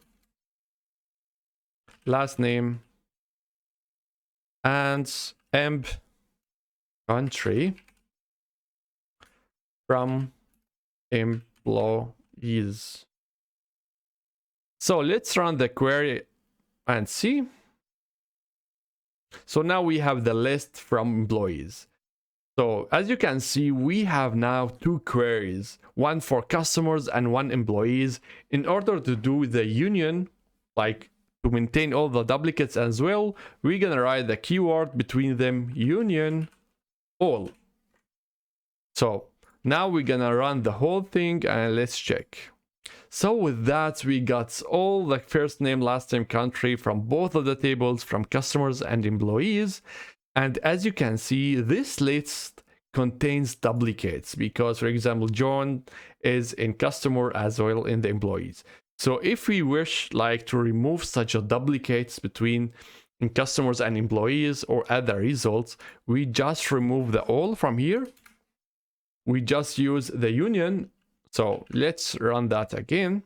last name, and emp country from employees. So let's run the query and see. So now we have the list from employees. So as you can see, we have now two queries, one for customers and one employees. In order to do the union, like to maintain all the duplicates as well, we're gonna write the keyword between them, union all. So now we're gonna run the whole thing and let's check. So with that, we got all the first name, last name, country from both of the tables, from customers and employees. And as you can see, this list contains duplicates because, for example, John is in customer as well in the employees. So if we wish like to remove such a duplicates between customers and employees or other results, we just remove the all from here. We just use the union. So let's run that again.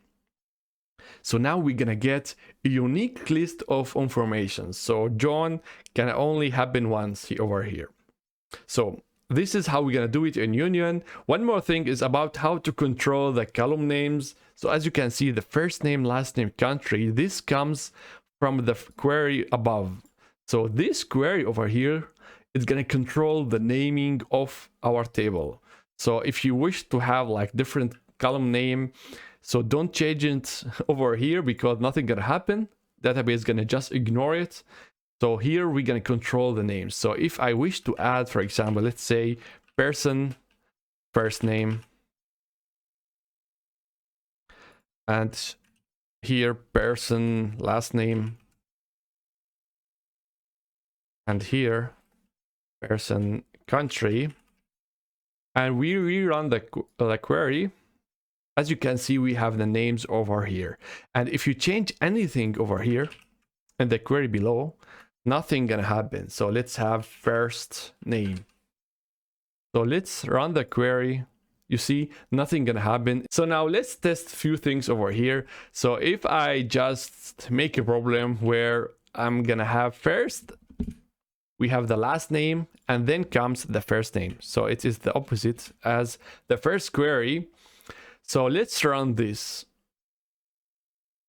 So now we're gonna get a unique list of information. So John can only happen once over here. So this is how we're gonna do it in union. One more thing is about how to control the column names. So as you can see, the first name, last name, country, this comes from the query above. So this query over here is gonna control the naming of our table. So if you wish to have like different column name, so don't change it over here because nothing gonna happen. Database is gonna just ignore it. So here we're gonna control the names. So if I wish to add, for example, let's say person first name, and here person last name, and here person country, and we rerun the query. As you can see, we have the names over here. And if you change anything over here in the query below, nothing gonna happen. So let's have first name. So let's run the query You see, nothing gonna happen. So now let's test a few things over here. So if I just make a problem where I'm gonna have first, we have the last name and then comes the first name. So it is the opposite as the first query. So let's run this.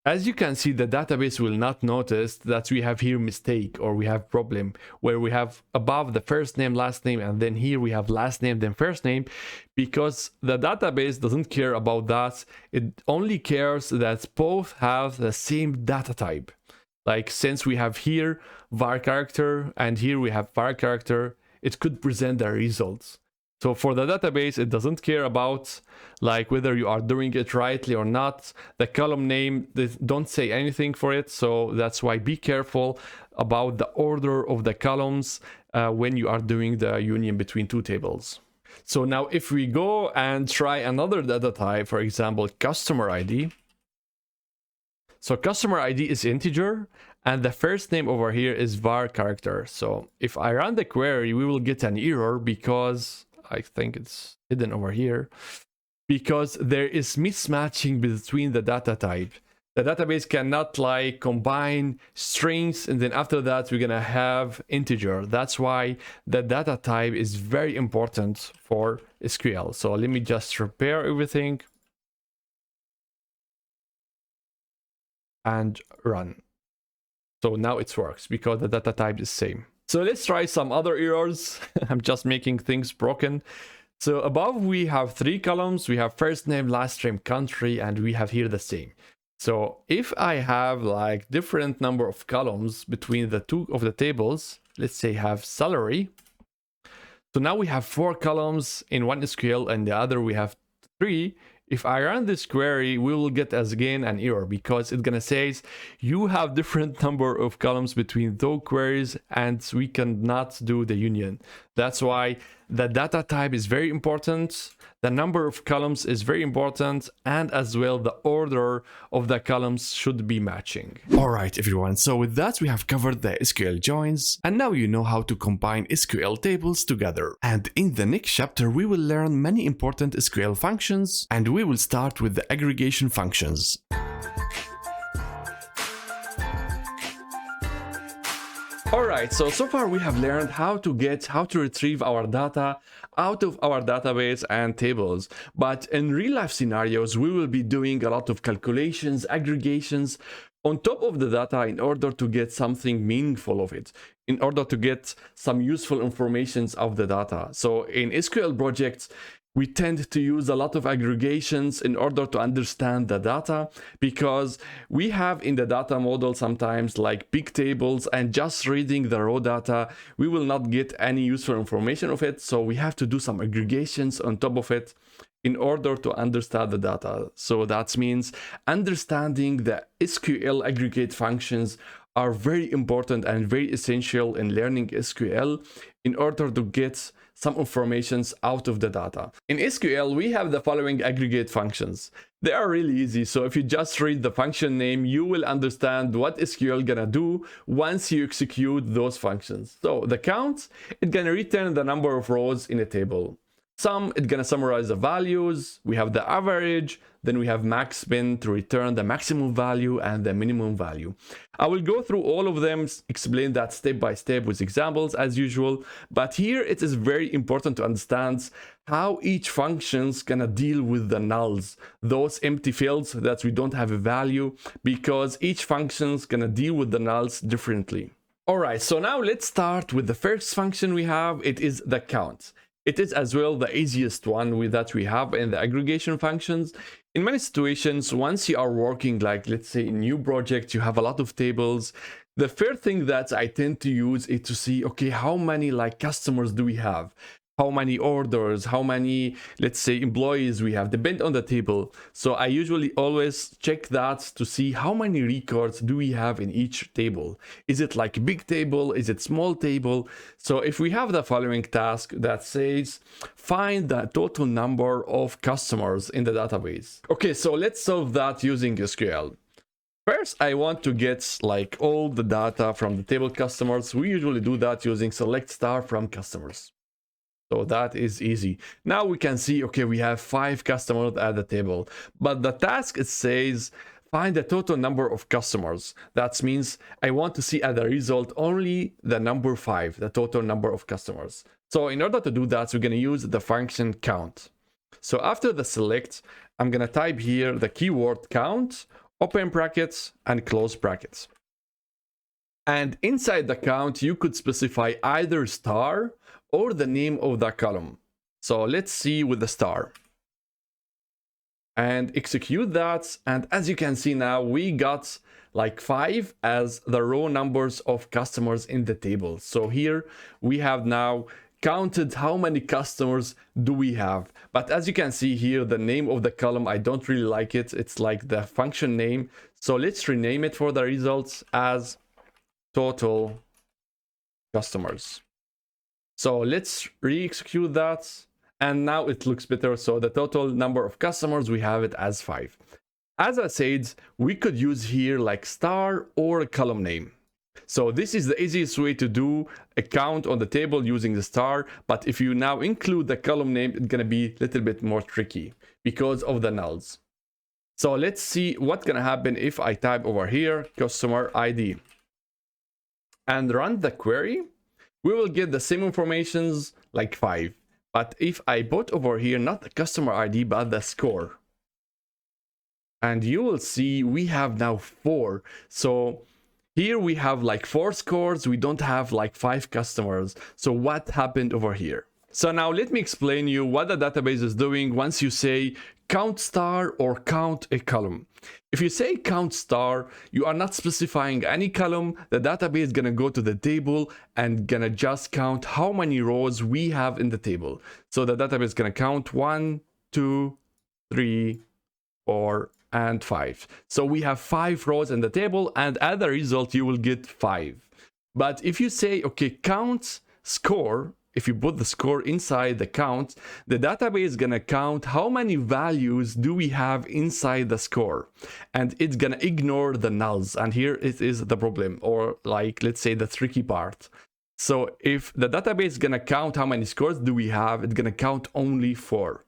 As you can see, the database will not notice that we have here mistake or we have problem where we have above the first name, last name, and then here we have last name, then first name, because the database doesn't care about that. It only cares that both have the same data type. Like since we have here var character and here we have var character, it could present the results. So for the database, it doesn't care about like whether you are doing it rightly or not. The column name, they don't say anything for it. So that's why be careful about the order of the columns when you are doing the union between two tables. So now if we go and try another data type, for example, customer ID. So customer ID is integer and the first name over here is var character. So if I run the query, we will get an error because I think it's hidden over here, because there is mismatching between the data type. The database cannot like combine strings and then after that we're gonna have integer. That's why the data type is very important for SQL. So let me just repair everything and run. So now it works because the data type is same. So let's try some other errors. I'm just making things broken. So above we have 3 columns. We have first name, last name, country, and we have here the same. So if I have like different number of columns between the two of the tables, let's say have salary. So now we have 4 columns in one SQL and the other we have 3. If I run this query, we will get as again an error because it's gonna say you have different number of columns between those queries and we cannot do the union. That's why the data type is very important. The number of columns is very important, and as well the order of the columns should be matching. All right, everyone. So with that, we have covered the SQL joins, and now you know how to combine SQL tables together. And in the next chapter, we will learn many important SQL functions, and we will start with the aggregation functions. Alright, so far we have learned how to retrieve our data out of our database and tables. But in real life scenarios, we will be doing a lot of calculations, aggregations on top of the data in order to get something meaningful of it, in order to get some useful informations of the data. So in SQL projects, we tend to use a lot of aggregations in order to understand the data, because we have in the data model sometimes like big tables, and just reading the raw data, we will not get any useful information of it. So we have to do some aggregations on top of it in order to understand the data. So that means understanding the SQL aggregate functions are very important and very essential in learning SQL in order to get some informations out of the data. In SQL, we have the following aggregate functions. They are really easy. So if you just read the function name, you will understand what SQL gonna do once you execute those functions. So the count, it's gonna return the number of rows in a table. Sum, it's gonna summarize the values. We have the average, then we have maxmin to return the maximum value and the minimum value. I will go through all of them, explain that step by step with examples as usual, but here it is very important to understand how each function's gonna deal with the nulls, those empty fields that we don't have a value, because each function's gonna deal with the nulls differently. Alright, so now let's start with the first function we have. It is the count. It is as well the easiest one that we have in the aggregation functions. In many situations, once you are working, like let's say in new project, you have a lot of tables. The first thing that I tend to use is to see, okay, how many like customers do we have? How many orders, how many, let's say, employees we have, depend on the table. So I usually always check that to see how many records do we have in each table. Is it like a big table? Is it small table? So if we have the following task that says, find the total number of customers in the database. Okay, so let's solve that using SQL. First, I want to get like all the data from the table customers. We usually do that using select star from customers. So that is easy. Now we can see, okay, we have 5 customers at the table, but the task, it says find the total number of customers. That means I want to see as a result only the number 5, the total number of customers. So in order to do that, we're going to use the function count. So after the select, I'm going to type here the keyword count, open brackets and close brackets. And inside the count, you could specify either star or the name of the column. So let's see with the star. And execute that. And as you can see now, we got like 5 as the raw numbers of customers in the table. So here we have now counted how many customers do we have. But as you can see here, the name of the column, I don't really like it. It's like the function name. So let's rename it for the results as total customers. So let's re-execute that. And now it looks better. So the total number of customers, we have it as 5. As I said, we could use here like star or a column name. So this is the easiest way to do a count on the table using the star. But if you now include the column name, it's going to be a little bit more tricky because of the nulls. So let's see what's going to happen if I type over here customer ID and run the query. We will get the same informations like 5. But if I put over here not the customer ID but the score, and you will see we have now 4. So here we have like 4 scores. We don't have like 5 customers. So what happened over here? So now let me explain you what the database is doing once you say count star or count a column. If you say count star, you are not specifying any column. The database is going to go to the table and going to just count how many rows we have in the table. So the database is going to count 1, 2, 3, 4, and 5. So we have 5 rows in the table, and as a result, you will get 5. But if you say, okay, count score, if you put the score inside the count, the database is going to count how many values do we have inside the score. And it's going to ignore the nulls. And here it is the problem, or like, let's say the tricky part. So if the database is going to count how many scores do we have, it's going to count only 4.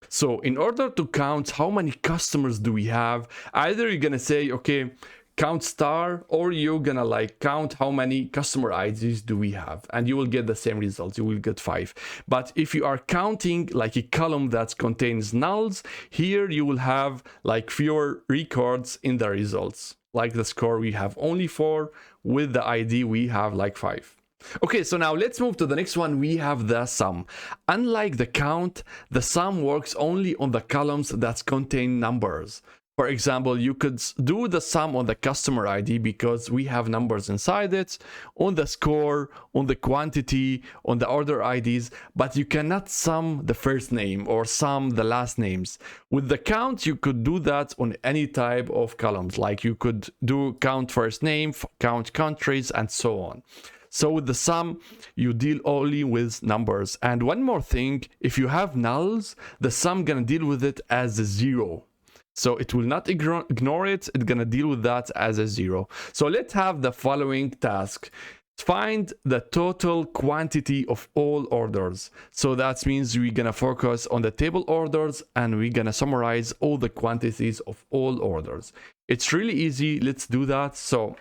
So in order to count how many customers do we have, either you're going to say, okay, count star, or you're gonna like count how many customer IDs do we have, and you will get the same results. You will get 5. But if you are counting like a column that contains nulls, here you will have like fewer records in the results. Like the score, we have only 4. With the ID, we have like 5. Okay, so now let's move to the next one. We have the sum. Unlike the count, the sum works only on the columns that contain numbers. For example, you could do the sum on the customer ID because we have numbers inside it, on the score, on the quantity, on the order IDs, but you cannot sum the first name or sum the last names. With the count, you could do that on any type of columns, like you could do count first name, count countries, and so on. So with the sum, you deal only with numbers. And one more thing, if you have nulls, the sum gonna deal with it as a 0. So it will not ignore it. It's going to deal with that as a 0. So let's have the following task. Find the total quantity of all orders. So that means we're going to focus on the table orders and we're going to summarize all the quantities of all orders. It's really easy. Let's do that. So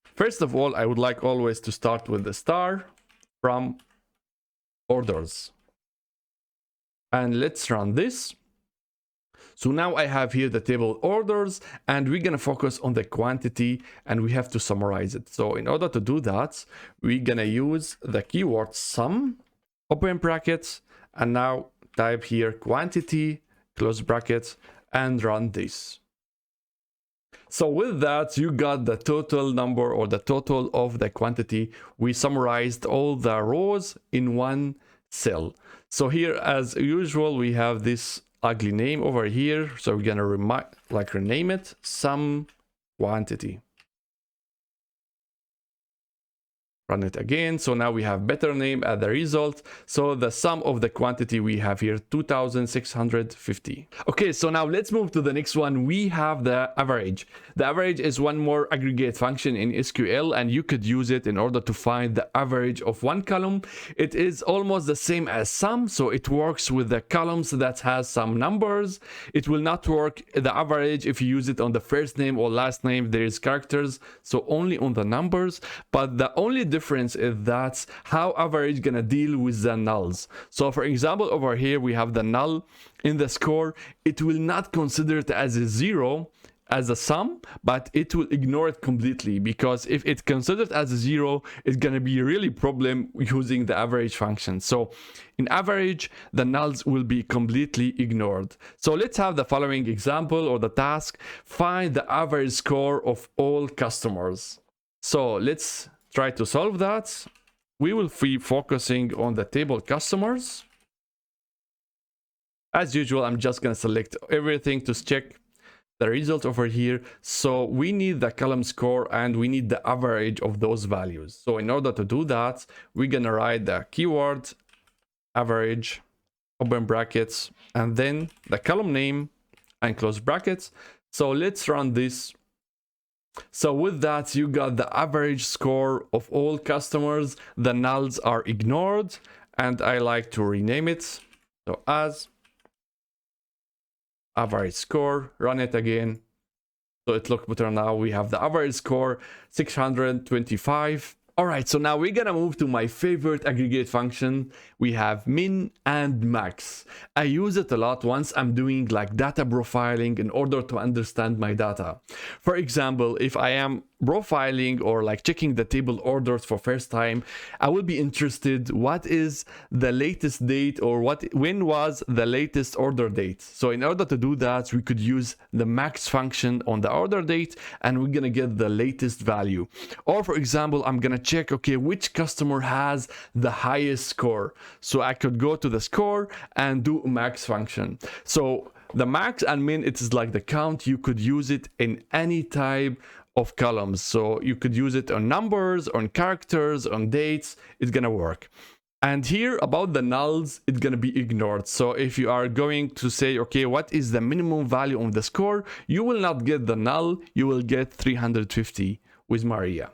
first of all, I would like always to start with the star from orders. And let's run this. So now I have here the table orders, and we're going to focus on the quantity, and we have to summarize it. So in order to do that, we're going to use the keyword sum, open brackets, and now type here quantity, close brackets, and run this. So with that, you got the total number or the total of the quantity. We summarized all the rows in one cell. So here, as usual, we have this ugly name over here, so we're gonna rename it sum quantity. Run it again. So now we have better name as the result. So the sum of the quantity we have here, 2650. Okay, so now let's move to the next one. We have the average. The average is one more aggregate function in SQL, and you could use it in order to find the average of one column. It is almost the same as sum, so it works with the columns that has some numbers. It will not work the average if you use it on the first name or last name. There is characters, so only on the numbers. But the only difference is that how average gonna deal with the nulls. So for example, over here we have the null in the score. It will not consider it as a 0 as a sum, but it will ignore it completely, because if it's considered as a 0, it's gonna be a really problem using the average function. So in average, the nulls will be completely ignored. So let's have the following example or the task: find the average score of all customers. So let's try to solve that. We will be focusing on the table customers. As usual, I'm just gonna select everything to check the result over here. So we need the column score and we need the average of those values. So in order to do that, we're gonna write the keyword average, open brackets, and then the column name and close brackets. So let's run this. So with that, you got the average score of all customers. The nulls are ignored, and I like to rename it. So as average score, run it again. So it looks better now. We have the average score 625. All right, so now we're gonna move to my favorite aggregate function. We have min and max. I use it a lot once I'm doing like data profiling in order to understand my data. For example, if I am profiling or like checking the table orders for first time, I will be interested what is the latest date, or when was the latest order date. So in order to do that, we could use the max function on the order date, and we're gonna get the latest value. Or for example, I'm gonna check, okay, which customer has the highest score. So I could go to the score and do max function. So the max and min, it is like the count. You could use it in any type of columns. So you could use it on numbers, on characters, on dates. It's gonna work. And here about the nulls, it's gonna be ignored. So if you are going to say, okay, what is the minimum value on the score, you will not get the null, you will get 350 with Maria.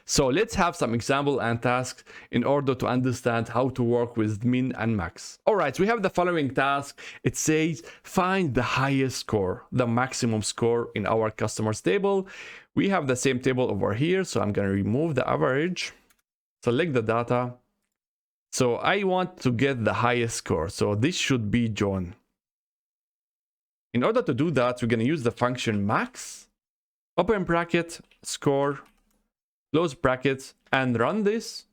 So let's have some example and tasks in order to understand how to work with min and max. All right, so we have the following task. It says find the highest score, the maximum score in our customers table. We have the same table over here, so I'm going to remove the average, select the data. So I want to get the highest score, so this should be John. In order to do that, we're going to use the function max, open bracket, score, close brackets, and run this.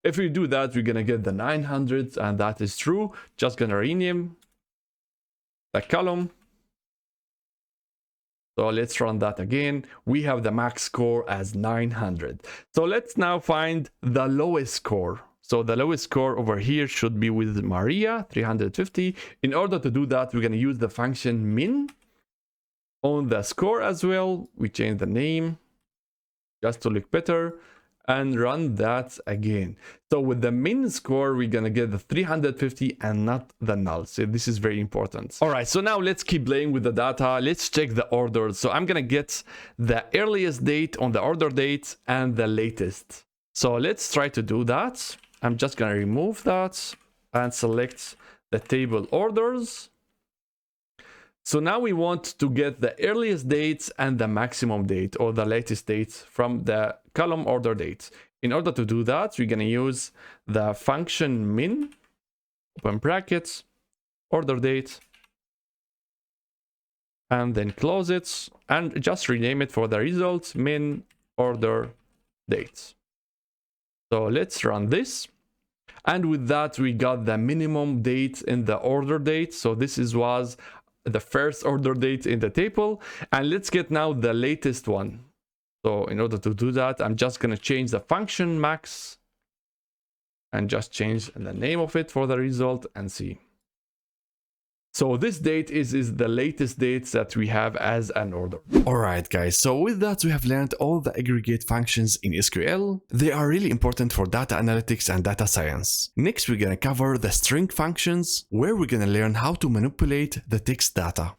If we do that, we're gonna get the 900, and that is true. Just gonna rename the column. So let's run that again. We have the max score as 900. So let's now find the lowest score. So the lowest score over here should be with Maria, 350. In order to do that, we're gonna use the function min on the score as well. We change the name just to look better, and run that again. So with the min score, we're gonna get the 350 and not the null. So this is very important. All right, so now let's keep playing with the data. Let's check the orders. So I'm gonna get the earliest date on the order date and the latest. So let's try to do that. I'm just gonna remove that and select the table orders. So now we want to get the earliest dates and the maximum date, or the latest date, from the column order date. In order to do that, we're going to use the function min, open brackets, order date, and then close it, and just rename it for the result, min order date. So let's run this. And with that, we got the minimum date in the order date. So this was the first order date in the table, and let's get now the latest one. So in order to do that, I'm just going to change the function max and just change the name of it for the result and see. So this date is the latest dates that we have as an order. Alright guys, so with that we have learned all the aggregate functions in SQL. They are really important for data analytics and data science. Next we're gonna cover the string functions, where we're gonna learn how to manipulate the text data.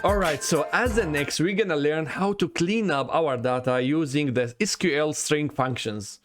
Alright, so as the next we're gonna learn how to clean up our data using the SQL string functions.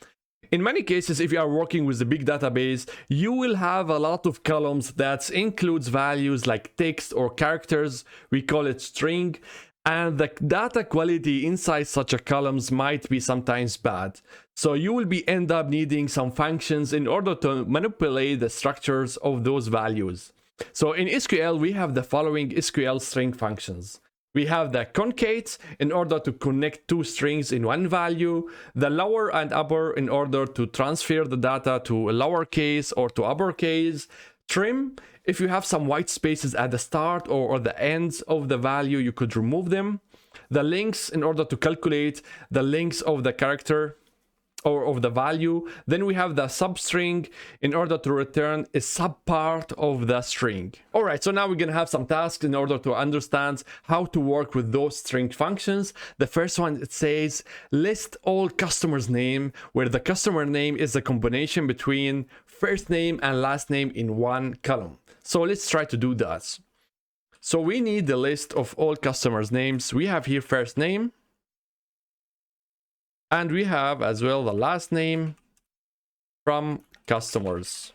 In many cases, if you are working with a big database, you will have a lot of columns that includes values like text or characters. We call it string, and the data quality inside such a columns might be sometimes bad. So you will end up needing some functions in order to manipulate the structures of those values. So in SQL, we have the following SQL string functions. We have the concate in order to connect two strings in one value, the lower and upper in order to transfer the data to a lowercase or to uppercase, trim, if you have some white spaces at the start or the ends of the value, you could remove them, the links in order to calculate the links of the character or of the value. Then we have the substring in order to return a subpart of the string. All right, so now we're gonna have some tasks in order to understand how to work with those string functions. The first one, it says list all customers' name, where the customer name is a combination between first name and last name in one column. So let's try to do that. So we need the list of all customers' names. We have here first name, and we have as well the last name from customers.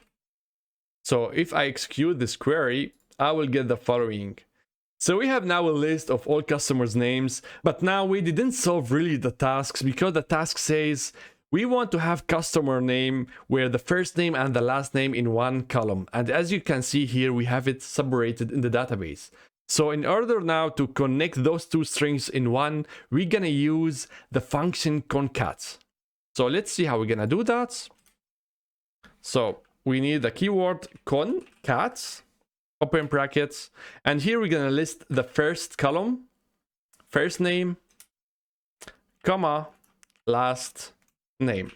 So if I execute this query, I will get the following. So we have now a list of all customers' names, but now we didn't solve really the tasks, because the task says we want to have customer name where the first name and the last name in one column. And as you can see here, we have it separated in the database. So in order now to connect those two strings in one, we're gonna use the function concat. So let's see how we're gonna do that. So we need the keyword concat, open brackets, and here we're gonna list the first column, first name, comma, last name.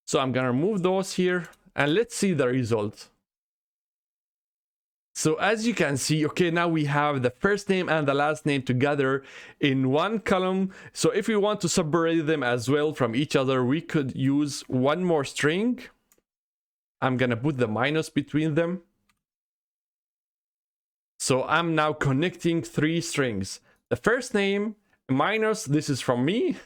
So I'm gonna remove those here, and let's see the result. So as you can see, okay, now we have the first name and the last name together in one column. So if we want to separate them as well from each other, we could use one more string. I'm gonna put the minus between them. So I'm now connecting three strings. The first name, minus, this is from me,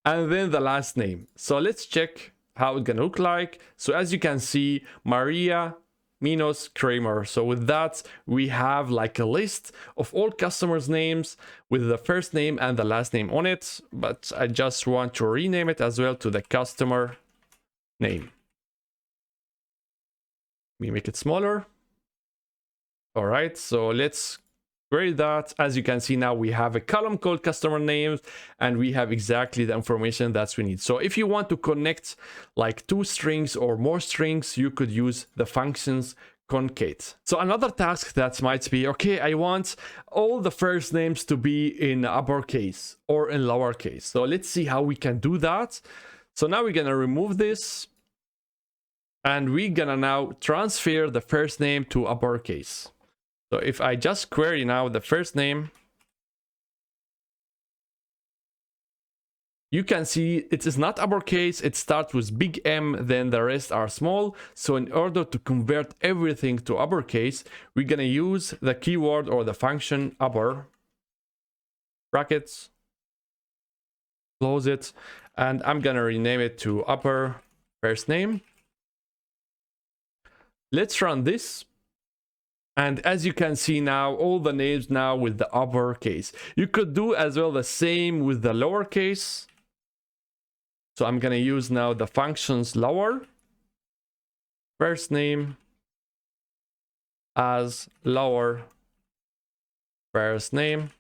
and then the last name. So let's check how it's gonna look like. So as you can see, Maria minus Kramer. So with that, we have like a list of all customers' names with the first name and the last name on it, but I just want to rename it as well to the customer name. We make it smaller. All right, so let's query that. As you can see, now we have a column called customer names, and we have exactly the information that we need. So if you want to connect like two strings or more strings, you could use the functions concate. So another task that might be, okay, I want all the first names to be in uppercase or in lowercase. So let's see how we can do that. So now we're gonna remove this, and we're gonna now transfer the first name to uppercase. So if I just query now the first name, you can see it is not uppercase, it starts with big M, then the rest are small. So in order to convert everything to uppercase, we're gonna use the keyword or the function upper brackets, close it, and I'm gonna rename it to upper first name. Let's run this. And as you can see now, all the names now with the uppercase. You could do as well the same with the lowercase. So I'm gonna use now the functions lower first name as lower first name.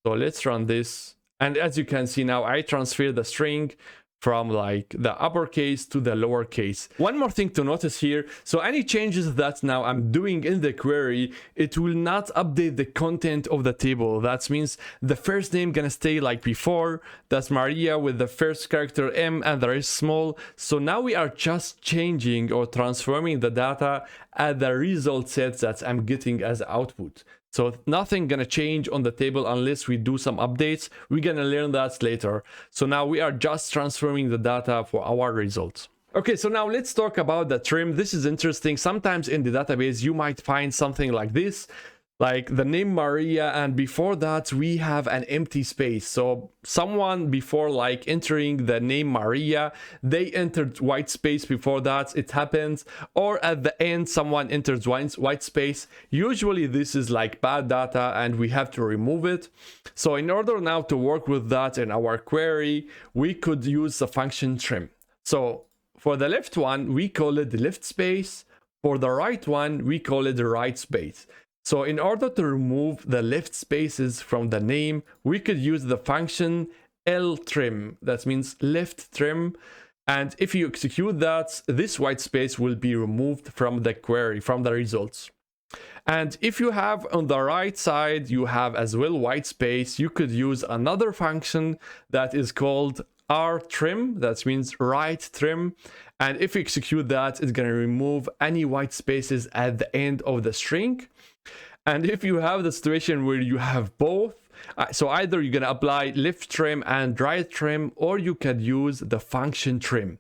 So let's run this. And as you can see now, I transfer the string from like the uppercase to the lowercase. One more thing to notice here, so any changes that now I'm doing in the query, it will not update the content of the table. That means the first name gonna stay like before, that's Maria with the first character M and the rest small. So now we are just changing or transforming the data at the result set that I'm getting as output. So nothing gonna change on the table unless we do some updates. We're gonna learn that later. So now we are just transforming the data for our results. Okay, so now let's talk about the trim. This is interesting. Sometimes in the database, you might find something like this, like the name Maria, and before that we have an empty space. So someone before like entering the name Maria, they entered white space before that, it happens, or at the end someone enters white space. Usually this is like bad data and we have to remove it. So in order now to work with that in our query, we could use the function trim. So for the left one, we call it the left space. For the right one, we call it the right space. So in order to remove the left spaces from the name, we could use the function ltrim. That means left trim. And if you execute that, this white space will be removed from the query, from the results. And if you have on the right side, you have as well white space, you could use another function that is called rtrim. That means right trim. And if you execute that, it's going to remove any white spaces at the end of the string. And if you have the situation where you have both, so either you're going to apply left trim and right trim, or you can use the function trim.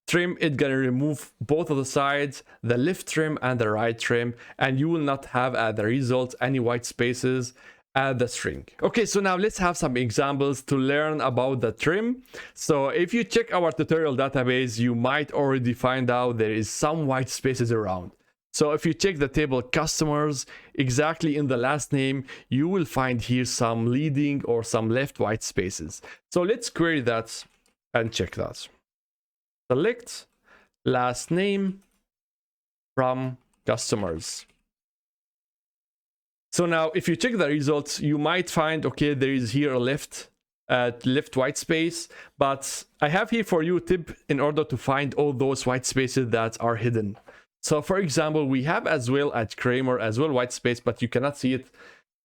Trim, it's going to remove both of the sides, the left trim and the right trim, and you will not have at the result any white spaces at the string. Okay, so now let's have some examples to learn about the trim. So if you check our tutorial database, you might already find out there is some white spaces around. So if you check the table customers, exactly in the last name, you will find here some leading or some left white spaces. So let's query that and check that. Select last name from customers. So now if you check the results, you might find, okay, there is here a left white space, but I have here for you a tip in order to find all those white spaces that are hidden. So for example, we have as well at Kramer as well white space, but you cannot see it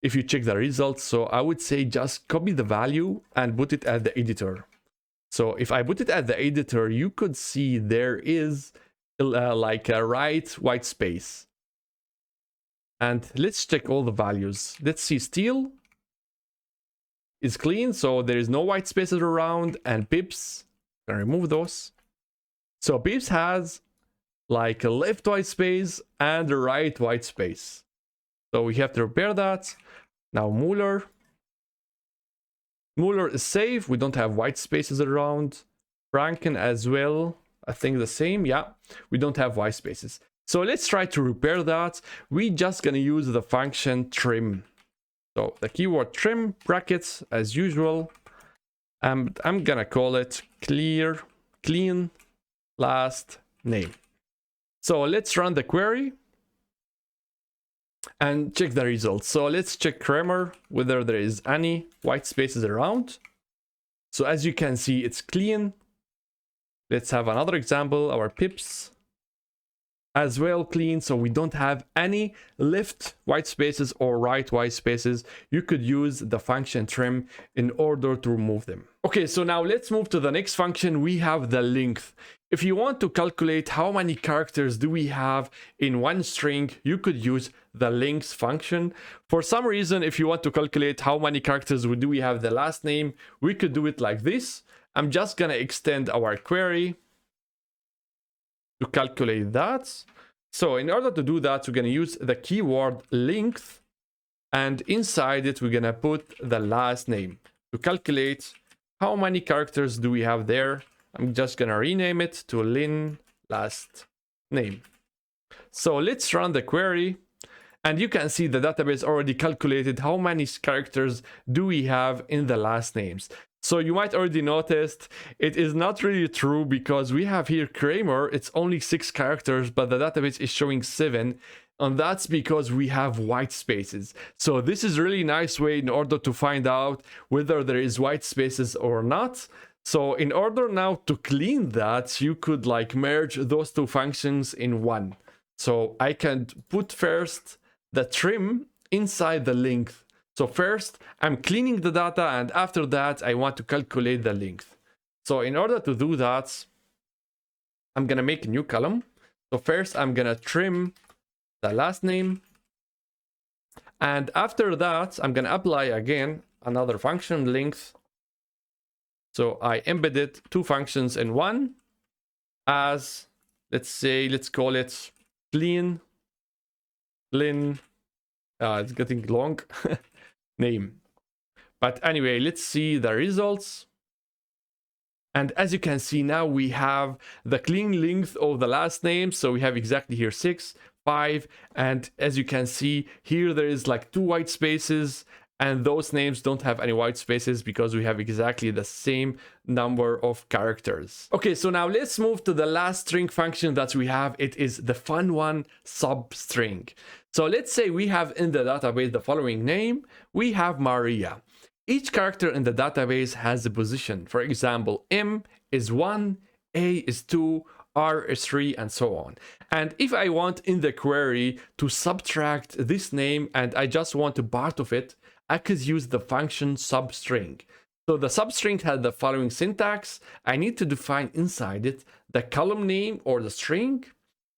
if you check the results. So I would say just copy the value and put it at the editor. So if I put it at the editor, you could see there is like a right white space. And let's check all the values. Let's see, steel is clean, so there is no white spaces around, and pips, I'm gonna remove those. So pips has like a left white space and a right white space. So we have to repair that. Now Mueller is safe. We don't have white spaces around. Franken as well. I think the same. Yeah, we don't have white spaces. So let's try to repair that. We just gonna use the function trim. So the keyword trim brackets as usual. And I'm gonna call it clean last name. So let's run the query and check the results. So let's check Kramer, whether there is any white spaces around. So as you can see, it's clean. Let's have another example, our pips as well clean, so we don't have any left white spaces or right white spaces. You could use the function trim in order to remove them. Okay, so now let's move to the next function. We have the length. If you want to calculate how many characters do we have in one string, you could use the length function. For some reason, if you want to calculate how many characters do we have the last name, we could do it like this. I'm just gonna extend our query to calculate that. So in order to do that, we're going to use the keyword length, and inside it we're going to put the last name to calculate how many characters do we have there. I'm just going to rename it to Lin last name. So let's run the query, and you can see the database already calculated how many characters do we have in the last names. So you might already noticed it is not really true, because we have here Kramer, it's only 6 characters, but the database is showing 7. And that's because we have white spaces. So this is really nice way in order to find out whether there is white spaces or not. So in order now to clean that, you could like merge those two functions in one. So I can put first the trim inside the length. So first I'm cleaning the data, and after that I want to calculate the length. So in order to do that, I'm gonna make a new column. So first I'm gonna trim the last name, and after that I'm gonna apply again another function, length. So I embedded two functions in one as, let's call it clean, it's getting long, name. But anyway, let's see the results. And as you can see now, we have the clean length of the last name. So we have exactly here 6, 5. And as you can see here, there is like 2 white spaces. And those names don't have any white spaces because we have exactly the same number of characters. Okay, so now let's move to the last string function that we have. It is the fun one, substring. So let's say we have in the database the following name. We have Maria. Each character in the database has a position. For example, M is 1, A is 2, R is 3, and so on. And if I want in the query to subtract this name and I just want a part of it, I could use the function substring. So the substring has the following syntax. I need to define inside it the column name or the string,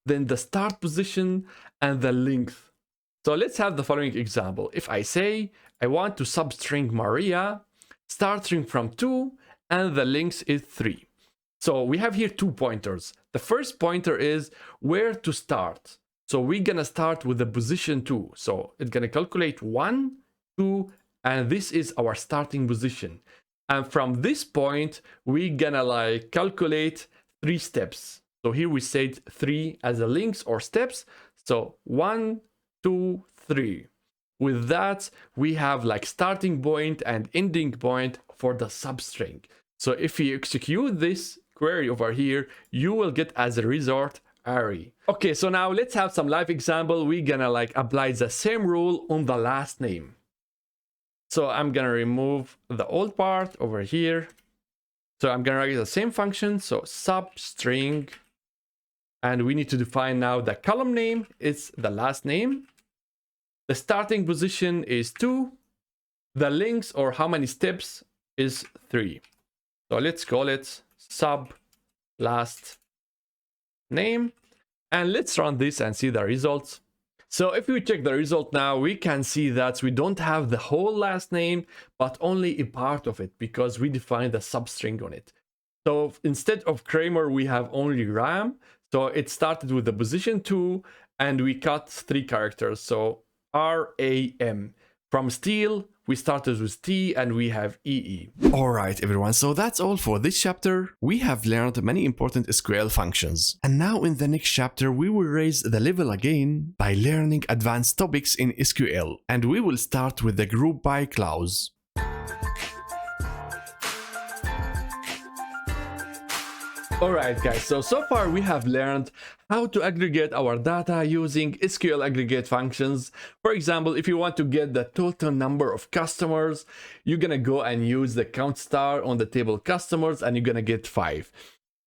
then the start position, and the length. So let's have the following example. If I say I want to substring Maria, start string from 2, and the length is 3. So we have here 2 pointers. The first pointer is where to start. So we're gonna start with the position 2. So it's gonna calculate 1, 2, and this is our starting position. And from this point, we're gonna like calculate 3 steps. So here we said 3 as a links or steps. So 1, 2, 3. With that, we have like starting point and ending point for the substring. So if you execute this query over here, you will get as a result array. Okay, so now let's have some live example. We're gonna like apply the same rule on the last name. So I'm gonna remove the old part over here. So I'm gonna write the same function. So substring, and we need to define now the column name is the last name. The starting position is 2. The links or how many steps is 3. So let's call it sub last name. And let's run this and see the results. So if we check the result now, we can see that we don't have the whole last name, but only a part of it because we defined the substring on it. So instead of Kramer, we have only Ram. So it started with the position 2 and we cut 3 characters. So RAM. From Steel, we started with T and we have EE. Alright everyone, so that's all for this chapter. We have learned many important SQL functions. And now in the next chapter, we will raise the level again by learning advanced topics in SQL. And we will start with the group by clause. Alright guys, so far we have learned how to aggregate our data using SQL aggregate functions. For example, if you want to get the total number of customers, you're gonna go and use the count star on the table customers and you're gonna get 5.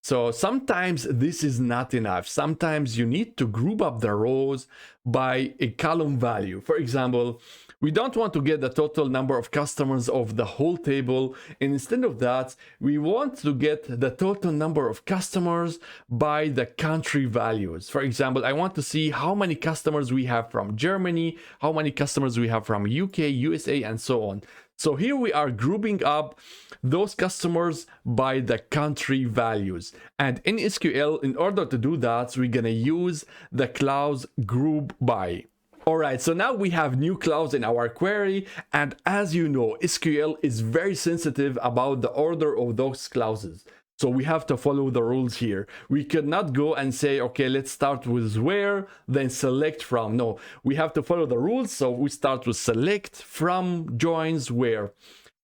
So sometimes this is not enough. Sometimes you need to group up the rows by a column value. For example, we don't want to get the total number of customers of the whole table. And instead of that, we want to get the total number of customers by the country values. For example, I want to see how many customers we have from Germany, how many customers we have from UK, USA, and so on. So here we are grouping up those customers by the country values. And in SQL, in order to do that, we're gonna use the clause group by. Alright, so now we have new clause in our query, and as you know, SQL is very sensitive about the order of those clauses. So we have to follow the rules here. We could not go and say, okay, let's start with where, then select from. No, we have to follow the rules. So we start with select, from, joins, where.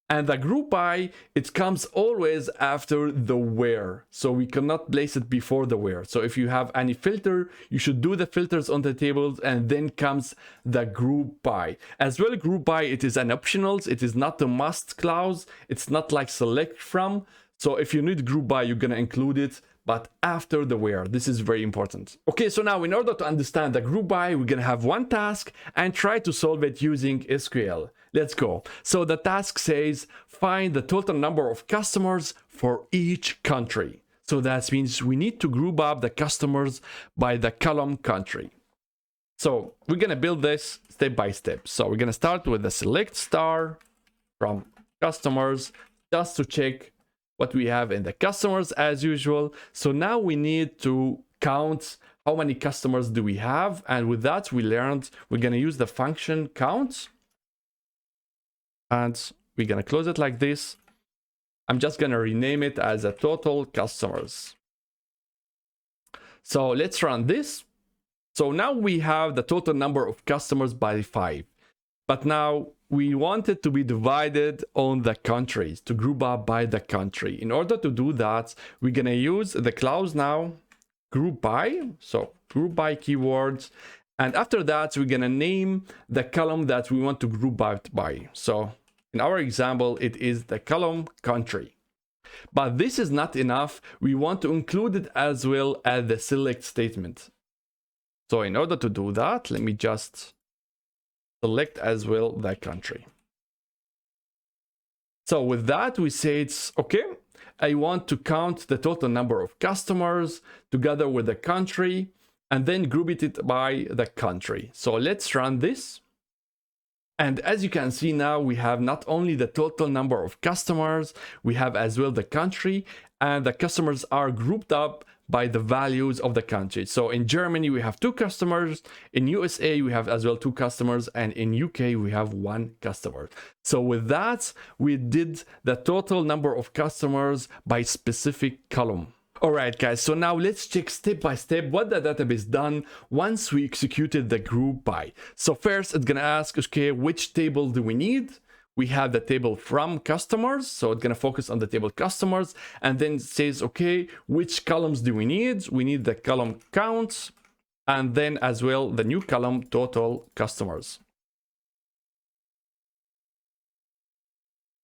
And the group by, it comes always after the where. So we cannot place it before the where. So if you have any filter, you should do the filters on the tables and then comes the group by. As well, group by, it is an optional. It is not a must clause. It's not like select from. So if you need group by, you're gonna include it, but after the where. This is very important. Okay, so now in order to understand the group by, we're gonna have one task and try to solve it using SQL. Let's go. So the task says, find the total number of customers for each country. So that means we need to group up the customers by the column country. So we're gonna build this step by step. So we're gonna start with the select star from customers just to check what we have in the customers as usual. So now we need to count how many customers do we have, and with that we learned we're gonna use the function count, and we're gonna close it like this. I'm just gonna rename it as a total customers. So let's run this. So now we have the total number of customers by 5, but now we want it to be divided on the countries, to group up by the country. In order to do that, we're gonna use the clause now, group by, so group by keywords, and after that, we're gonna name the column that we want to group by. So in our example, it is the column country. But this is not enough. We want to include it as well as the select statement. So in order to do that, let me just select as well the country. So with that, we say it's okay. I want to count the total number of customers together with the country and then group it by the country. So let's run this. And as you can see now, we have not only the total number of customers, we have as well the country, and the customers are grouped up by the values of the country. So in Germany, we have 2 customers. In USA, we have as well 2 customers. And in UK, we have 1 customer. So with that, we did the total number of customers by specific column. All right, guys, so now let's check step by step what the database done once we executed the group by. So first, it's gonna ask, okay, which table do we need? We have the table from customers, so it's gonna focus on the table customers, and then it says, okay, which columns do we need? We need the column count, and then as well the new column total customers.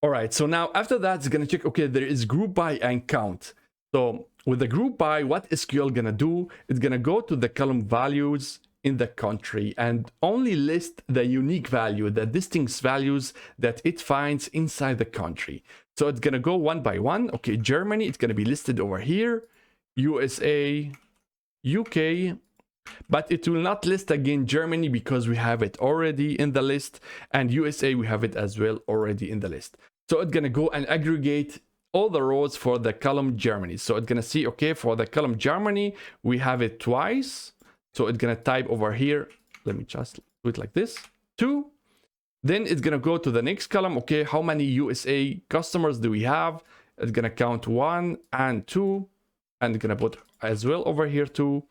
All right, so now after that, it's gonna check, okay, there is group by and count. So with the group by, what SQL gonna do? It's gonna go to the column values in the country and only list the unique value, the distinct values that it finds inside the country. So it's gonna go one by one. Okay, Germany, it's gonna be listed over here, USA, UK, but it will not list again Germany because we have it already in the list, and USA, we have it as well already in the list. So it's gonna go and aggregate all the rows for the column Germany. So it's gonna see, okay, for the column Germany, we have it twice. So it's gonna type over here, let me just do it like this, 2. Then it's gonna go to the next column, okay, how many USA customers do we have? It's gonna count 1 and 2, and it's gonna put as well over here 2.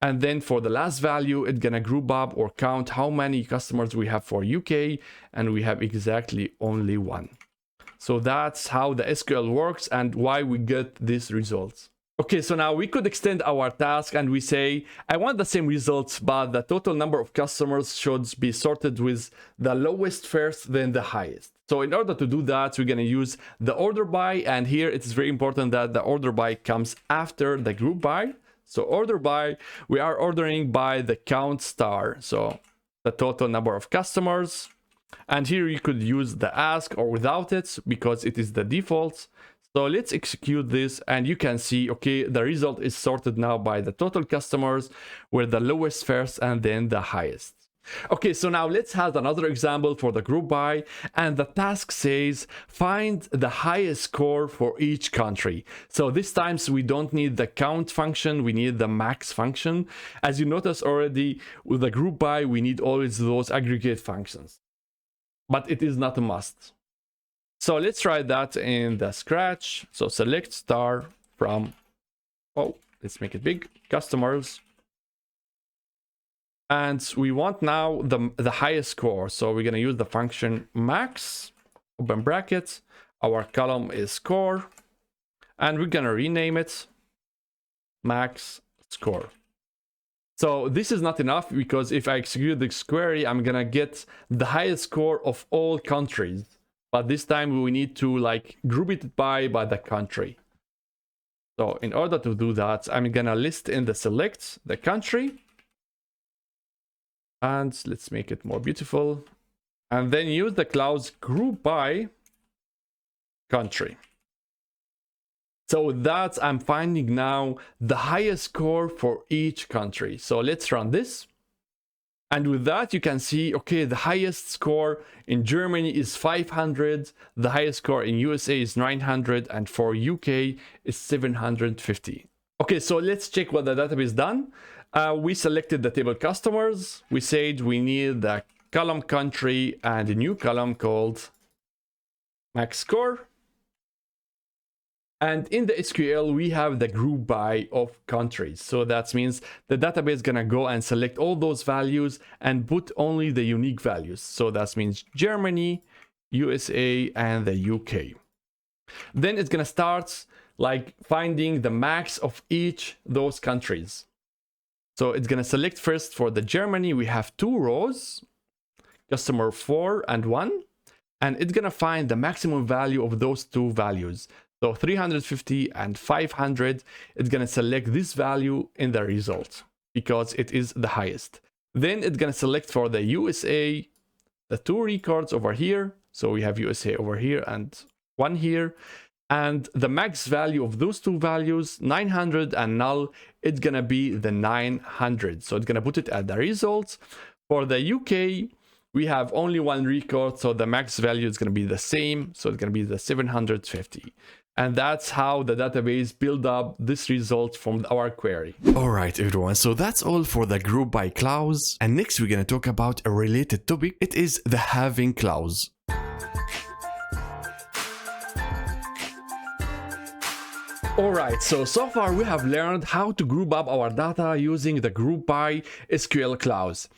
And then for the last value, it's gonna group up or count how many customers we have for UK, and we have exactly only 1. So that's how the SQL works and why we get these results. Okay, so now we could extend our task and we say, I want the same results, but the total number of customers should be sorted with the lowest first, then the highest. So in order to do that, we're going to use the order by, and here it's very important that the order by comes after the group by. So order by, we are ordering by the count star, so the total number of customers. And here you could use the ask or without it because it is the default. So let's execute this and you can see, okay, the result is sorted now by the total customers, where the lowest first and then the highest. Okay, so now let's have another example for the group by, and the task says find the highest score for each country. So this time we don't need the count function, we need the max function. As you notice already with the group by, we need always those aggregate functions, but it is not a must. So let's try that in the scratch. So select star from, oh, let's make it big, customers. And we want now the highest score. So we're gonna use the function max, open bracket. Our column is score, and we're gonna rename it max score. So this is not enough because if I execute this query, I'm gonna get the highest score of all countries. but this time we need to like group it by the country. So in order to do that, I'm gonna list in the select the country, and let's make it more beautiful, and then use the clause group by country. So with that, I'm finding now the highest score for each country. So let's run this. And with that, you can see, okay, the highest score in Germany is 500, the highest score in USA is 900, and for UK is 750. Okay, so let's check what the database done. We selected the table customers. We said we need the column country and a new column called max score. And in the SQL, we have the group by of countries. So that means the database is gonna go and select all those values and put only the unique values. So that means Germany, USA, and the UK. Then it's gonna start like finding the max of each those countries. So it's gonna select first for the Germany, we have 2 rows, customer 4 and 1, and it's gonna find the maximum value of those 2 values. So 350 and 500, it's gonna select this value in the result because it is the highest. Then it's gonna select for the USA, the 2 records over here. So we have USA over here and 1 here. And the max value of those 2 values, 900 and null, it's gonna be the 900. So it's gonna put it at the result. For the UK, we have only 1 record, so the max value is gonna be the same. So it's gonna be the 750. And that's how the database build up this result from our query. Alright everyone, so that's all for the group by clause. And next we're gonna talk about a related topic. It is the having clause. Alright, so far we have learned how to group up our data using the group by SQL clause.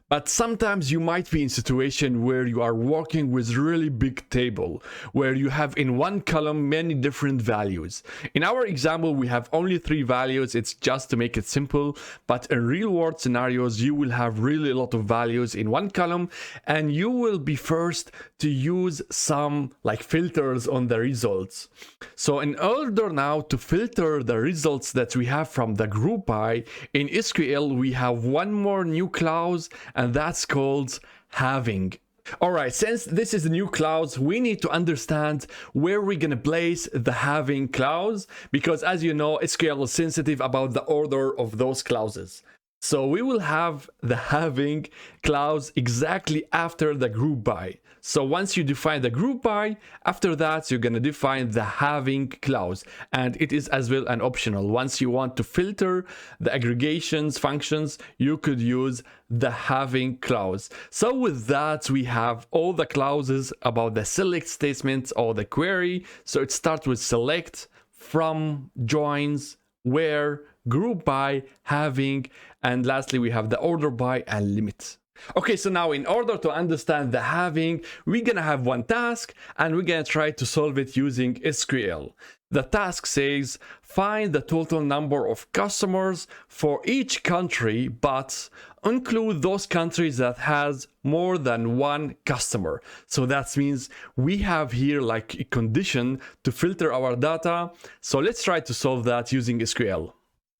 But sometimes you might be in a situation where you are working with really big table, where you have in one column many different values. In our example, we have only 3 values. It's just to make it simple. But in real world scenarios, you will have really a lot of values in one column, and you will be forced to use some like filters on the results. So in order now to filter the results that we have from the group by, in SQL, we have one more new clause, and that's called having. Alright, since this is a new clause, we need to understand where we're gonna place the having clause, because as you know, SQL is sensitive about the order of those clauses. So we will have the having clause exactly after the group by. So once you define the group by, after that you're going to define the having clause, and it is as well an optional. Once you want to filter the aggregations functions, you could use the having clause. So with that, we have all the clauses about the select statements or the query. So it starts with select, from, joins, where, group by, having, and lastly we have the order by and limit. Okay, so now in order to understand the having, we're gonna have one task and we're gonna try to solve it using SQL. The task says find the total number of customers for each country, but include those countries that has more than 1 customer. So that means we have here like a condition to filter our data. So let's try to solve that using SQL.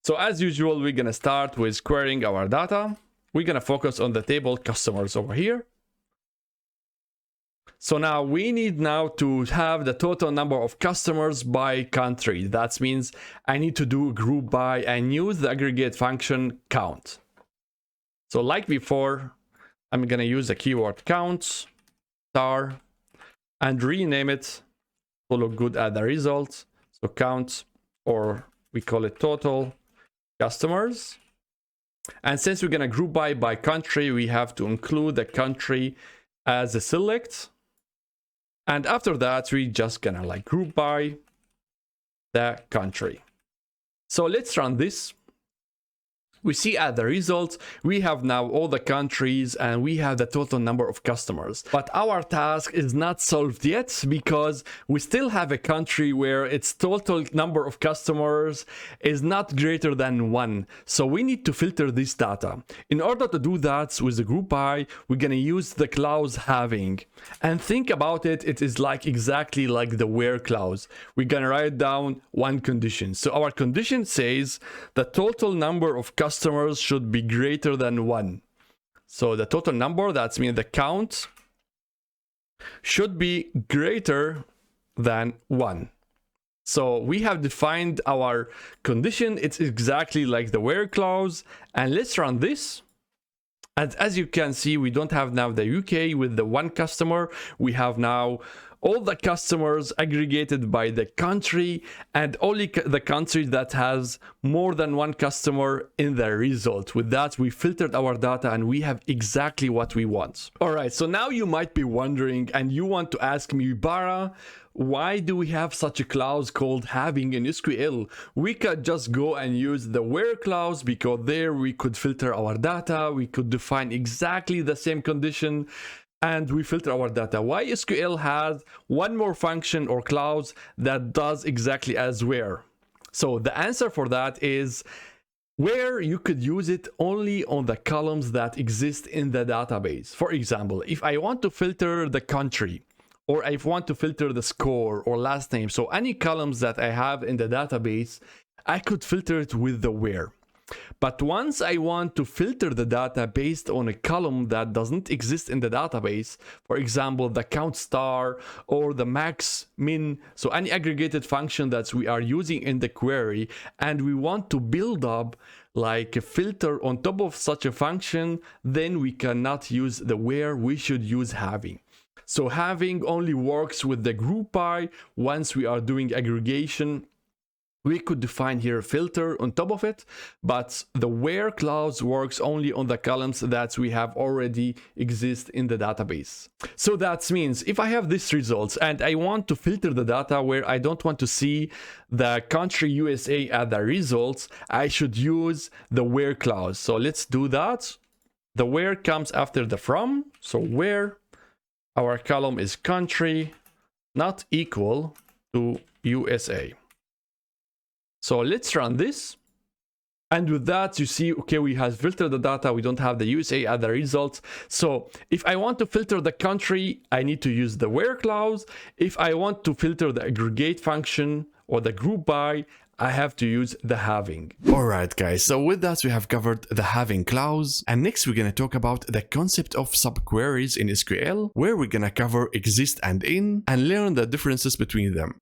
So as usual, we're gonna start with querying our data. We're gonna focus on the table customers over here. So now we need to have the total number of customers by country. That means I need to do a group by and use the aggregate function count. So like before, I'm gonna use the keyword count star and rename it to look good at the result. So count, or we call it total customers. And since we're gonna group by country, we have to include the country as a select. And after that, we're just gonna like group by the country. So let's run this. We see at the result, we have now all the countries and we have the total number of customers. But our task is not solved yet because we still have a country where its total number of customers is not greater than 1. So we need to filter this data. In order to do that with the group by, we're going to use the clause having. And think about it, it is like exactly like the where clause. We're going to write down one condition. So our condition says the total number of customers should be greater than 1. So the total number, that means the count, should be greater than 1. So we have defined our condition. It's exactly like the where clause. And let's run this. And as you can see, we don't have now the UK with the 1 customer. We have now all the customers aggregated by the country and only the country that has more than 1 customer in the result. With that, we filtered our data and we have exactly what we want. All right, so now you might be wondering and you want to ask me, Bara, why do we have such a clause called having in SQL? We could just go and use the where clause because there we could filter our data, we could define exactly the same condition, and we filter our data. Why SQL has one more function or clause that does exactly as where? So the answer for that is where you could use it only on the columns that exist in the database. For example, if I want to filter the country, or I want to filter the score or last name, so any columns that I have in the database, I could filter it with the where. But once I want to filter the data based on a column that doesn't exist in the database, for example, the count star or the max min, so any aggregated function that we are using in the query, and we want to build up like a filter on top of such a function, then we cannot use the where, we should use having. So having only works with the group by. Once we are doing aggregation, we could define here a filter on top of it, but the where clause works only on the columns that we have already exist in the database. So that means if I have these results and I want to filter the data where I don't want to see the country USA at the results, I should use the where clause. So let's do that. The where comes after the from, so where our column is country not equal to USA. So let's run this. And with that, you see, okay, we have filtered the data. We don't have the USA at the results. So if I want to filter the country, I need to use the where clause. If I want to filter the aggregate function or the group by, I have to use the having. Alright guys, so with that we have covered the having clause, and next we're gonna talk about the concept of subqueries in SQL, where we're gonna cover exist and in and learn the differences between them.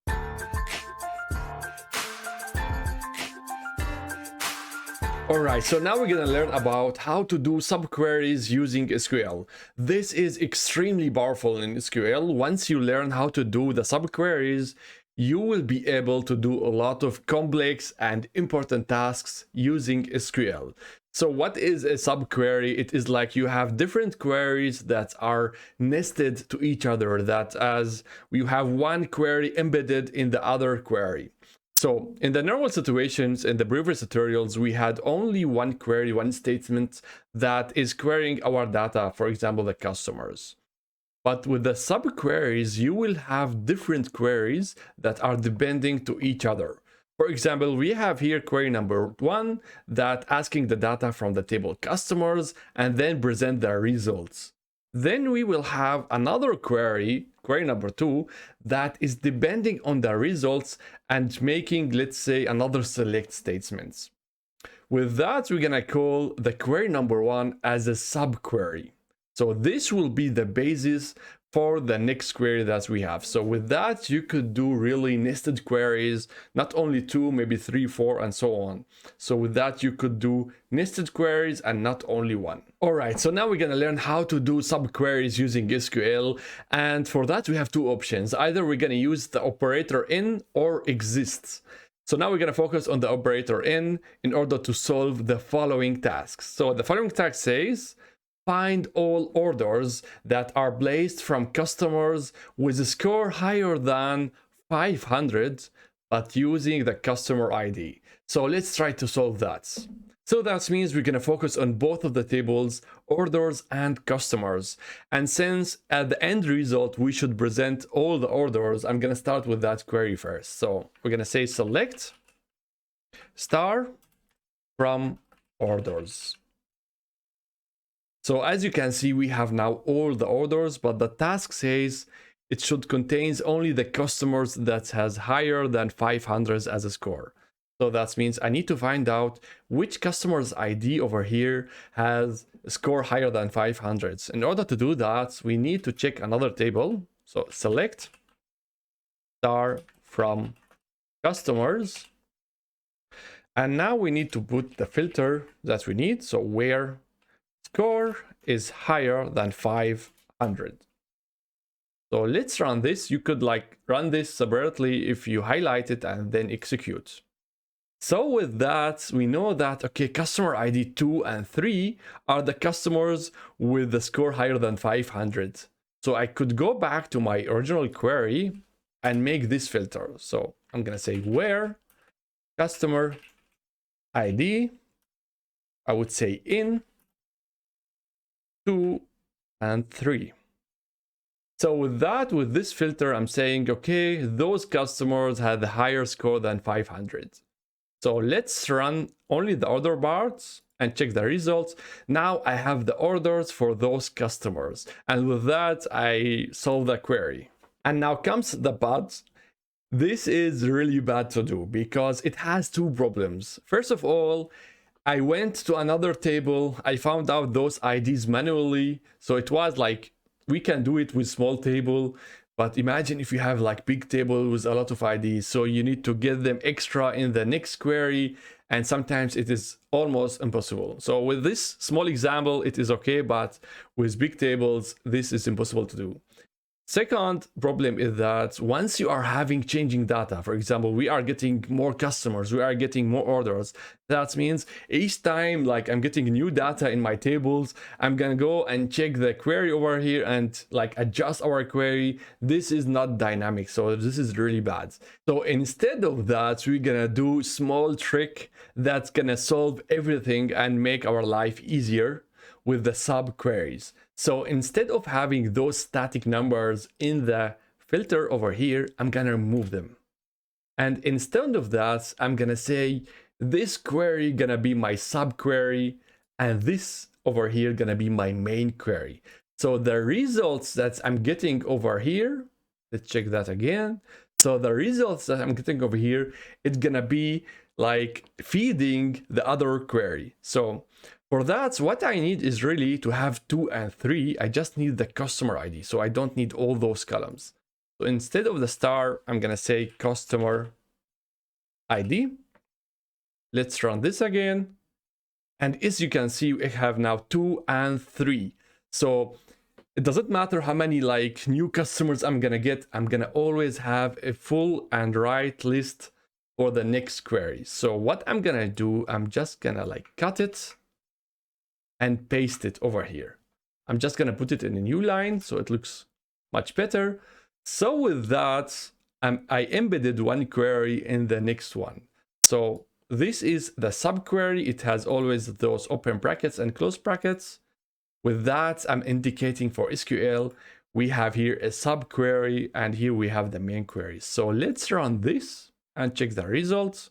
Alright, so now we're gonna learn about how to do subqueries using SQL. This is extremely powerful in SQL. Once you learn how to do the subqueries, you will be able to do a lot of complex and important tasks using SQL. So what is a subquery? It is like you have different queries that are nested to each other, that as you have one query embedded in the other query. So in the normal situations, in the previous tutorials, we had only one query, one statement that is querying our data, for example, the customers. But with the subqueries, you will have different queries that are depending to each other. For example, we have here query number 1 that asking the data from the table customers and then present the results. Then we will have another query number 2, that is depending on the results and making, let's say, another select statements. With that, we're gonna call the query number 1 as a subquery. So this will be the basis for the next query that we have. So with that, you could do really nested queries, not only 2, maybe 3, 4, and so on. So with that, you could do nested queries and not only one. All right, so now we're gonna learn how to do subqueries using SQL. And for that, we have 2 options. Either we're gonna use the operator in or exists. So now we're gonna focus on the operator in order to solve the following tasks. So the following task says, find all orders that are placed from customers with a score higher than 500, but using the customer ID. So let's try to solve that. So that means we're going to focus on both of the tables, orders and customers. And since at the end result, we should present all the orders, I'm going to start with that query first. So we're going to say select star from orders. So as you can see, we have now all the orders, but the task says it should contains only the customers that has higher than 500 as a score. So that means I need to find out which customer's ID over here has a score higher than 500. In order to do that, we need to check another table. So select star from customers. And now we need to put the filter that we need. So where score is higher than 500. So let's run this. You could like run this separately if you highlight it and then execute. So with that, we know that, okay, customer ID 2 and 3 are the customers with the score higher than 500. So I could go back to my original query and make this filter. So I'm going to say where customer ID, I would say in 2 and 3. So with that, with this filter, I'm saying, okay, those customers had the higher score than 500. So let's run only the order parts and check the results. Now I have the orders for those customers. And with that, I solve the query. And now comes the but. This is really bad to do because it has two problems. First of all, I went to another table. I found out those IDs manually. So it was like, we can do it with small table. But imagine if you have like big table with a lot of IDs, so you need to get them extra in the next query, and sometimes it is almost impossible. So with this small example, it is okay, but with big tables, this is impossible to do. Second problem is that once you are having changing data, for example, we are getting more customers, we are getting more orders. That means each time like I'm getting new data in my tables, I'm gonna go and check the query over here and like adjust our query. This is not dynamic, so this is really bad. So instead of that, we're gonna do small trick that's gonna solve everything and make our life easier with the sub queries. So instead of having those static numbers in the filter over here, I'm gonna remove them. And instead of that, I'm gonna say this query gonna be my subquery, and this over here gonna be my main query. So the results that I'm getting over here, let's check that again. So the results that I'm getting over here, it's gonna be like feeding the other query. So for that, what I need is really to have 2 and 3. I just need the customer ID, so I don't need all those columns. So instead of the star, I'm gonna say customer ID. Let's run this again. And as you can see, we have now 2 and 3. So it doesn't matter how many like new customers I'm gonna get, I'm gonna always have a full and right list for the next query. So what I'm gonna do, I'm just gonna like cut it and paste it over here. I'm just gonna put it in a new line so it looks much better. So with that, I embedded one query in the next one. So this is the subquery. It has always those open brackets and close brackets. With that, I'm indicating for SQL, we have here a subquery and here we have the main query. So let's run this and check the results.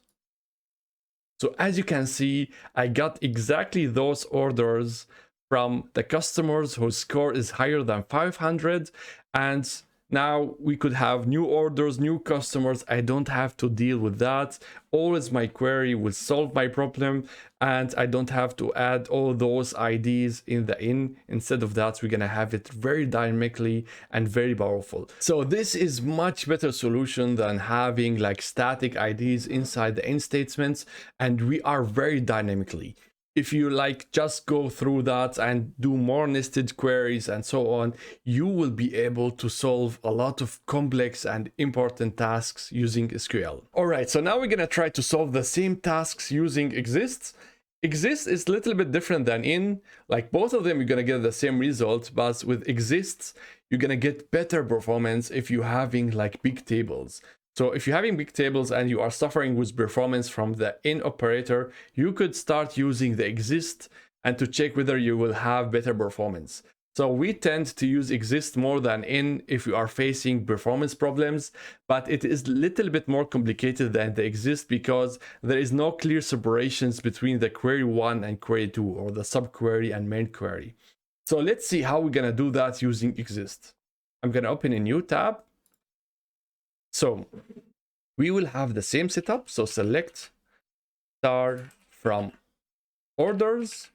So as you can see, I got exactly those orders from the customers whose score is higher than 500. And now we could have new orders, new customers. I don't have to deal with that. Always my query will solve my problem, and I don't have to add all those IDs in the in. Instead of that, we're gonna have it very dynamically and very powerful. So this is much better solution than having like static IDs inside the in statements, and we are very dynamically. If you like just go through that and do more nested queries and so on, you will be able to solve a lot of complex and important tasks using SQL. All right, so now we're gonna try to solve the same tasks using exists. Exists is a little bit different than in, like both of them you're gonna get the same result, but with exists, you're gonna get better performance if you're having like big tables. So if you're having big tables and you are suffering with performance from the in operator, you could start using the exist and to check whether you will have better performance. So we tend to use exist more than in if you are facing performance problems, but it is a little bit more complicated than the exist because there is no clear separations between the query 1 and query 2 or the subquery and main query. So let's see how we're gonna do that using exist. I'm gonna open a new tab. So we will have the same setup. So select star from orders,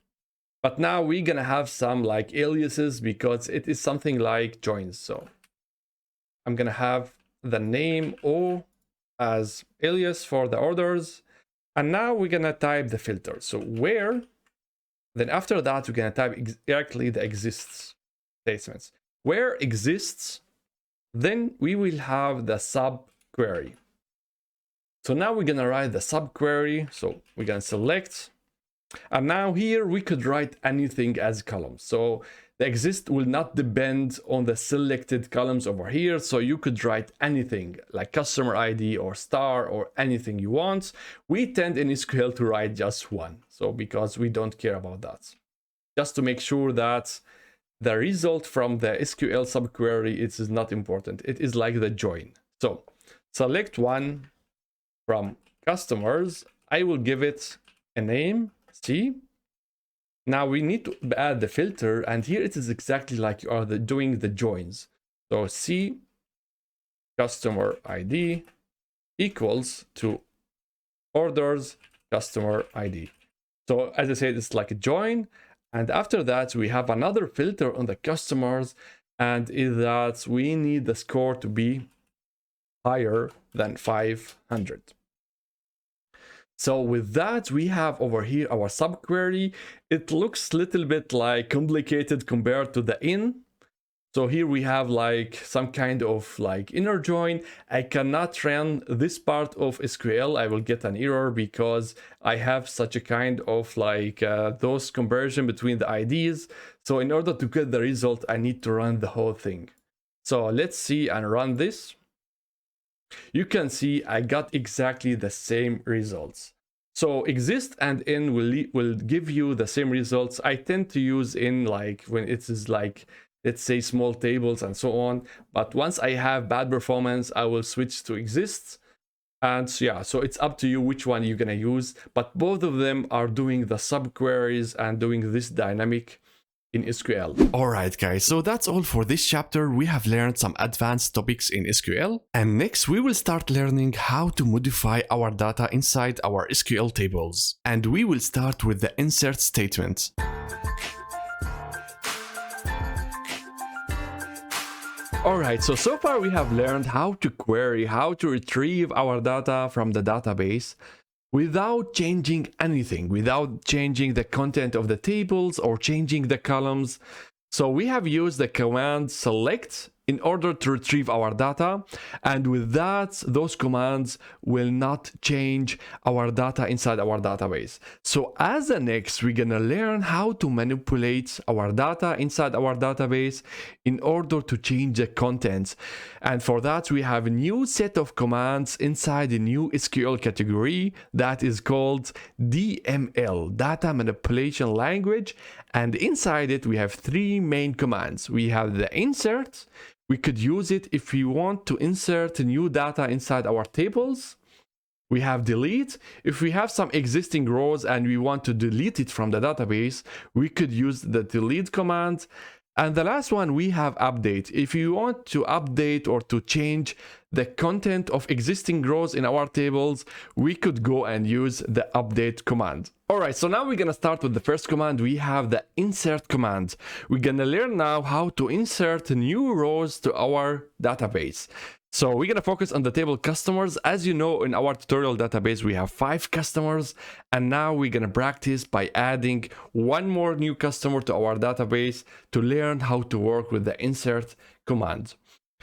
but now we're gonna have some like aliases because it is something like joins. So I'm gonna have the name O as alias for the orders. And now we're gonna type the filter. So where, then after that, we're gonna type exactly the exists statements. Where exists, then we will have the subquery. So now we're gonna write the subquery. So we're gonna select, and now here we could write anything as columns. So the exist will not depend on the selected columns over here. So you could write anything like customer ID or star or anything you want. We tend in SQL to write just one. So because we don't care about that. Just to make sure that the result from the SQL subquery, it is not important. It is like the join. So select one from customers. I will give it a name, C. Now we need to add the filter, and here it is exactly like you are doing the joins. So C customer ID equals to orders customer ID. So as I said, it's like a join. And after that, we have another filter on the customers, and is that we need the score to be higher than 500. So with that, we have over here our subquery. It looks a little bit like complicated compared to the in. So here we have like some kind of like inner join. I cannot run this part of SQL. I will get an error because I have such a kind of like those comparison between the IDs. So in order to get the result, I need to run the whole thing. So let's see and run this. You can see I got exactly the same results. So exist and in will give you the same results. I tend to use in like when it is like, let's say small tables and so on. But once I have bad performance, I will switch to exist. And yeah, so it's up to you which one you're gonna use. But both of them are doing the subqueries and doing this dynamic in SQL. Alright guys, so that's all for this chapter. We have learned some advanced topics in SQL, and next we will start learning how to modify our data inside our SQL tables. And we will start with the insert statement. Alright, so far we have learned how to query, how to retrieve our data from the database without changing anything, without changing the content of the tables or changing the columns. So we have used the command select in order to retrieve our data, and with that, those commands will not change our data inside our database. So as the next, we're gonna learn how to manipulate our data inside our database in order to change the contents. And for that, we have a new set of commands inside a new SQL category that is called DML, Data Manipulation Language. And inside it, we have three main commands. We have the insert. We could use it if we want to insert new data inside our tables. We have delete. If we have some existing rows and we want to delete it from the database, we could use the delete command. And the last one, we have update. If you want to update or to change the content of existing rows in our tables, we could go and use the update command. Alright, so now we're gonna start with the first command. We have the insert command. We're gonna learn now how to insert new rows to our database. So we're gonna focus on the table customers. As you know, in our tutorial database, we have 5 customers, and now we're gonna practice by adding one more new customer to our database to learn how to work with the insert command.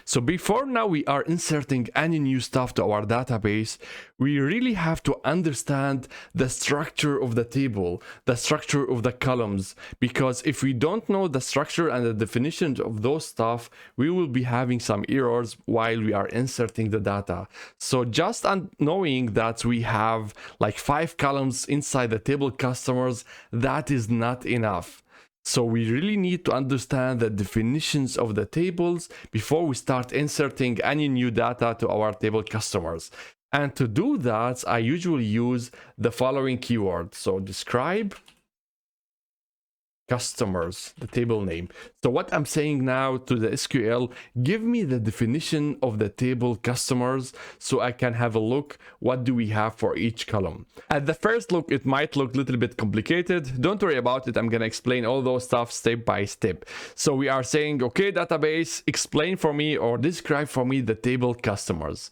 So before now we are inserting any new stuff to our database, we really have to understand the structure of the table, the structure of the columns, because if we don't know the structure and the definition of those stuff, we will be having some errors while we are inserting the data. So just knowing that we have like 5 columns inside the table customers, that is not enough. So we really need to understand the definitions of the tables before we start inserting any new data to our table customers. And to do that, I usually use the following keyword. So describe customers, the table name. So what I'm saying now to the SQL, give me the definition of the table customers so I can have a look what do we have for each column. At the first look, it might look a little bit complicated. Don't worry about it. I'm going to explain all those stuff step by step. So we are saying, okay, database, explain for me or describe for me the table customers.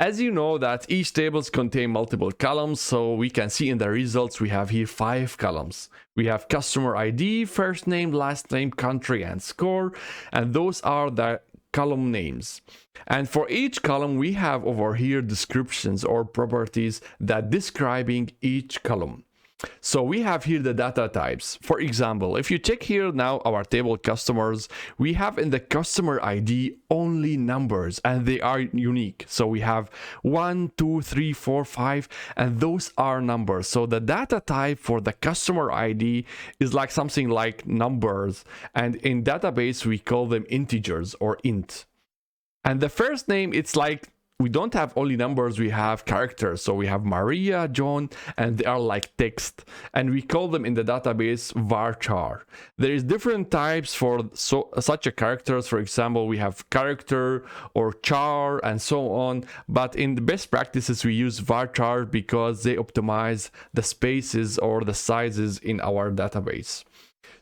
As you know that each tables contain multiple columns, so we can see in the results we have here 5 columns. We have customer ID, first name, last name, country, and score, and those are the column names. And for each column we have over here descriptions or properties that describing each column. So we have here the data types. For example, if you check here now our table customers, we have in the customer ID only numbers and they are unique. So we have 1, 2, 3, 4, 5, and those are numbers. So the data type for the customer ID is like something like numbers, and in database we call them integers or int. And the first name, it's like we don't have only numbers, we have characters. So we have Maria, John, and they are like text. And we call them in the database varchar. There is different types for such a characters. For example, we have character or char and so on. But in the best practices, we use varchar because they optimize the spaces or the sizes in our database.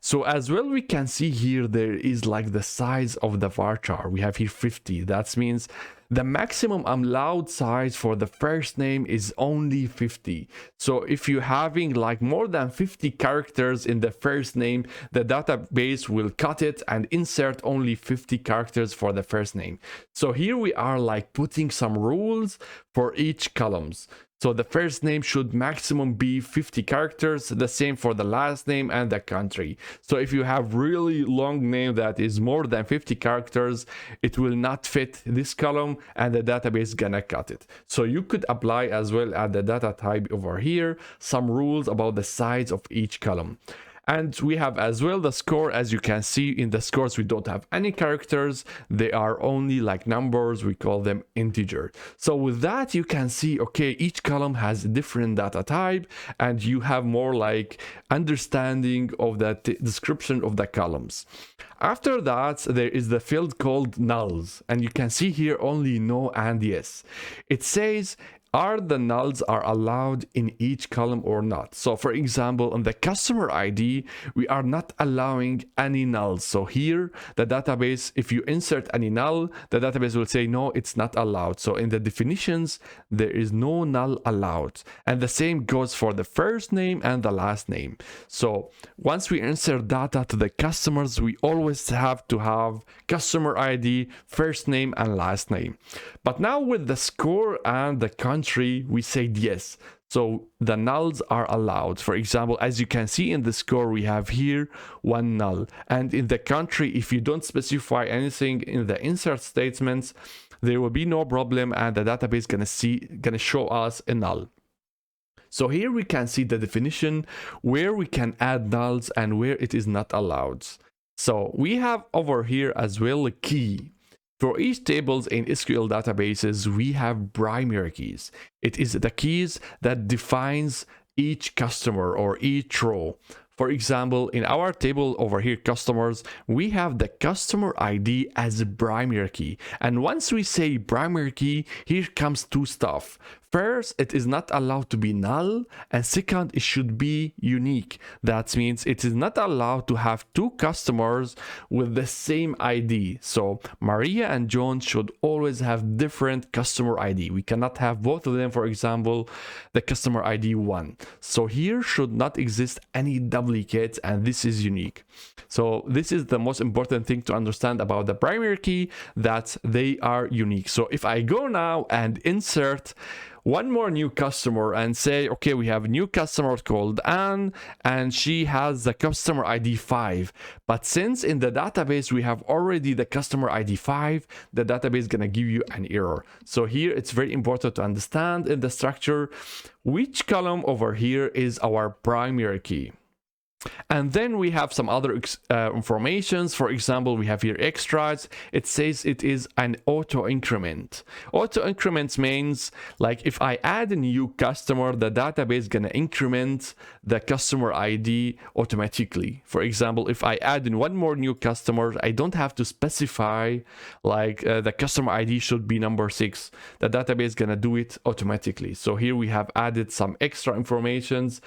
So as well, we can see here there is like the size of the varchar. We have here 50. That means the maximum allowed size for the first name is only 50. So if you're having like more than 50 characters in the first name, the database will cut it and insert only 50 characters for the first name. So here we are like putting some rules for each columns. So the first name should maximum be 50 characters, the same for the last name and the country. So if you have really long name that is more than 50 characters, it will not fit this column and the database is gonna cut it. So you could apply as well at the data type over here some rules about the size of each column. And we have as well the score. As you can see in the scores, we don't have any characters. They are only like numbers. We call them integer. So with that, you can see, okay, each column has a different data type and you have more like understanding of the description of the columns. After that, there is the field called nulls. And you can see here only no and yes. It says, are the nulls are allowed in each column or not? So for example, on the customer ID, we are not allowing any nulls. So here, the database, if you insert any null, the database will say, no, it's not allowed. So in the definitions, there is no null allowed. And the same goes for the first name and the last name. So once we insert data to the customers, we always have to have customer ID, first name and last name. But now with the score and the country, we said yes. So the nulls are allowed. For example, as you can see in the score, we have here 1 null. And in the country, if you don't specify anything in the insert statements, there will be no problem and the database gonna show us a null. So here we can see the definition where we can add nulls and where it is not allowed. So we have over here as well a key. For each tables in SQL databases, we have primary keys. It is the keys that defines each customer or each row. For example, in our table over here, customers, we have the customer ID as a primary key. And once we say primary key, here comes 2 stuff. First, it is not allowed to be null, and second, it should be unique. That means it is not allowed to have two customers with the same ID. So Maria and John should always have different customer ID. We cannot have both of them, for example, the customer ID 1. So here should not exist any duplicates, and this is unique. So this is the most important thing to understand about the primary key, that they are unique. So if I go now and insert one more new customer and say, okay, we have a new customer called Anne, and she has the customer ID 5. But since in the database we have already the customer ID 5, the database is going to give you an error. So here it's very important to understand in the structure which column over here is our primary key. And then we have some other informations. For example, we have here extras. It says it is an auto increment. Auto increments means like if I add a new customer, the database is going to increment the customer ID automatically. For example, if I add in one more new customer, I don't have to specify like the customer ID should be number 6. The database is going to do it automatically. So here we have added some extra informations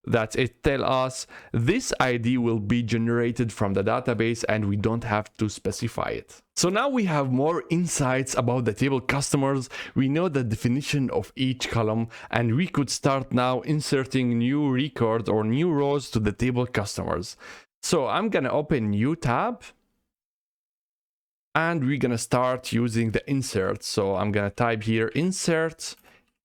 that it tell us this ID will be generated from the database and we don't have to specify it. So now we have more insights about the table customers. We know the definition of each column, and we could start now inserting new records or new rows to the table customers. So I'm gonna open new tab and we're gonna start using the insert. So I'm gonna type here insert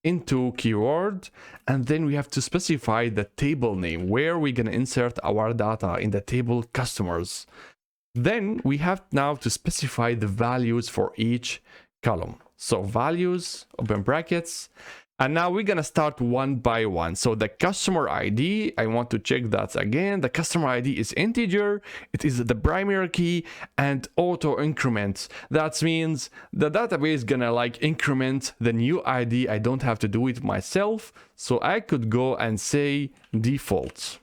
into keyword, and then we have to specify the table name where we're going to insert our data in the table customers. Then we have now to specify the values for each column. So values, open brackets, and now we're going to start one by one. So the customer ID, I want to check that again. The customer ID is integer, it is the primary key, and auto increment. That means the database is gonna like increment the new ID. I don't have to do it myself. So I could go and say default.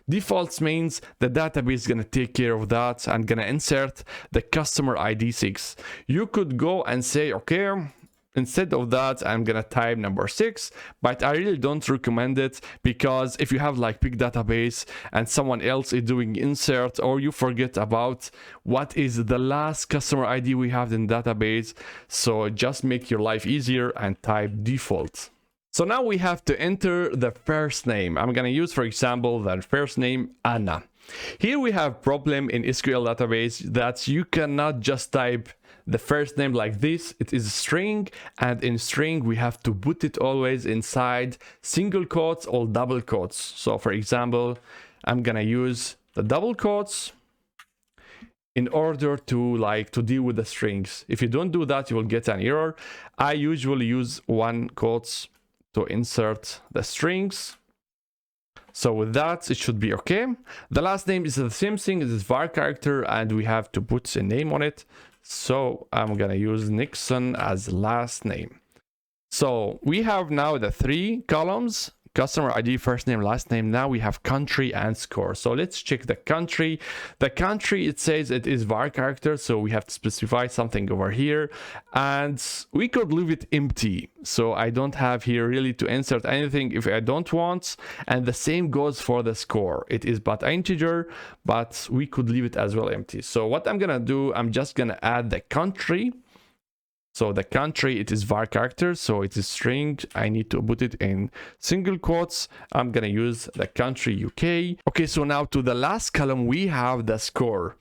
Defaults means the database is gonna take care of that and gonna insert the customer ID 6. You could go and say, okay, instead of that, I'm gonna type number 6, but I really don't recommend it, because if you have like big database and someone else is doing insert, or you forget about what is the last customer ID we have in database, so just make your life easier and type default. So now we have to enter the first name. I'm gonna use, for example, the first name Anna. Here we have problem in SQL database that you cannot just type the first name like this. It is a string, and in string we have to put it always inside single quotes or double quotes. So for example, I'm gonna use the double quotes in order to deal with the strings. If you don't do that, you will get an error. I usually use one quotes to insert the strings. So with that, it should be okay. The last name is the same thing, it is var character, and we have to put a name on it. So I'm gonna use Nixon as last name. So we have now the 3 columns: customer ID, first name, last name. Now we have country and score. So let's check the country. The country, it says it is var character, so we have to specify something over here, and we could leave it empty. So I don't have here really to insert anything if I don't want. And the same goes for the score. It is but integer, but we could leave it as well empty. So what I'm gonna do, I'm just gonna add the country. So the country, it is var character, so it is string. I need to put it in single quotes. I'm gonna use the country UK. Okay, so now to the last column, we have the score.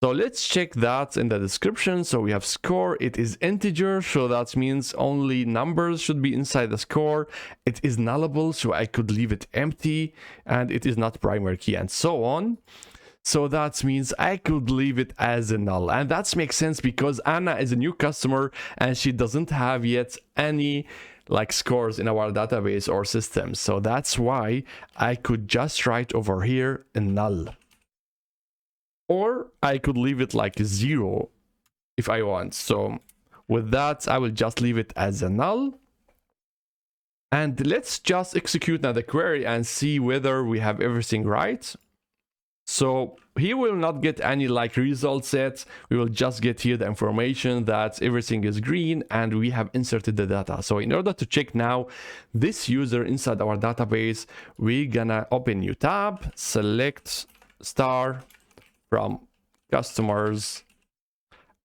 So let's check that in the description. So we have score, it is integer, so that means only numbers should be inside the score. It is nullable, so I could leave it empty, and it is not primary key, and so on. So that means I could leave it as a null, and that makes sense because Anna is a new customer and she doesn't have yet any like scores in our database or system. So that's why I could just write over here a null. Or I could leave it like 0 if I want. So with that, I will just leave it as a null. And let's just execute now the query and see whether we have everything right. So here we will not get any like result sets. We will just get here the information that everything is green and we have inserted the data. So in order to check now this user inside our database, we're gonna open new tab, select star from customers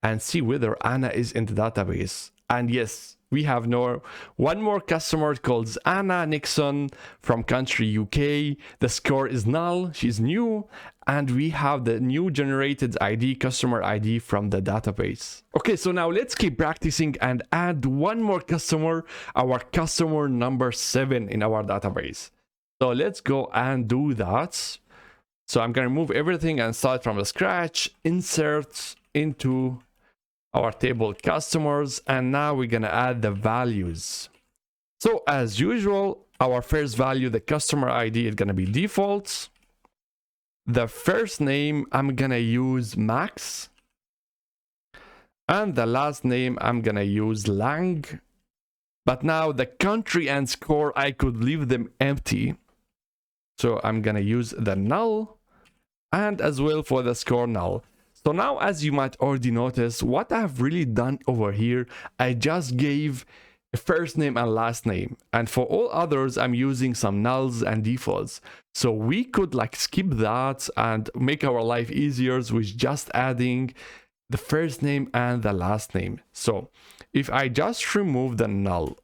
and see whether Anna is in the database. And yes, we have one more customer called Anna Nixon from country UK. The score is null, she's new, and we have the new generated ID, customer ID from the database. Okay, so now let's keep practicing and add one more customer, our customer number 7 in our database. So let's go and do that. So I'm gonna remove everything and start from the scratch, insert into our table customers, and now we're gonna add the values. So as usual, our first value, the customer ID, is gonna be default. The first name, I'm gonna use Max, and the last name, I'm gonna use Lang. But now the country and score, I could leave them empty, so I'm gonna use the null, and as well for the score null. So now, as you might already notice, what I've really done over here, I just gave a first name and last name. And for all others, I'm using some nulls and defaults. So we could like skip that and make our life easier with just adding the first name and the last name. So if I just remove the null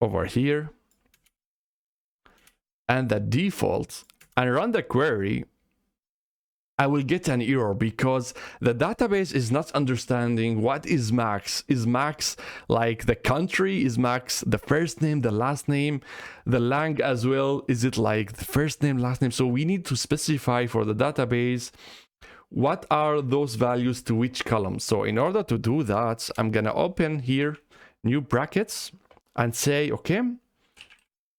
over here and the default and run the query, I will get an error because the database is not understanding what is Max. Is Max like the country? Is Max the first name, the last name, the Lang as well? Is it like the first name, last name? So we need to specify for the database what are those values to which column. So in order to do that, I'm gonna open here new brackets and say, okay,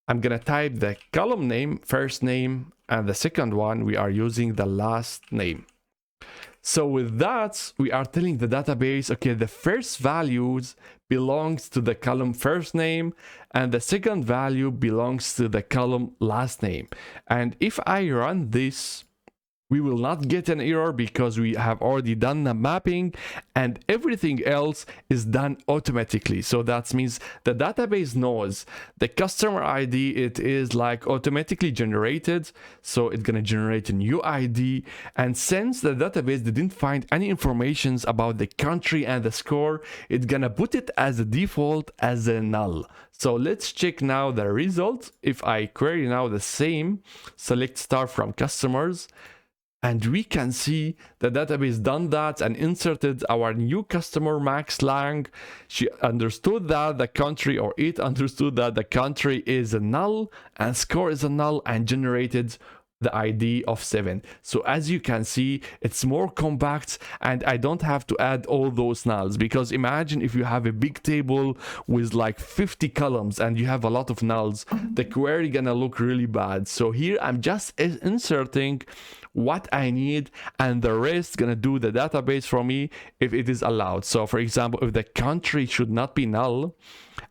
I'm gonna type the column name, first name, and the second one, we are using the last name. So with that, we are telling the database, okay, the first values belongs to the column first name, and the second value belongs to the column last name. And if I run this, we will not get an error because we have already done the mapping and everything else is done automatically. So that means the database knows the customer ID, it is like automatically generated. So it's going to generate a new ID. And since the database didn't find any information about the country and the score, it's going to put it as a default as a null. So let's check now the result. If I query now the same, select star from customers, and we can see the database done that and inserted our new customer Max Lang. She understood that the country, or it understood that the country is a null and score is a null, and generated the ID of 7. So as you can see, it's more compact and I don't have to add all those nulls, because imagine if you have a big table with like 50 columns and you have a lot of nulls, the query gonna look really bad. So here I'm just inserting what I need and the rest gonna do the database for me if it is allowed. So for example, if the country should not be null,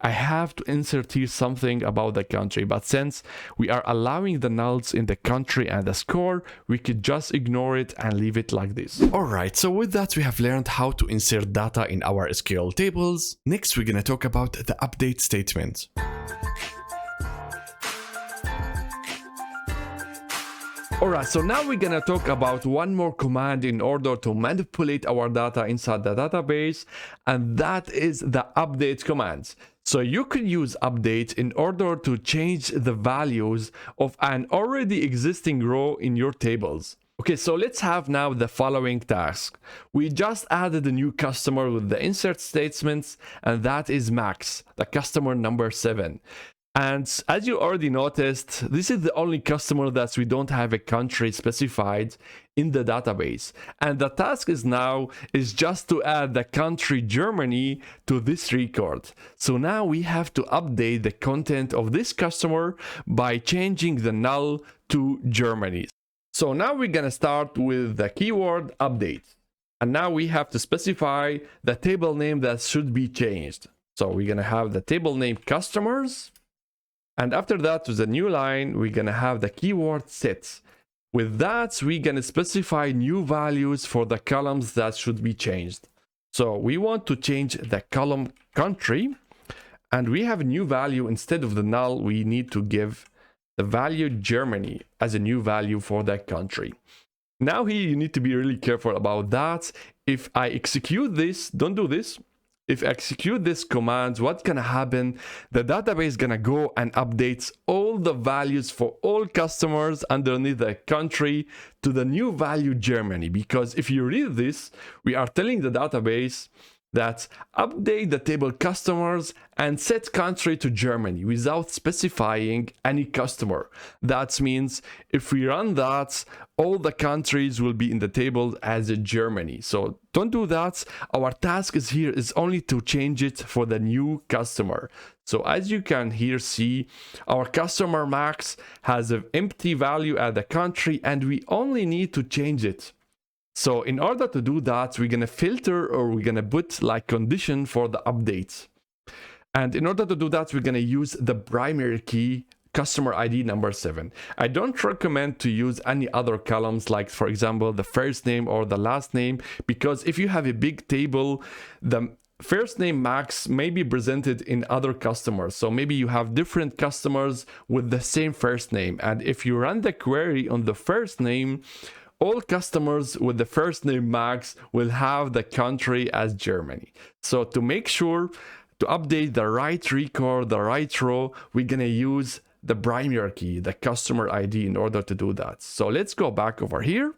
I have to insert here something about the country, but since we are allowing the nulls in the country and the score, we could just ignore it and leave it like this. Alright, so with that we have learned how to insert data in our SQL tables. Next we're gonna talk about the update statement. Alright, so now we're gonna talk about one more command in order to manipulate our data inside the database, and that is the update command. So you could use update in order to change the values of an already existing row in your tables. Okay, so let's have now the following task. We just added a new customer with the insert statements, and that is Max, the customer number 7. And as you already noticed, this is the only customer that we don't have a country specified in the database. And the task is now just to add the country Germany to this record. So now we have to update the content of this customer by changing the null to Germany. So now we're gonna start with the keyword update. And now we have to specify the table name that should be changed. So we're gonna have the table name customers. And after that, to the new line, we're gonna have the keyword set. With that, we're gonna specify new values for the columns that should be changed. So we want to change the column country, and we have a new value. Instead of the null, we need to give the value Germany as a new value for that country. Now here you need to be really careful about that. If I execute this, don't do this. If I execute this command, what's gonna happen? The database is gonna go and updates all the values for all customers underneath the country to the new value Germany. Because if you read this, we are telling the database that update the table customers and set country to Germany without specifying any customer. That means if we run that, all the countries will be in the table as a Germany. So don't do that. Our task is only to change it for the new customer. So as you can here see, our customer max has an empty value at the country, and we only need to change it. So in order to do that, we're gonna filter, or we're gonna put like condition for the updates. And in order to do that, we're gonna use the primary key customer ID number 7. I don't recommend to use any other columns, like for example, the first name or the last name, because if you have a big table, the first name max may be presented in other customers. So maybe you have different customers with the same first name. And if you run the query on the first name, all customers with the first name max will have the country as Germany. So to make sure to update the right record, the right row, we're gonna use the primary key, the customer ID, in order to do that. So let's go back over here,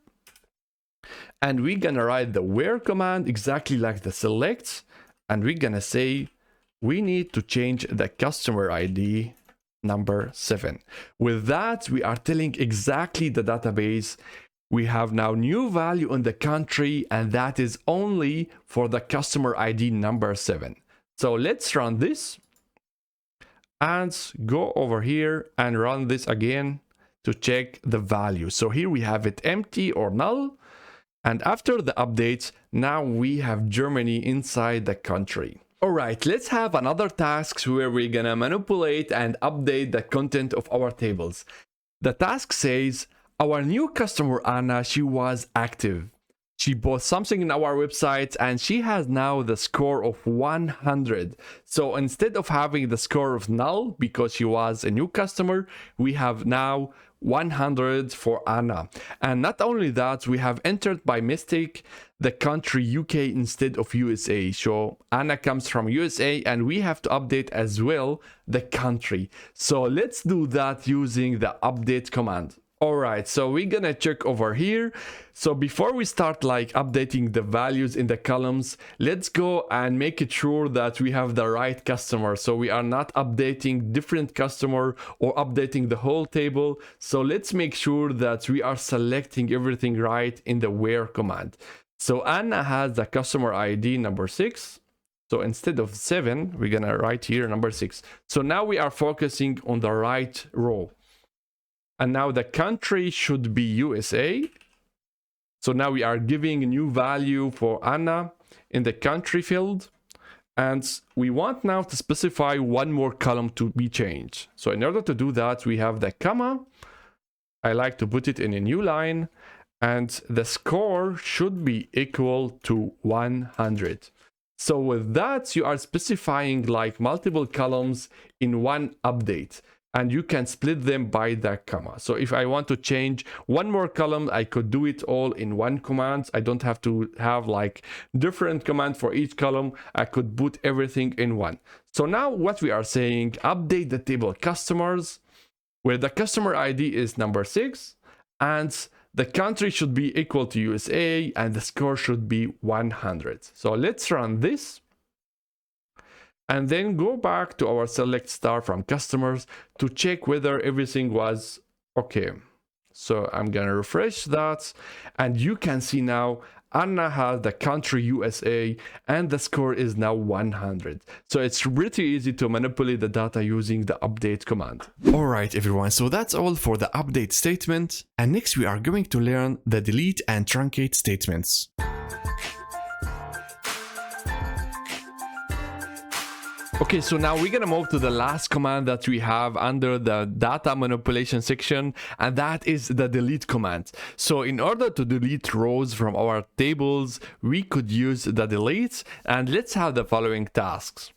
and we're gonna write the where command exactly like the select, and we're gonna say we need to change the customer ID number 7. With that, we are telling exactly the database we have now new value in the country, and that is only for the customer ID number 7. So let's run this and go over here and run this again to check the value. So here we have it empty or null. And after the updates, now we have Germany inside the country. All right, let's have another task where we're gonna manipulate and update the content of our tables. The task says, our new customer Anna, she was active. She bought something in our website, and she has now the score of 100. So instead of having the score of null because she was a new customer, we have now 100 for Anna. And not only that, we have entered by mistake the country UK instead of USA. So Anna comes from USA, and we have to update as well the country. So let's do that using the update command. Alright, so we're gonna check over here. So before we start like updating the values in the columns, let's go and make it sure that we have the right customer. So we are not updating different customer or updating the whole table. So let's make sure that we are selecting everything right in the where command. So Anna has the customer ID number 6. So instead of 7, we're gonna write here number 6. So now we are focusing on the right row. And now the country should be USA. So now we are giving a new value for Anna in the country field. And we want now to specify one more column to be changed. So in order to do that, we have the comma. I like to put it in a new line. And the score should be equal to 100. So with that, you are specifying like multiple columns in one update. And you can split them by the comma. So if I want to change one more column, I could do it all in one command. I don't have to have like different command for each column. I could put everything in one. So now what we are saying, update the table customers, where the customer ID is number 6, and the country should be equal to USA, and the score should be 100. So let's run this. And then go back to our select star from customers to check whether everything was okay. So I'm gonna refresh that, and you can see now Anna has the country USA, and the score is now 100. So it's pretty easy to manipulate the data using the update command. Alright everyone, so that's all for the update statement. And next we are going to learn the delete and truncate statements. Okay, so now we're gonna move to the last command that we have under the data manipulation section, and that is the delete command. So in order to delete rows from our tables, we could use the delete, and let's have the following tasks.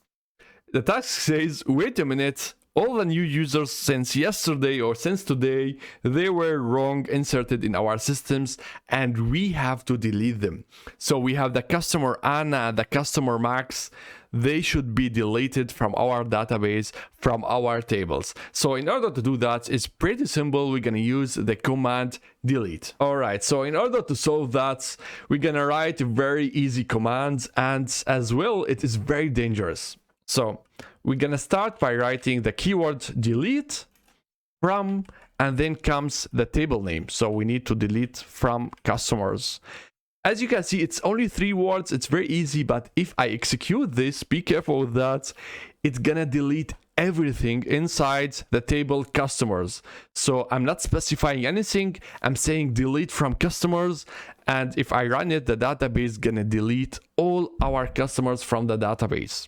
The task says, wait a minute, all the new users since yesterday or since today, they were wrong inserted in our systems and we have to delete them. So we have the customer Anna and the customer Max. They should be deleted from our database, from our tables. So in order to do that, it's pretty simple. We're gonna use the command delete. All right, so in order to solve that, we're gonna write very easy commands, and as well, it is very dangerous. So we're gonna start by writing the keyword delete from, and then comes the table name. So we need to delete from customers. As you can see, it's only 3 words. It's very easy, but if I execute this, be careful with that. It's gonna delete everything inside the table customers. So I'm not specifying anything. I'm saying delete from customers. And if I run it, the database is gonna delete all our customers from the database.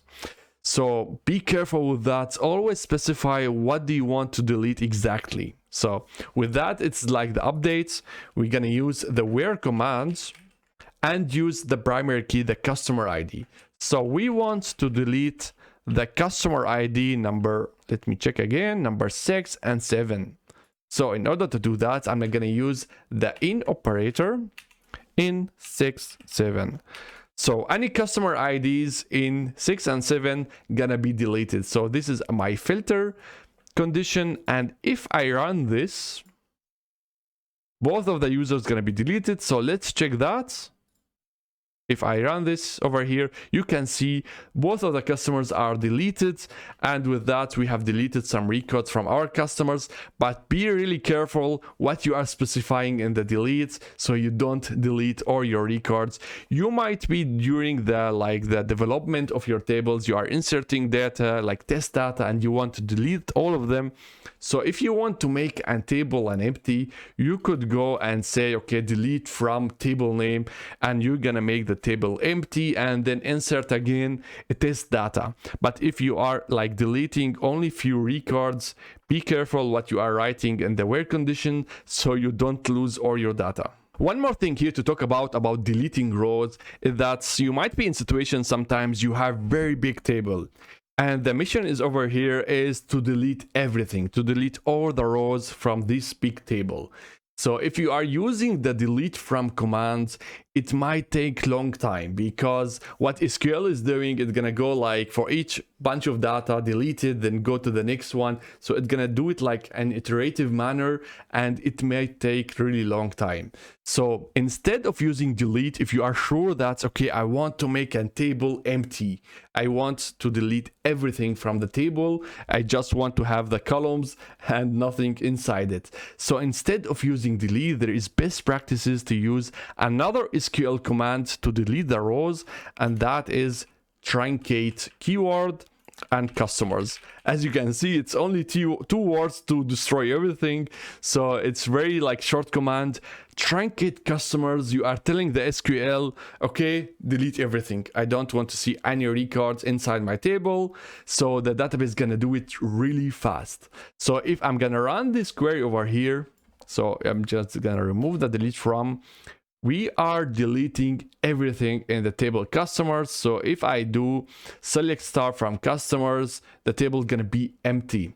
So be careful with that. Always specify what do you want to delete exactly. So with that, it's like the updates. We're gonna use the where command and use the primary key, the customer ID. So we want to delete the customer ID number, let me check again, number 6 and 7. So in order to do that, I'm gonna use the in operator in 6, 7. So any customer IDs in 6 and 7 gonna be deleted. So this is my filter condition, and if I run this, both of the users gonna be deleted. So let's check that. If I run this over here, you can see both of the customers are deleted, and with that we have deleted some records from our customers. But be really careful what you are specifying in the delete, so you don't delete all your records. You might be during the development of your tables, you are inserting data like test data and you want to delete all of them. So if you want to make a table an empty, you could go and say, okay, delete from table name, and you're gonna make the table empty and then insert again test data. But if you are like deleting only few records, be careful what you are writing in the where condition so you don't lose all your data. One more thing here to talk about deleting rows is that you might be in situations sometimes you have very big table. And the mission is over here is to delete everything, to delete all the rows from this big table. So if you are using the delete from commands, it might take long time, because what SQL is doing, it's gonna go like for each bunch of data, delete it, then go to the next one. So it's gonna do it like an iterative manner, and it may take really long time. So instead of using delete, if you are sure that, okay, I want to make a table empty, I want to delete everything from the table, I just want to have the columns and nothing inside it. So instead of using delete, there is best practices to use another SQL command to delete the rows, and that is truncate keyword and customers. As you can see, it's only two words to destroy everything. So it's very like short command. Truncate customers, you are telling the SQL, okay, delete everything. I don't want to see any records inside my table. So the database is gonna do it really fast. So if I'm gonna run this query over here, so I'm just gonna remove the delete from, we are deleting everything in the table customers. So if I do select star from customers, the table is gonna be empty.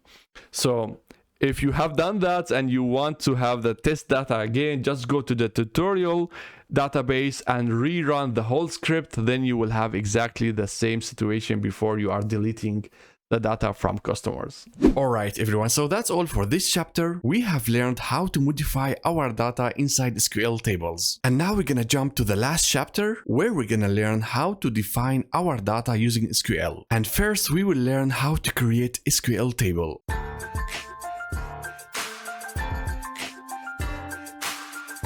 So if you have done that and you want to have the test data again, just go to the tutorial database and rerun the whole script. Then you will have exactly the same situation before you are deleting the data from customers. Alright everyone, so that's all for this chapter. We have learned how to modify our data inside SQL tables. And now we're gonna jump to the last chapter, where we're gonna learn how to define our data using SQL. And first we will learn how to create SQL table.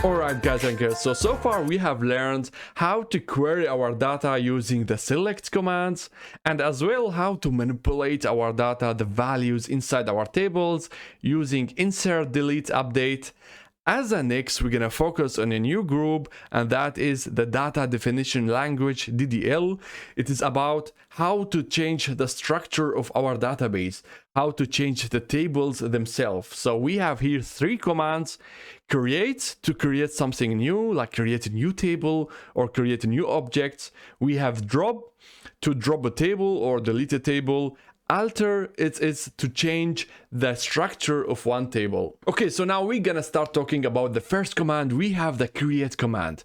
Alright guys and girls, so far we have learned how to query our data using the select commands, and as well how to manipulate our data, the values inside our tables using insert, delete, update. As a next, we're gonna focus on a new group, and that is the Data Definition Language, DDL. It is about how to change the structure of our database, how to change the tables themselves. So we have here 3 commands: create, to create something new, like create a new table or create a new object. We have drop, to drop a table or delete a table. Alter, it is to change the structure of one table. Okay, so now we're gonna start talking about the first command. We have the create command.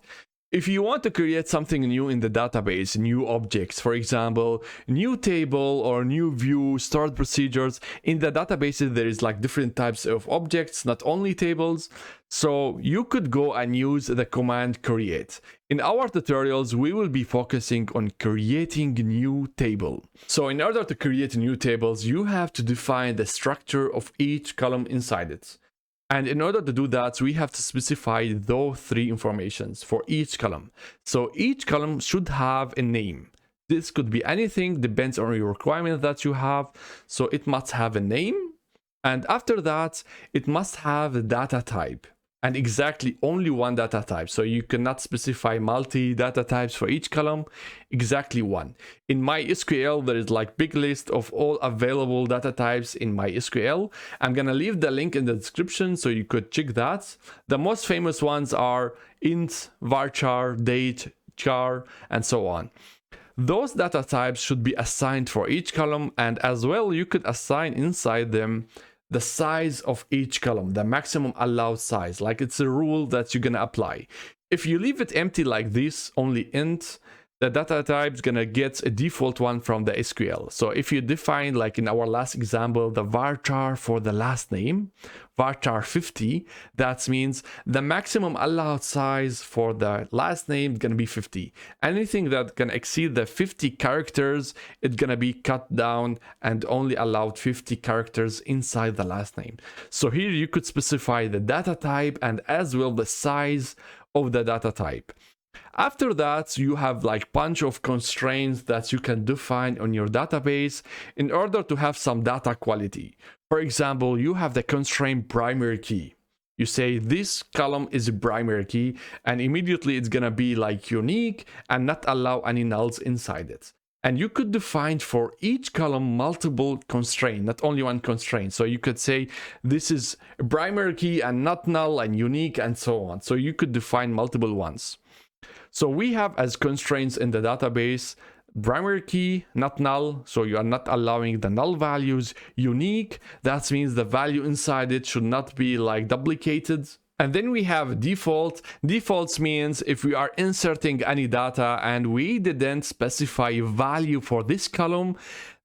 If you want to create something new in the database, new objects, for example, new table or new view, stored procedures, in the databases there is like different types of objects, not only tables. So you could go and use the command create. In our tutorials, we will be focusing on creating new table. So in order to create new tables, you have to define the structure of each column inside it. And in order to do that, we have to specify those 3 informations for each column. So each column should have a name. This could be anything, depends on your requirement that you have. So it must have a name. And after that, it must have a data type. And exactly only one data type. So you cannot specify multi data types for each column, exactly one. In MySQL, there is like big list of all available data types in MySQL. I'm gonna leave the link in the description so you could check that. The most famous ones are int, varchar, date, char, and so on. Those data types should be assigned for each column, and as well you could assign inside them the size of each column, the maximum allowed size, like it's a rule that you're gonna apply. If you leave it empty like this, only int, the data type is gonna get a default one from the SQL. So if you define, like in our last example, the varchar for the last name, varchar 50, that means the maximum allowed size for the last name is gonna be 50. Anything that can exceed the 50 characters, it's gonna be cut down and only allowed 50 characters inside the last name. So here you could specify the data type and as well the size of the data type. After that, you have like bunch of constraints that you can define on your database in order to have some data quality. For example, you have the constraint primary key. You say this column is a primary key, and immediately it's gonna be like unique and not allow any nulls inside it. And you could define for each column multiple constraints, not only one constraint. So you could say this is a primary key and not null and unique and so on. So you could define multiple ones. So we have as constraints in the database, primary key, not null, so you are not allowing the null values. Unique, that means the value inside it should not be like duplicated. And then we have default. Defaults means if we are inserting any data and we didn't specify value for this column,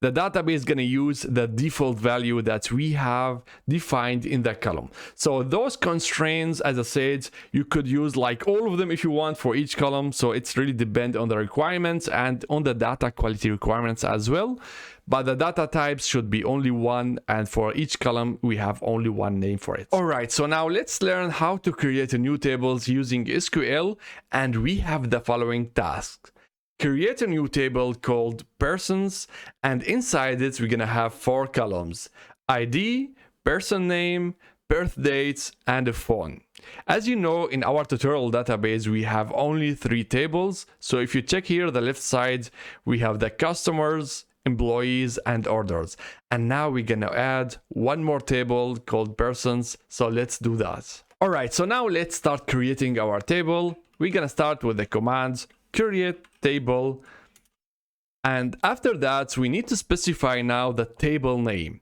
the database is going to use the default value that we have defined in that column. So those constraints, as I said, you could use like all of them if you want for each column. So it's really depend on the requirements and on the data quality requirements as well. But the data types should be only one, and for each column we have only one name for it. All right, so now let's learn how to create a new tables using SQL, and we have the following tasks. Create a new table called persons, and inside it we're gonna have 4 columns: ID, person name, birth dates, and a phone. As you know, in our tutorial database we have only 3 tables. So if you check here the left side, we have the customers, employees, and orders. And now we're gonna add one more table called persons. So let's do that. All right, so now let's start creating our table. We're gonna start with the commands create table, and after that we need to specify now the table name.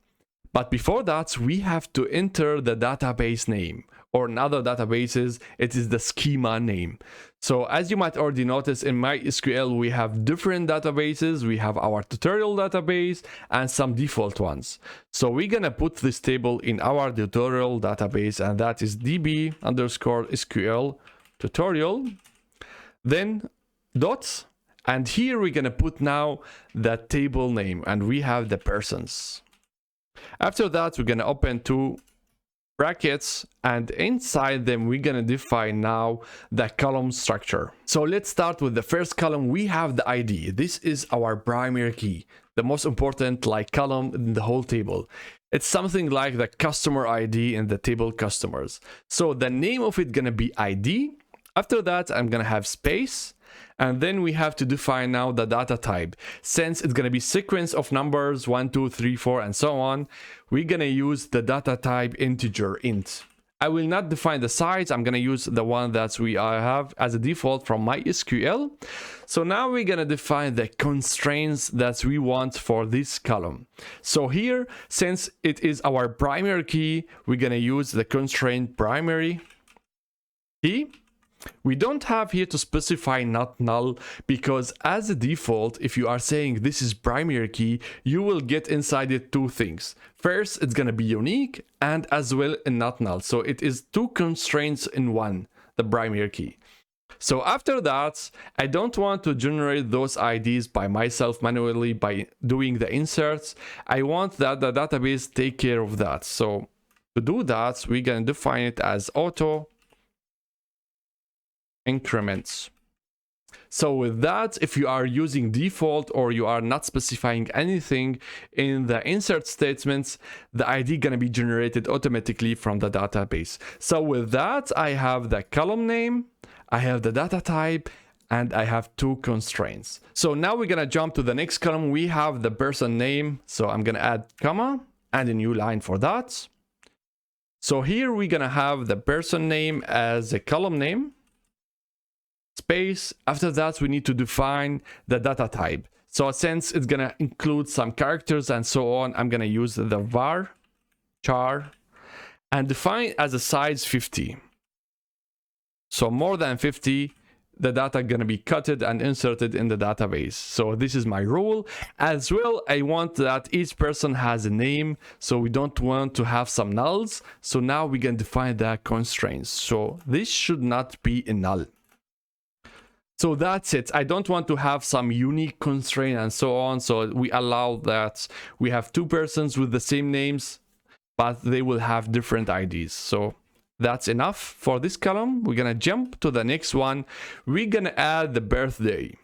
But before that, we have to enter the database name, or in other databases it is the schema name. So as you might already notice, in MySQL we have different databases. We have our tutorial database and some default ones. So we're gonna put this table in our tutorial database, and that is db_SQL tutorial, then dots, and here we're gonna put now the table name, and we have the persons. After that, we're gonna open 2 brackets, and inside them we're gonna define now the column structure. So let's start with the first column. We have the ID. This is our primary key, the most important like column in the whole table. It's something like the customer ID in the table customers. So the name of it gonna be ID. After that, I'm gonna have space, and then we have to define now the data type. Since it's gonna be sequence of numbers 1, 2, 3, 4, and so on, we're gonna use the data type integer int. I will not define the size. I'm gonna use the one that we have as a default from MySQL. So now we're gonna define the constraints that we want for this column. So here, since it is our primary key, we're gonna use the constraint primary key. We don't have here to specify not null, because as a default, if you are saying this is primary key, you will get inside it two things. First, it's gonna be unique, and as well not null. So it is two constraints in one, the primary key. So after that, I don't want to generate those IDs by myself manually by doing the inserts. I want that the database take care of that. So to do that, we're gonna define it as auto increments. So with that, if you are using default or you are not specifying anything in the insert statements, the ID gonna be generated automatically from the database. So with that, I have the column name, I have the data type, and I have two constraints. So now we're gonna jump to the next column. We have the person name. So I'm gonna add comma and a new line for that. So here we're gonna have the person name as a column name. Space. After that, we need to define the data type. So since it's gonna include some characters and so on, I'm gonna use the var char and define as a size 50. So more than 50, the data gonna be cutted and inserted in the database. So this is my rule. As well, I want that each person has a name, so we don't want to have some nulls. So now we can define the constraints. So this should not be a null. So that's it. I don't want to have some unique constraint and so on. So we allow that we have two persons with the same names, but they will have different IDs. So that's enough for this column. We're gonna jump to the next one. We're gonna add the birthday.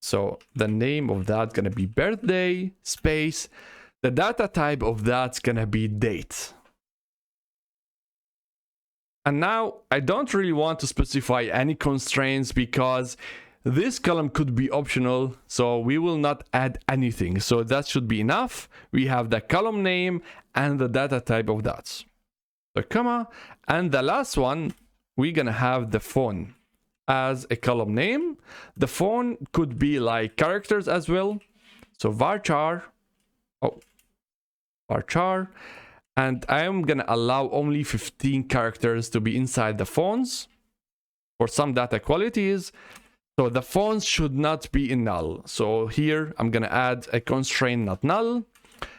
So the name of that gonna be birthday space. The data type of that's gonna be date. And now I don't really want to specify any constraints because this column could be optional, so we will not add anything. So that should be enough. We have the column name and the data type of that. So comma, and the last one, we're gonna have the phone as a column name. The phone could be like characters as well. So varchar, varchar. And I'm gonna allow only 15 characters to be inside the fonts for some data qualities. So the fonts should not be in null. So here I'm gonna add a constraint not null.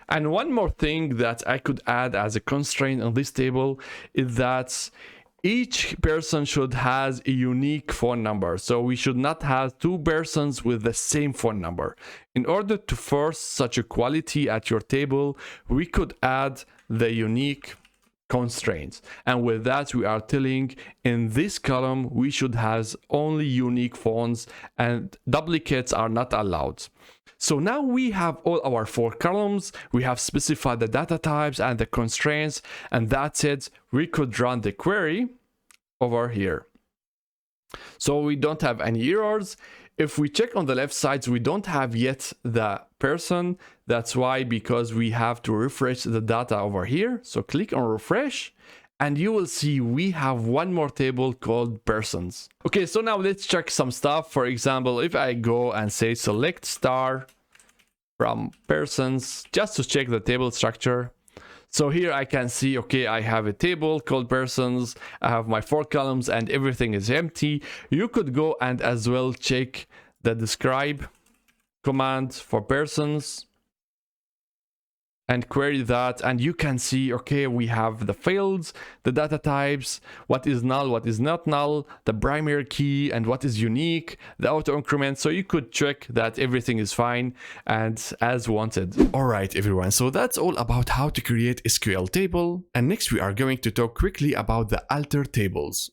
And one more thing that I could add as a constraint on this table is that each person should has a unique phone number. So we should not have two persons with the same phone number. In order to force such a quality at your table, we could add the unique constraints. And with that, we are telling in this column, we should have only unique phones and duplicates are not allowed. So now we have all our four columns. We have specified the data types and the constraints, and that's it. We could run the query over here. So we don't have any errors. If we check on the left side, we don't have yet the person. That's why, because we have to refresh the data over here. So click on refresh and you will see we have one more table called persons. Okay, so now let's check some stuff. For example, if I go and say select star from persons, just to check the table structure. So here I can see, okay, I have a table called persons, I have my four columns and everything is empty. You could go and as well check the describe command for persons. and query that, and you can see, okay, we have the fields, the data types, what is null, what is not null, the primary key, and what is unique, the auto increment, so you could check that everything is fine and as wanted. Alright everyone, so that's all about how to create SQL table, and next we are going to talk quickly about the alter tables.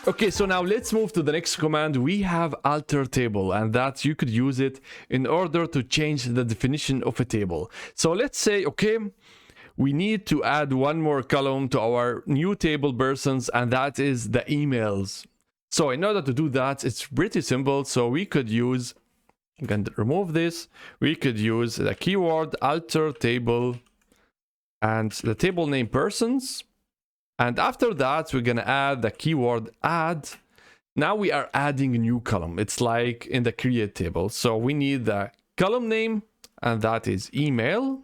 Okay, so now let's move to the next command. We have alter table, and that you could use it in order to change the definition of a table. So let's say, okay, we need to add one more column to our new table persons, and that is the emails. So in order to do that, it's pretty simple. So we could use, I'm going to remove this, we could use the keyword alter table and the table name persons. And after that, we're gonna add the keyword add. Now we are adding a new column. It's like in the create table. So we need the column name, and that is email.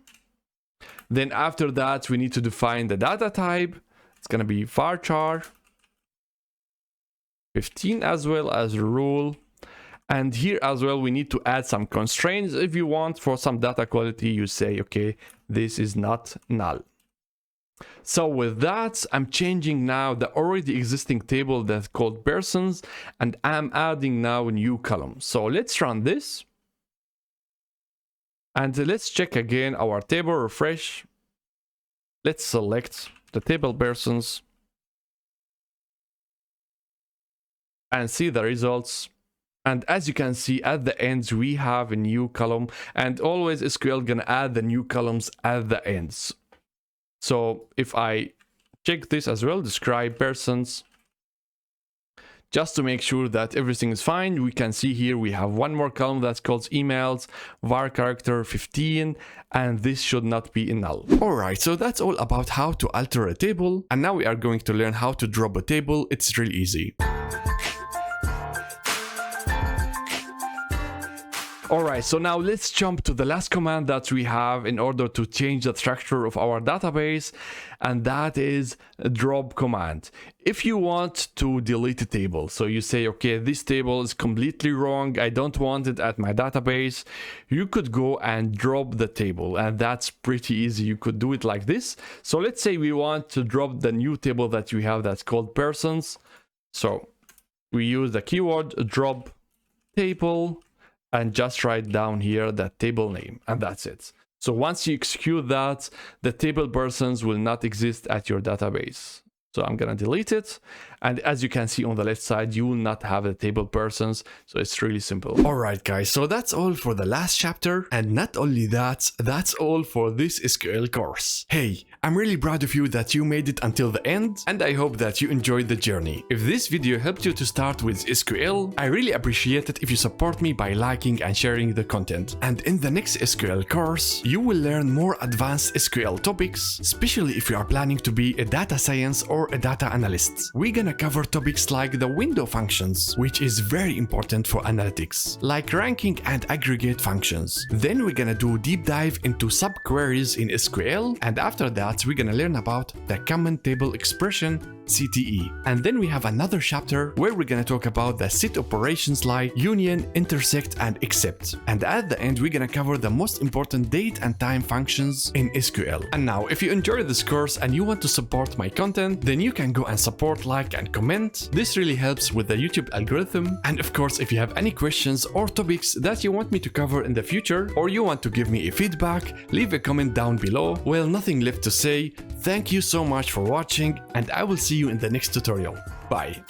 Then after that, we need to define the data type. It's gonna be varchar 15 as well as rule. And here as well, we need to add some constraints. If you want for some data quality, you say, okay, this is not null. So with that, I'm changing now the already existing table that's called persons, and I'm adding now a new column. So let's run this. And let's check again our table, refresh. Let's select the table persons and see the results. And as you can see at the ends, we have a new column, and always SQL gonna add the new columns at the ends. So if I check this as well, describe persons, just to make sure that everything is fine, we can see here we have one more column that's called emails, var character 15, and this should not be in null. Alright, so that's all about how to alter a table, and now we are going to learn how to drop a table. It's really easy. Alright, so now let's jump to the last command that we have in order to change the structure of our database, and that is a drop command. If you want to delete a table, so you say, okay, this table is completely wrong, I don't want it at my database, you could go and drop the table, and that's pretty easy. You could do it like this. So let's say we want to drop the new table that we have that's called persons. So we use the keyword drop table, and just write down here that table name, and that's it. So once you execute that, the table persons will not exist at your database. So I'm gonna delete it, and as you can see on the left side, you will not have the table persons. So it's really simple. Alright guys, so that's all for the last chapter, and not only that, that's all for this SQL course. Hey, I'm really proud of you that you made it until the end, and I hope that you enjoyed the journey. If this video helped you to start with SQL, I really appreciate it if you support me by liking and sharing the content. And in the next SQL course, you will learn more advanced SQL topics, especially if you are planning to be a data science or a data analyst. We're gonna cover topics like the window functions, which is very important for analytics, like ranking and aggregate functions. Then we're gonna do deep dive into subqueries in SQL, and after that we're gonna learn about the common table expression, CTE. And then we have another chapter where we're gonna talk about the set operations like union, intersect, and except. And at the end we're gonna cover the most important date and time functions in SQL. And now if you enjoyed this course and you want to support my content, then you can go and support, like, and comment. This really helps with the YouTube algorithm. And of course, if you have any questions or topics that you want me to cover in the future, or you want to give me a feedback, leave a comment down below. Well, nothing left to say. Thank you so much for watching, and I will see you in the next tutorial. Bye.